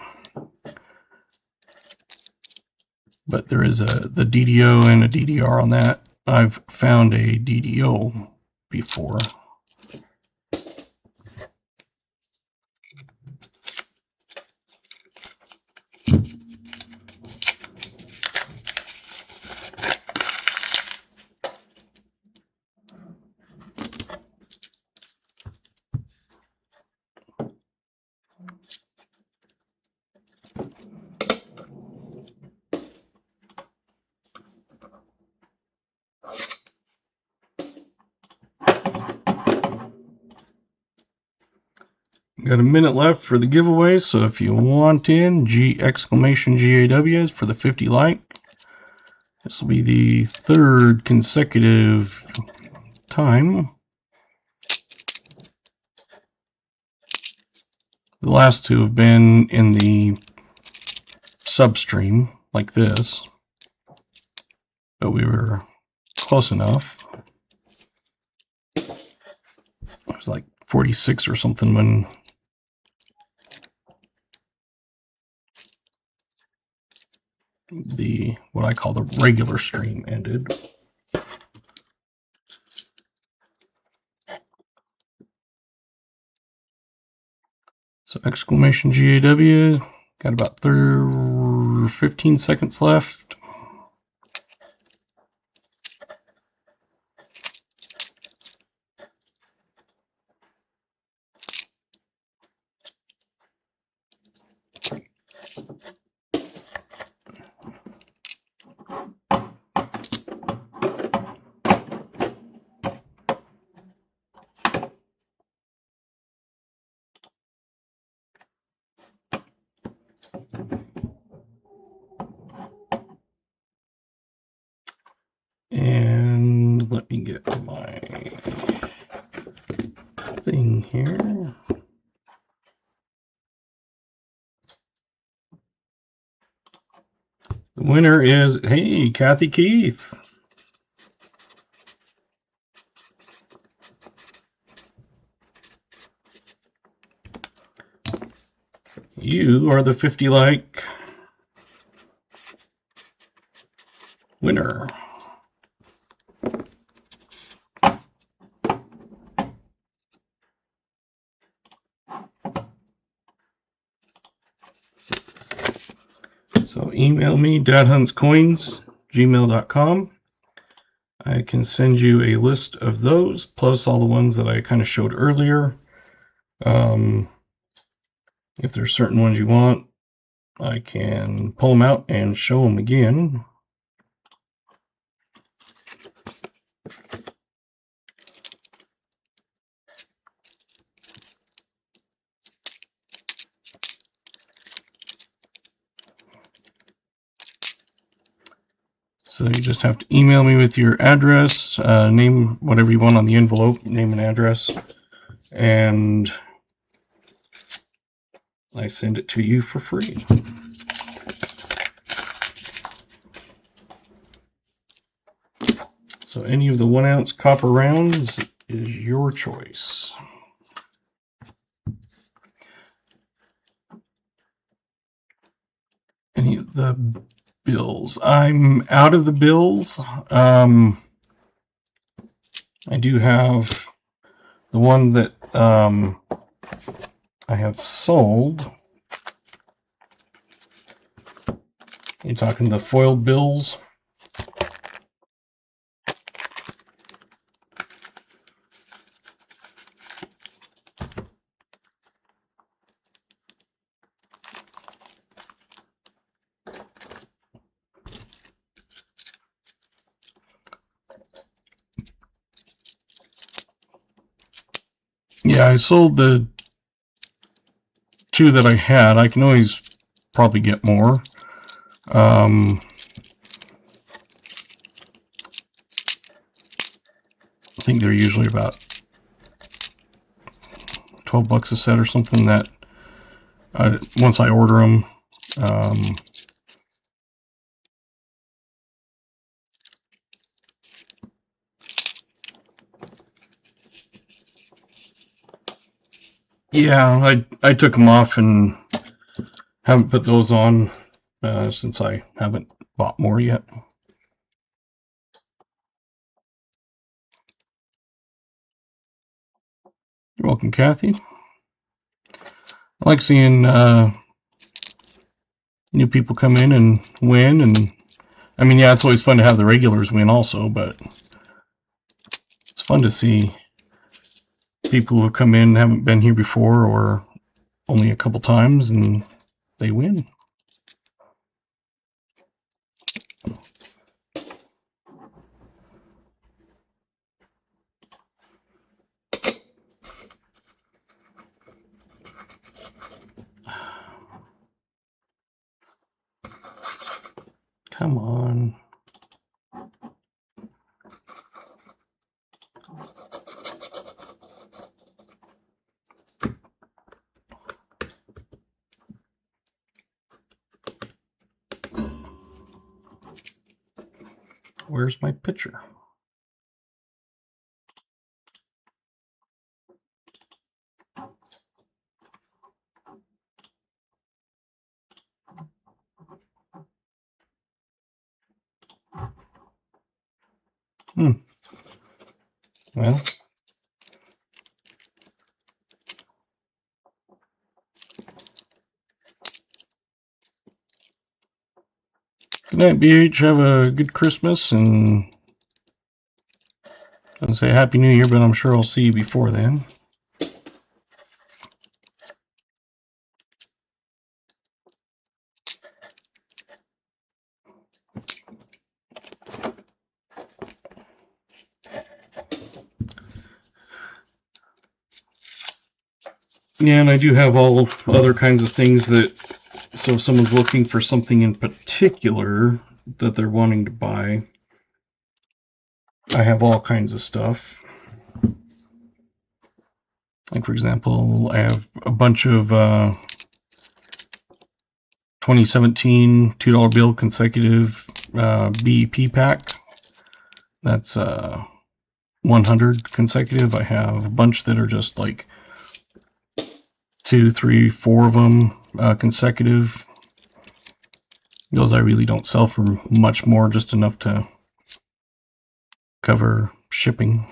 S1: But there is the DDO and a DDR on that. I've found a DDO before. Got a minute left for the giveaway, so if you want in, exclamation GAWs for the 50 like. This will be the 3rd consecutive time. The last 2 have been in the substream, like this. But we were close enough. It was like 46 or something when the, what I call the regular stream ended. So exclamation GAW, got about 15 seconds left. And let me get my thing here. The winner is, hey, Kathy Keith. You are the 50 like winner. So email me, dadhuntscoins@gmail.com. I can send you a list of those, plus all the ones that I kind of showed earlier. If there's certain ones you want, I can pull them out and show them again. So you just have to email me with your address, name, whatever you want on the envelope, name and address, and I send it to you for free. So any of the 1 ounce copper rounds is your choice. Any of the bills? I'm out of the bills. I do have the one that I have sold. You're talking the foiled bills? Yeah, I sold the 2 that I had. I can always probably get more. I think they're usually about $12 a set or something. That once I order them, yeah, I took them off and haven't put those on since I haven't bought more yet. You're welcome, Kathy. I like seeing new people come in and win, and I mean, yeah, it's always fun to have the regulars win also, but it's fun to see people who have come in and haven't been here before or only a couple times and they win. Come on. Where's my picture? Well, good night, BH. Have a good Christmas, and I'll say Happy New Year, but I'm sure I'll see you before then. Yeah, and I do have all other kinds of things that, so if someone's looking for something in particular that they're wanting to buy, I have all kinds of stuff. Like, for example, I have a bunch of 2017 $2 bill consecutive BEP pack. That's 100 consecutive. I have a bunch that are just like 2, 3, 4 of them consecutive. Those I really don't sell for much more, just enough to cover shipping.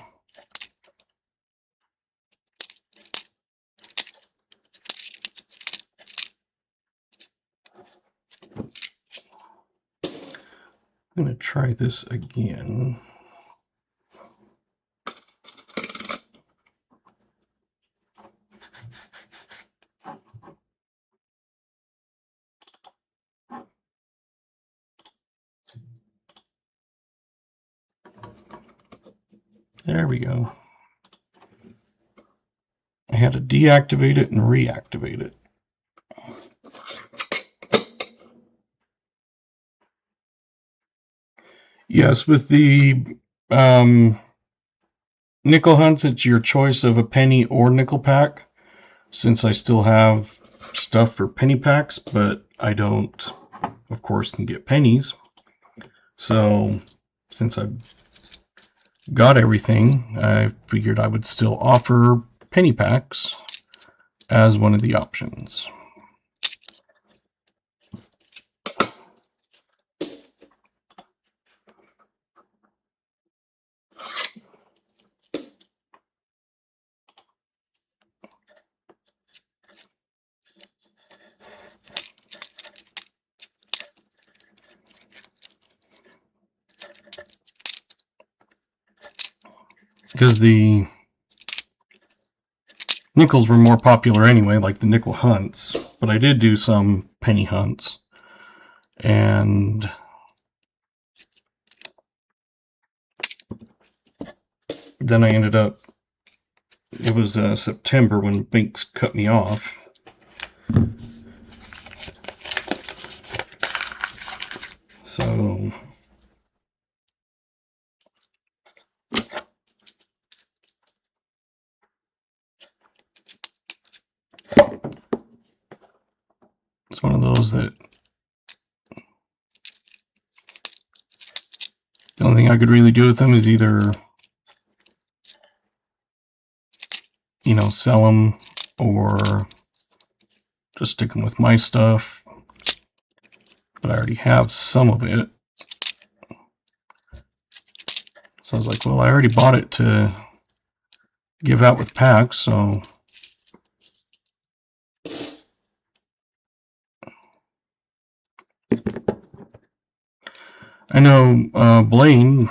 S1: I'm going to try this again. There we go. I had to deactivate it and reactivate it. Yes, with the nickel hunts, it's your choice of a penny or nickel pack. Since I still have stuff for penny packs, but I don't, of course, can get pennies. So since I've got everything, I figured I would still offer penny packs as one of the options. Because the nickels were more popular anyway, like the nickel hunts, but I did do some penny hunts, and then I ended up, it was September when banks cut me off. So it's one of those that the only thing I could really do with them is either, you know, sell them or just stick them with my stuff. But I already have some of it. So I was like, well, I already bought it to give out with packs, so I know Blaine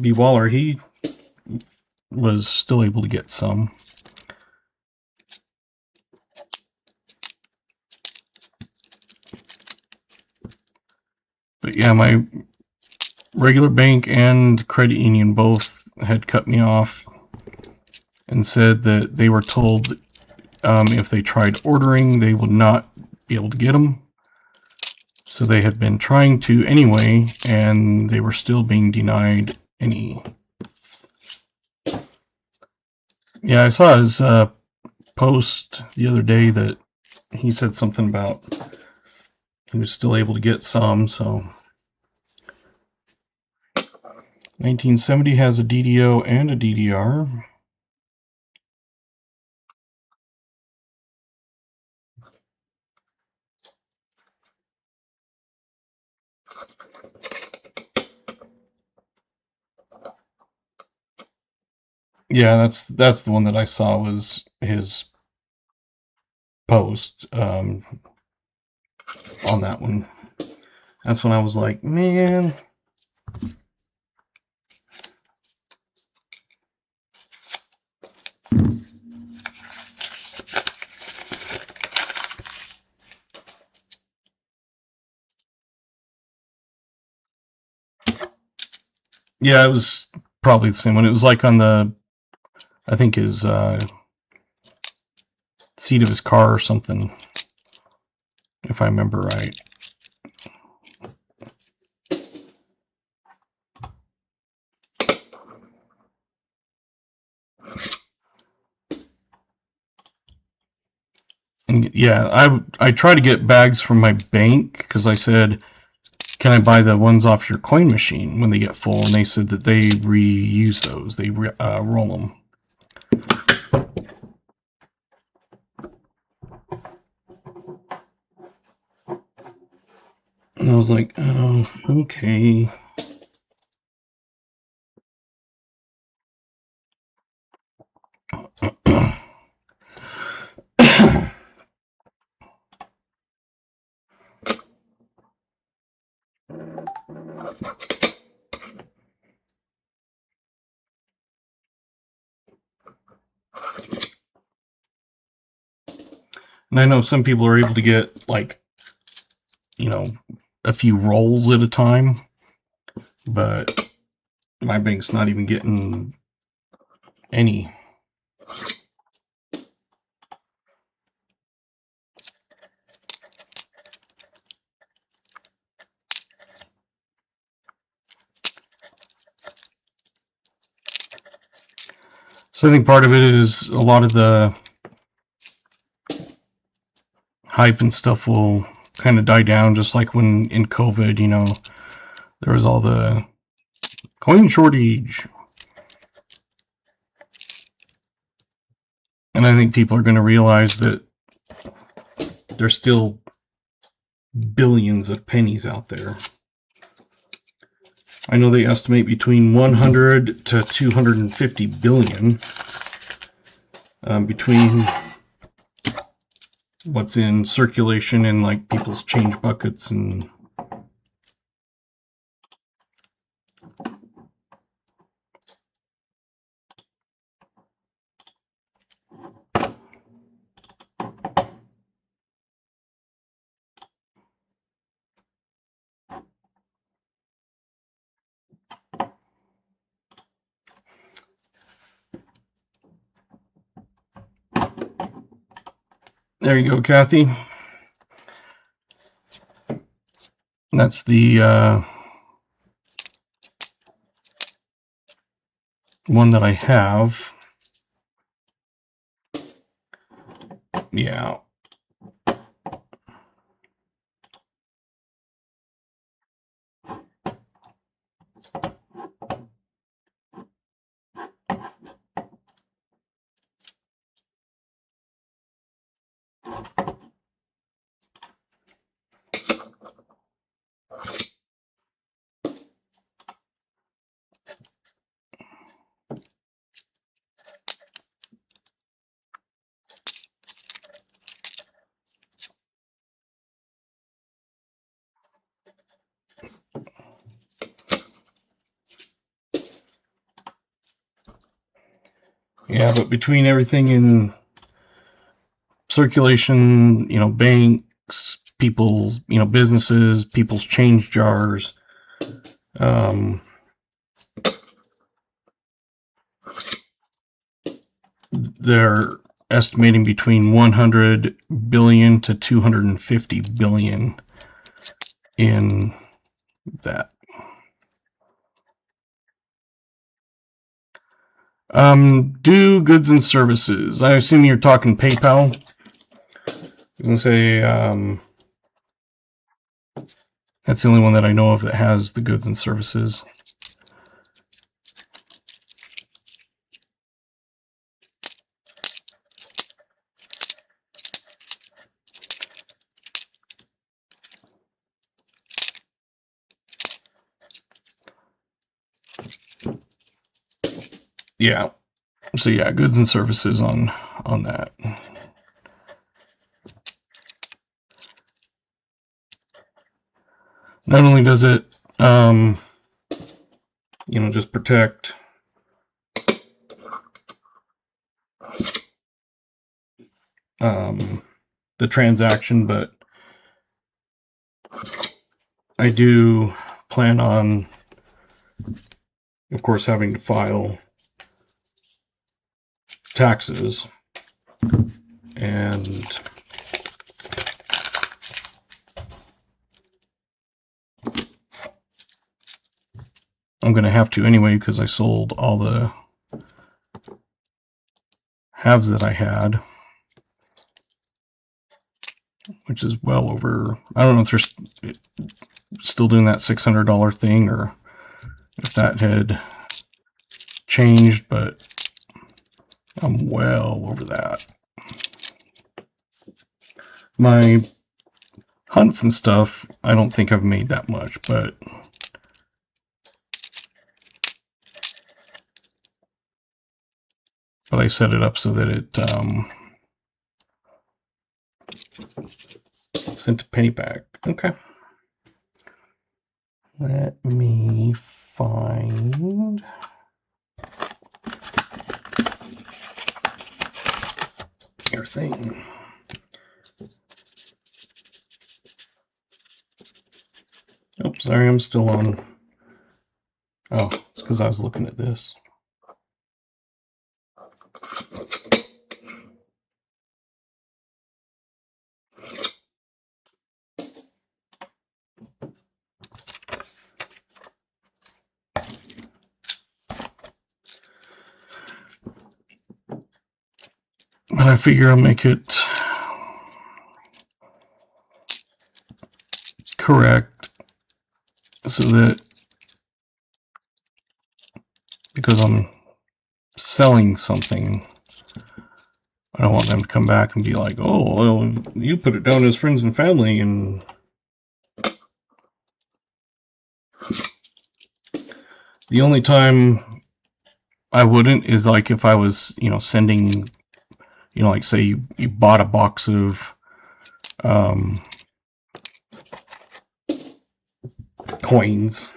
S1: B. Waller, he was still able to get some. But yeah, my regular bank and credit union both had cut me off and said that they were told if they tried ordering, they would not be able to get them. So they had been trying to anyway, and they were still being denied any. Yeah, I saw his post the other day that he said something about he was still able to get some, so 1970 has a DDO and a DDR. Yeah, that's the one that I saw was his post on that one. That's when I was like, man. Yeah, it was probably the same one. It was like on the, I think his seat of his car or something, if I remember right. And yeah, I try to get bags from my bank because I said, can I buy the ones off your coin machine when they get full? And they said that they reuse those. They roll them. And I was like, oh, okay. And I know some people are able to get, like, a few rolls at a time, but my bank's not even getting any. So I think part of it is a lot of the hype and stuff will kind of die down, just like when in COVID, there was all the coin shortage. And I think people are going to realize that there's still billions of pennies out there. I know they estimate between 100 to 250 billion between what's in circulation and like people's change buckets and there you go, Kathy. That's the one that I have. Yeah. Yeah, but between everything in circulation, banks, people's, businesses, people's change jars, they're estimating between 100 billion to 250 billion in that. Do goods and services. I assume you're talking PayPal. I was going to say, that's the only one that I know of that has the goods and services. Yeah. So yeah, goods and services on that. Not only does it, just protect the transaction, but I do plan on, of course, having to file taxes, and I'm going to have to anyway because I sold all the halves that I had, which is well over, I don't know if they're still doing that $600 thing or if that had changed, but I'm well over that. My hunts and stuff, I don't think I've made that much, but I set it up so that it sent a penny back. Okay. Let me find your thing. Oh, sorry, I'm still on. Oh, it's because I was looking at this. But I figure I'll make it correct so that, because I'm selling something, I don't want them to come back and be like, oh, well, you put it down as friends and family, and the only time I wouldn't is like if I was, sending, like say you bought a box of coins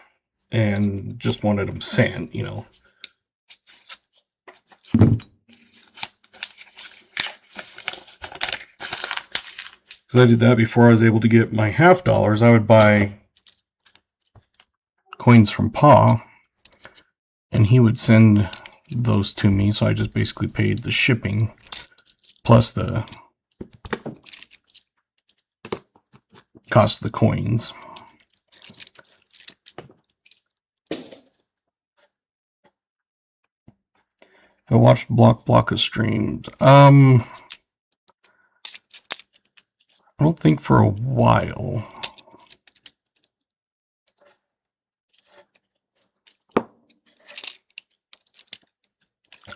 S1: and just wanted them sent, Because I did that before I was able to get my $50. I would buy coins from Pa, and he would send those to me, so I just basically paid the shipping plus the cost of the coins. I watched Block streams. I don't think for a while.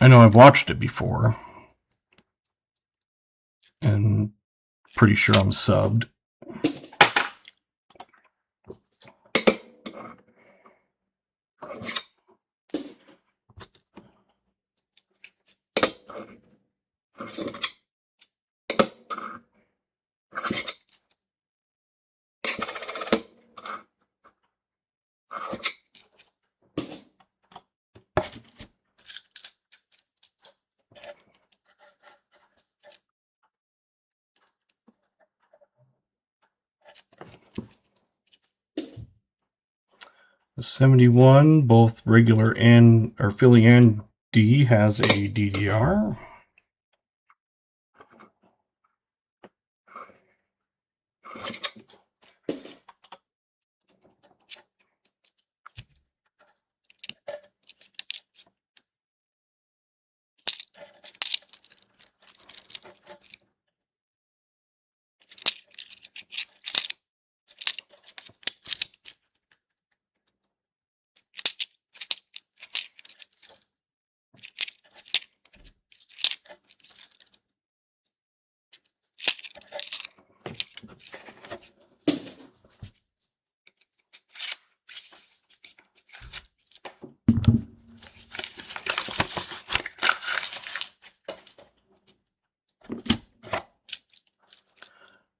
S1: I know I've watched it before, and pretty sure I'm subbed. The 71, both regular and Philly and D, has a DDR.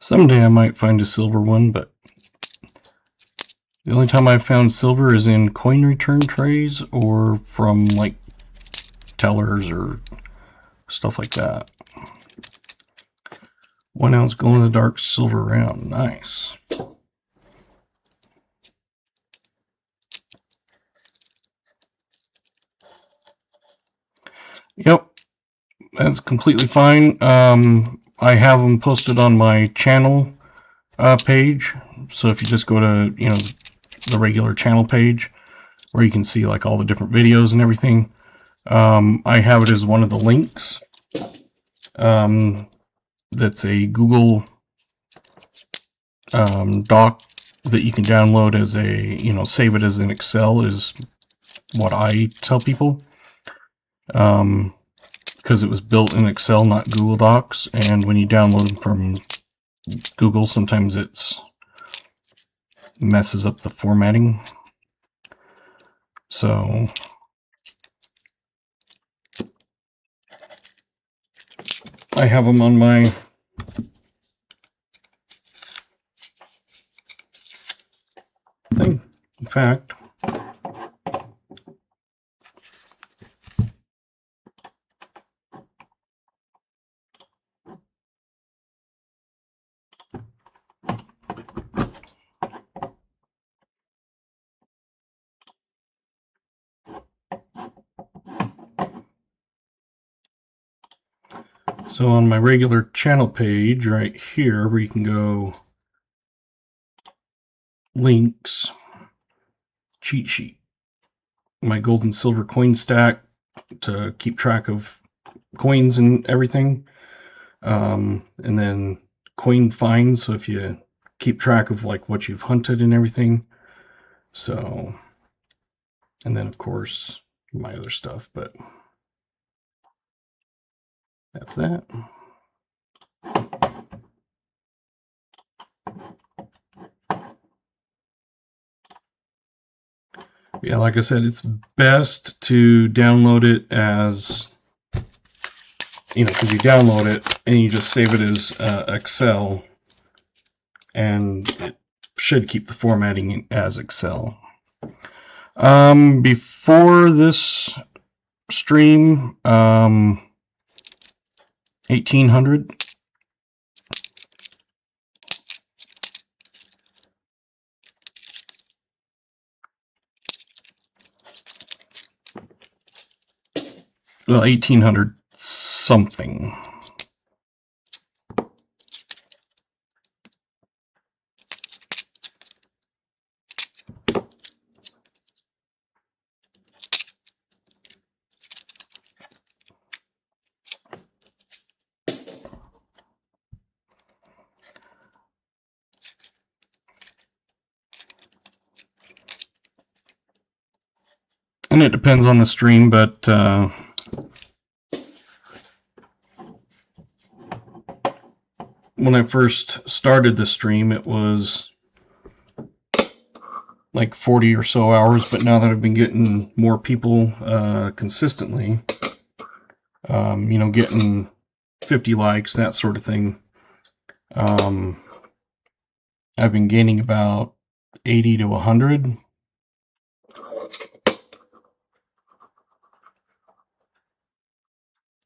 S1: Someday I might find a silver one, but the only time I've found silver is in coin return trays or from like tellers or stuff like that. 1 ounce glow in the dark silver round. Nice. Yep, that's completely fine. I have them posted on my channel page, so if you just go to the regular channel page where you can see like all the different videos and everything, I have it as one of the links. That's a Google doc that you can download as a save it as an Excel is what I tell people. Because it was built in Excel, not Google Docs, and when you download them from Google, sometimes it's messes up the formatting. So I have them on my thing. In fact, So on my regular channel page right here, where you can go links, cheat sheet, my gold and silver coin stack to keep track of coins and everything, and then coin finds, so if you keep track of like what you've hunted and everything. So, and then of course my other stuff, but that's that. Yeah, like I said, it's best to download it as, because you download it and you just save it as Excel, and it should keep the formatting as Excel. Before this stream, 1800. Well, 1800 something. And it depends on the stream, but when I first started the stream, it was like 40 or so hours, but now that I've been getting more people consistently, getting 50 likes, that sort of thing, I've been gaining about 80 to 100.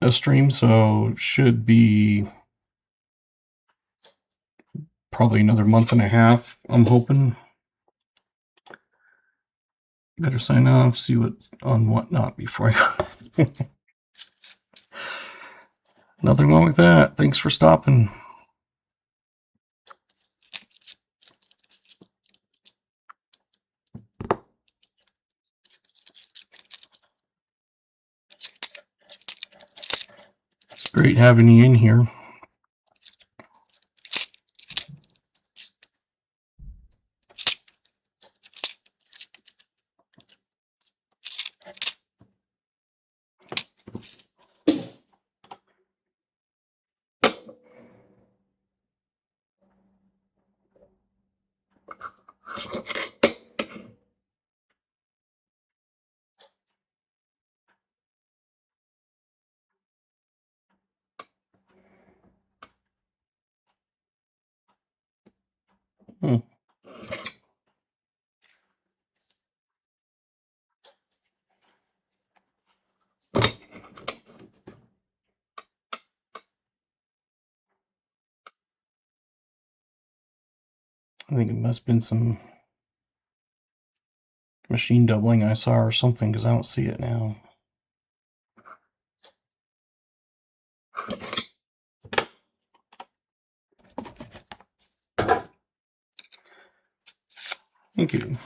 S1: A stream, so should be probably another month and a half, I'm hoping. Better sign off, see what's on whatnot before I... Nothing wrong with that. Thanks for stopping. It's great having you in here. I think it must have been some machine doubling I saw or something, because I don't see it now. Thank you.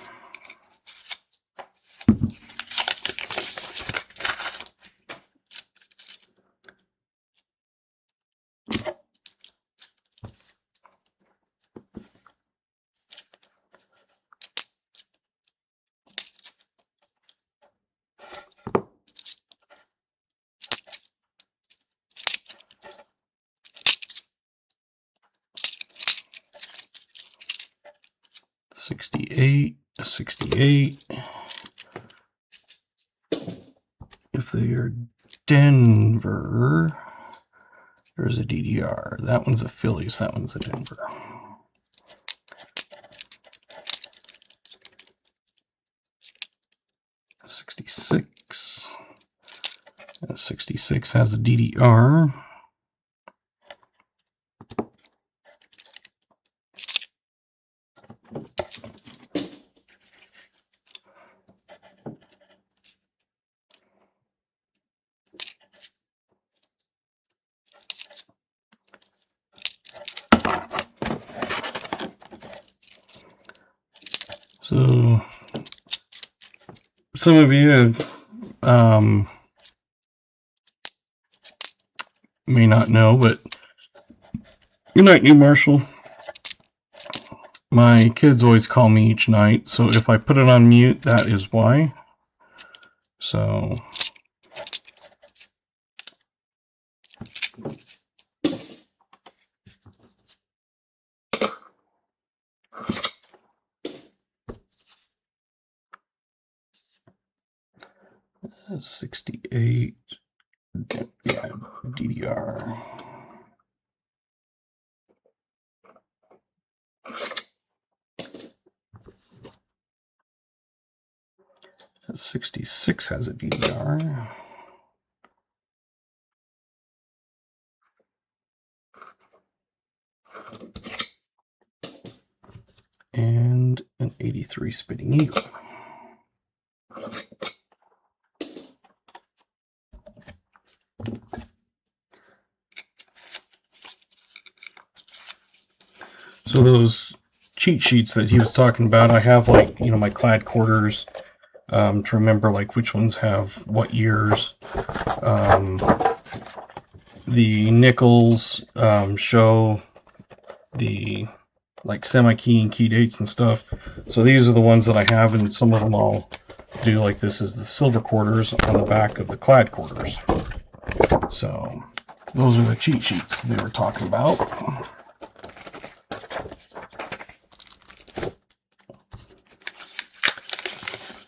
S1: $68, $68. If they are Denver, there's a DDR. That one's a Phillies, that one's a Denver. $66. And $66 has a DDR. So some of you may not know, but good night, New Marshall. My kids always call me each night, so if I put it on mute, that is why. So that's 68, yeah, DDR. That 66 has a DDR. And an 83 Spitting Eagle. So those cheat sheets that he was talking about, I have, like, you know, my clad quarters to remember like which ones have what years. The nickels show the like semi-key and key dates and stuff. So these are the ones that I have, and some of them I'll do like this is the silver quarters on the back of the clad quarters. So those are the cheat sheets they were talking about.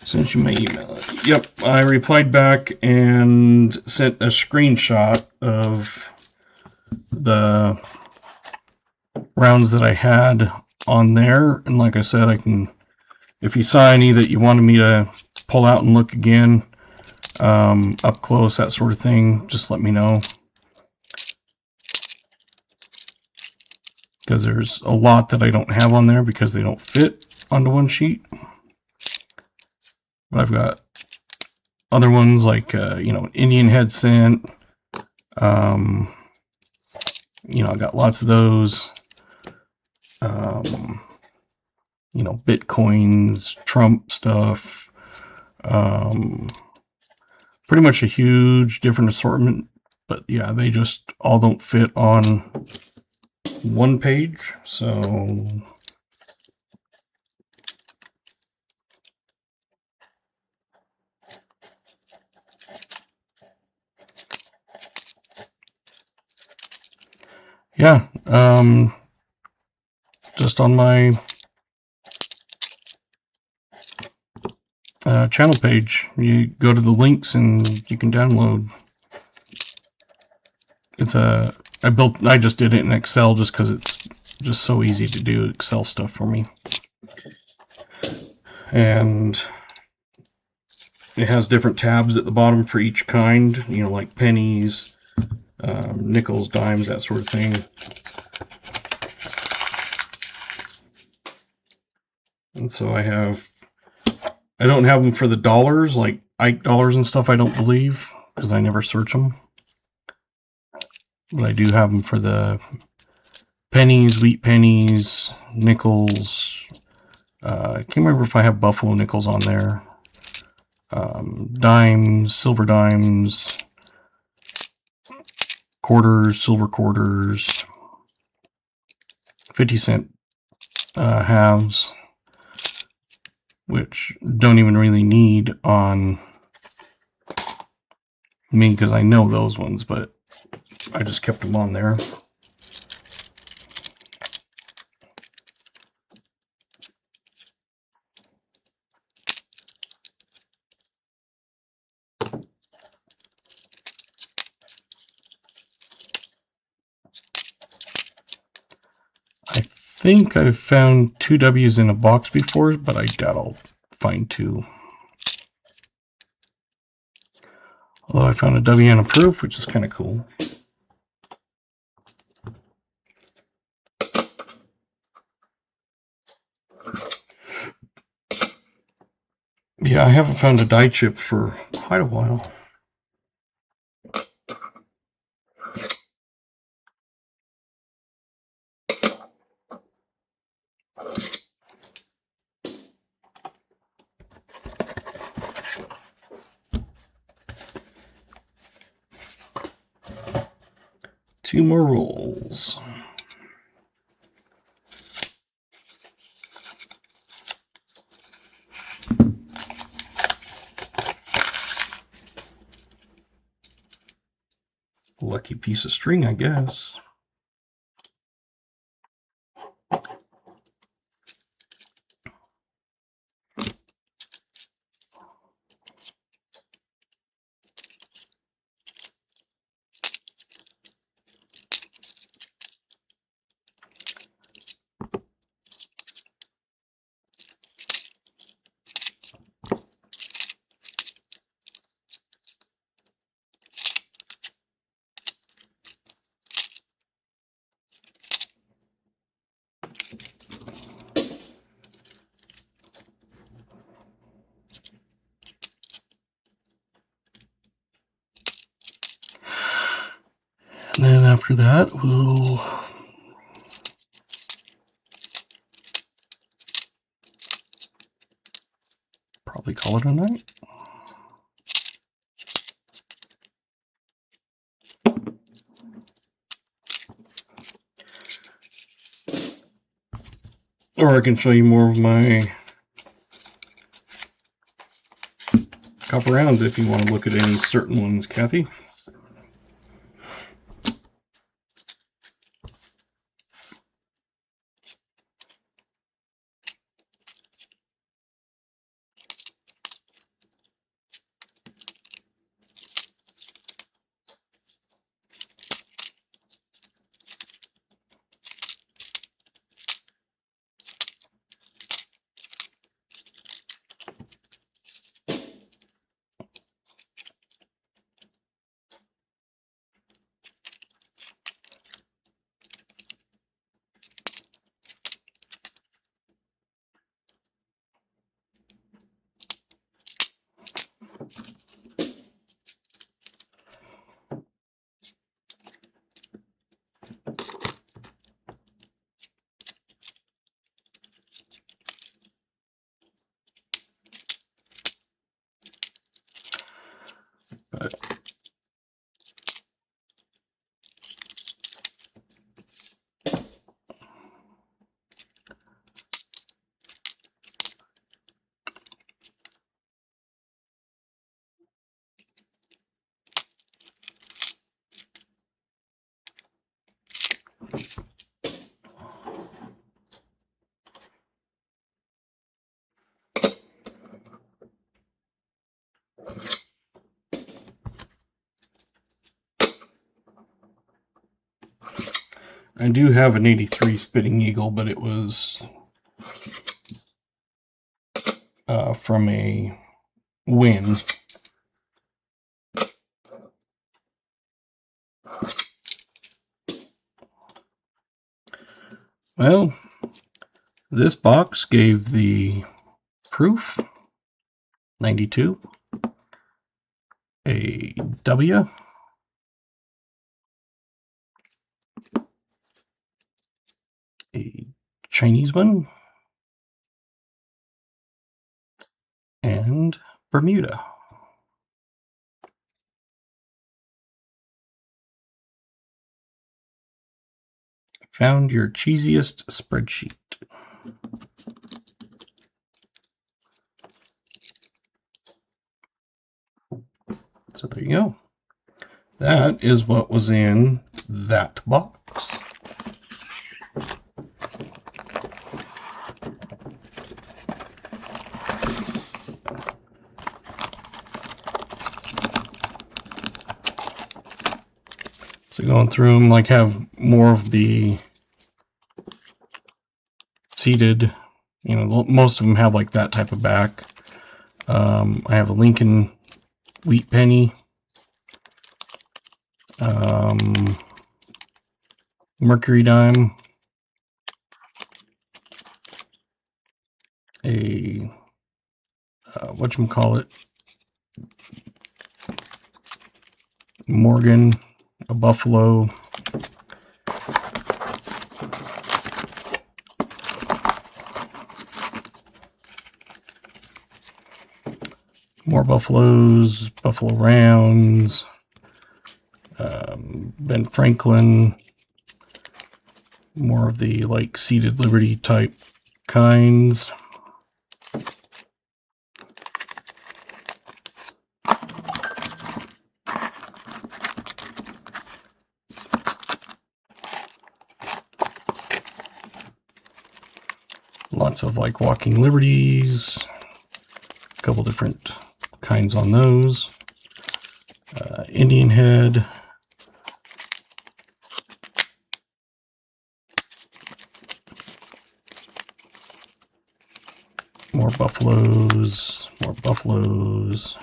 S1: Sent you my email. Yep, I replied back and sent a screenshot of the rounds that I had on there. And like I said, I can, if you saw any that you wanted me to pull out and look again, up close, that sort of thing, just let me know. Because there's a lot that I don't have on there because they don't fit onto one sheet. But I've got other ones like, you know, Indian head scent. You know, I got lots of those. You know, Bitcoins, Trump stuff. Pretty much a huge different assortment. But yeah, they just all don't fit on one page. So yeah, just on my channel page, you go to the links and you can download. It's a, I just did it in Excel just because it's just so easy to do Excel stuff for me. And it has different tabs at the bottom for each kind, you know, like pennies, nickels, dimes, that sort of thing. And so I don't have them for the dollars, like Ike dollars and stuff, I don't believe, because I never search them. But I do have them for the pennies, wheat pennies, nickels. I can't remember if I have buffalo nickels on there. Dimes, silver dimes, quarters, silver quarters, 50-cent halves, which don't even really need on me because I know those ones, but I just kept them on there. I think I've found 2 W's in a box before, but I doubt I'll find 2. Although I found a W and a proof, which is kind of cool. Yeah, I haven't found a die chip for quite a while. 2 more rolls. Lucky piece of string, I guess. And then after that, we'll probably call it a night. Or I can show you more of my copper rounds if you want to look at any certain ones, Kathy. But I do have an 83 Spitting Eagle, but it was from a win. Well, this box gave the proof 92, a W, a Chinese one, and Bermuda. Found your cheesiest spreadsheet. So there you go. That is what was in that box. So going through them, like, have more of the seated, you know, most of them have like that type of back. I have a Lincoln Wheat Penny, Mercury Dime, a whatchamacallit, Morgan, a Buffalo, more Buffaloes, Buffalo Rounds, Ben Franklin, more of the like Seated Liberty type kinds. Lots of like Walking Liberties, a couple different kinds on those. Indian Head. More buffaloes, more buffaloes.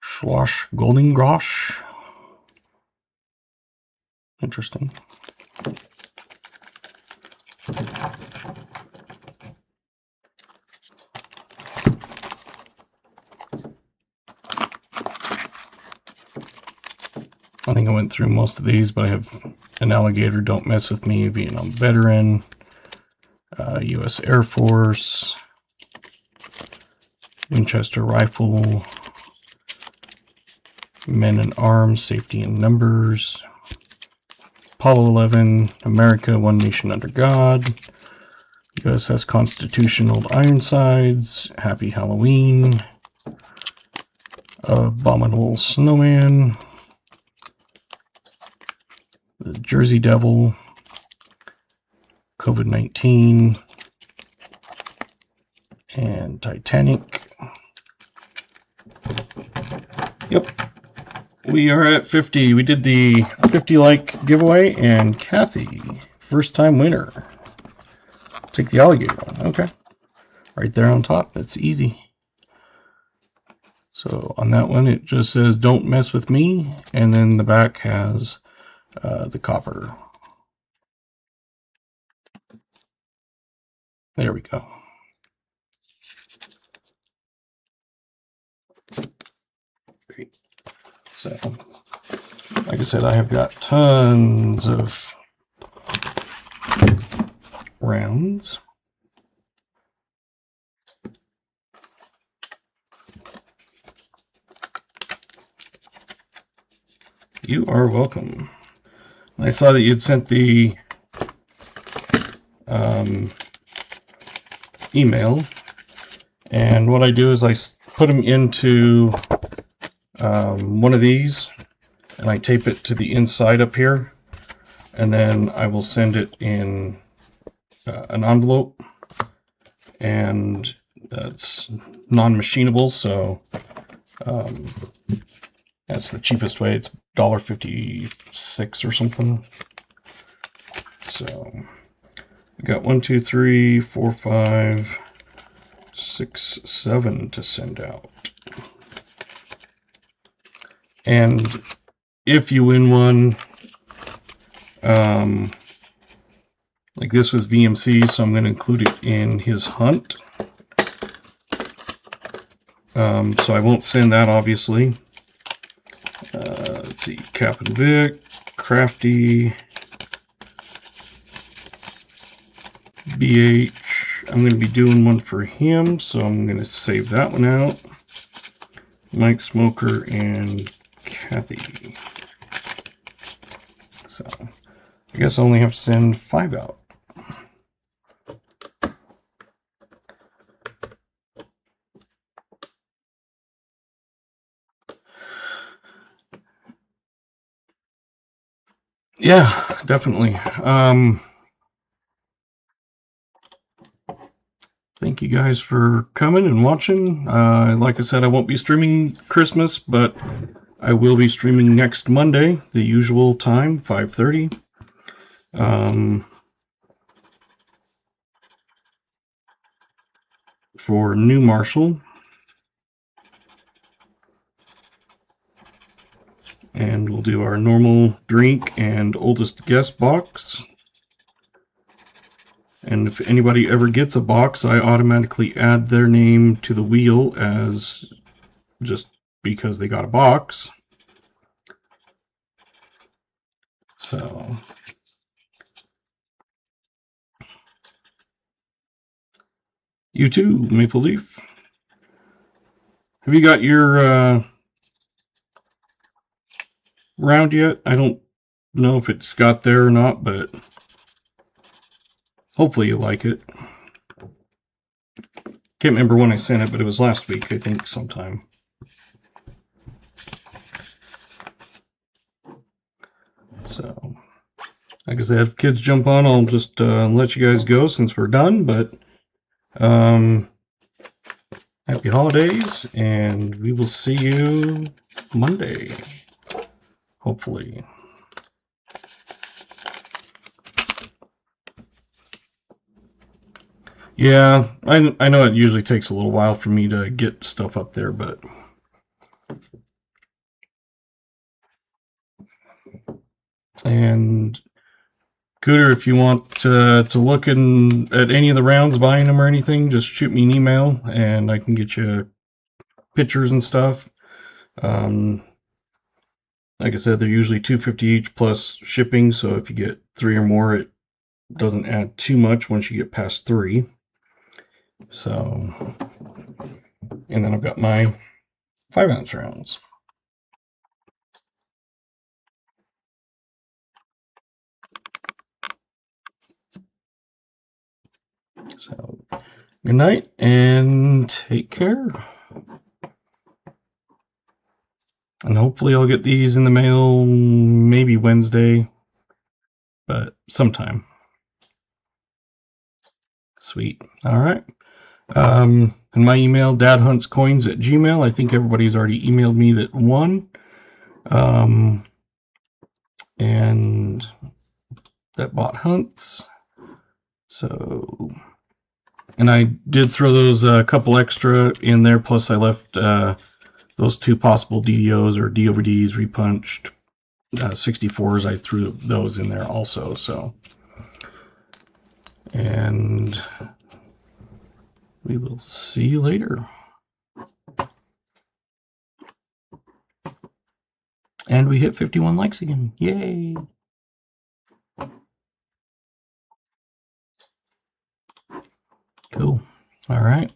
S1: Schloss Golden Grosh. Interesting. I think I went through most of these, but I have an Alligator Don't Mess With Me, Vietnam Veteran, U.S. Air Force, Winchester Rifle, Men in Arms, Safety in Numbers, Apollo 11, America, One Nation Under God, USS Constitution, Old Ironsides, Happy Halloween, Abominable Snowman, the Jersey Devil, COVID-19, and Titanic. Yep, we are at 50. We did the 50 like giveaway, and Kathy, first time winner. Take the alligator one. Okay, right there on top. That's easy. So on that one, it just says "Don't mess with me," and then the back has the copper. There we go. Great. So, like I said, I have got tons of rounds. You are welcome. I saw that you'd sent the email, and what I do is I put them into one of these, and I tape it to the inside up here, and then I will send it in an envelope, and that's non-machinable, so that's the cheapest way. It's $1.56 or something. So we got 1, 2, 3, 4, 5, 6, 7 to send out. And if you win one, like this was VMC, so I'm going to include it in his hunt. So I won't send that, obviously. Let's see, Cap and Vic, Crafty, BH. I'm going to be doing one for him, so I'm going to save that one out. Mike Smoker and Kathy. So I guess I only have to send 5 out. Yeah, definitely. Thank you guys for coming and watching. Like I said, I won't be streaming Christmas, but I will be streaming next Monday, the usual time, 5:30. For New Marshall. And we'll do our normal drink and oldest guest box. And if anybody ever gets a box, I automatically add their name to the wheel as just because they got a box. So you too, Maple Leaf. Have you got your round yet. I don't know if it's got there or not, but hopefully you like it. Can't remember when I sent it, but it was last week, I think, sometime. So, like I said, if kids jump on, I'll just let you guys go since we're done, but happy holidays, and we will see you Monday, hopefully. Yeah, I know it usually takes a little while for me to get stuff up there, but and Cooter, if you want to look at any of the rounds, buying them or anything, just shoot me an email and I can get you pictures and stuff. Like I said, they're usually $2.50 each plus shipping, so if you get 3 or more, it doesn't add too much once you get past 3. So, and then I've got my 5-ounce rounds. So, good night and take care. And hopefully I'll get these in the mail maybe Wednesday, but sometime. Sweet. All right. And my email, dadhuntscoins@gmail. I think everybody's already emailed me that one. And that bought hunts. So, and I did throw those a couple extra in there, plus I left those 2 possible DDOs or DOVDs repunched 64s. I threw those in there also. So, and we will see you later. And we hit 51 likes again. Yay! Cool. All right.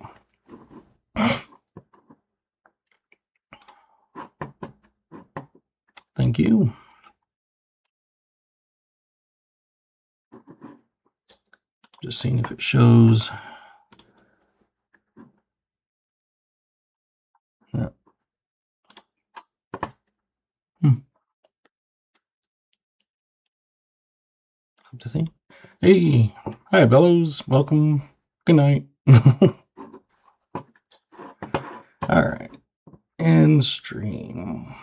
S1: Thank you. Just seeing if it shows. Yeah. Hope to see. Hey, hi Bellows. Welcome. Good night. All right. And stream.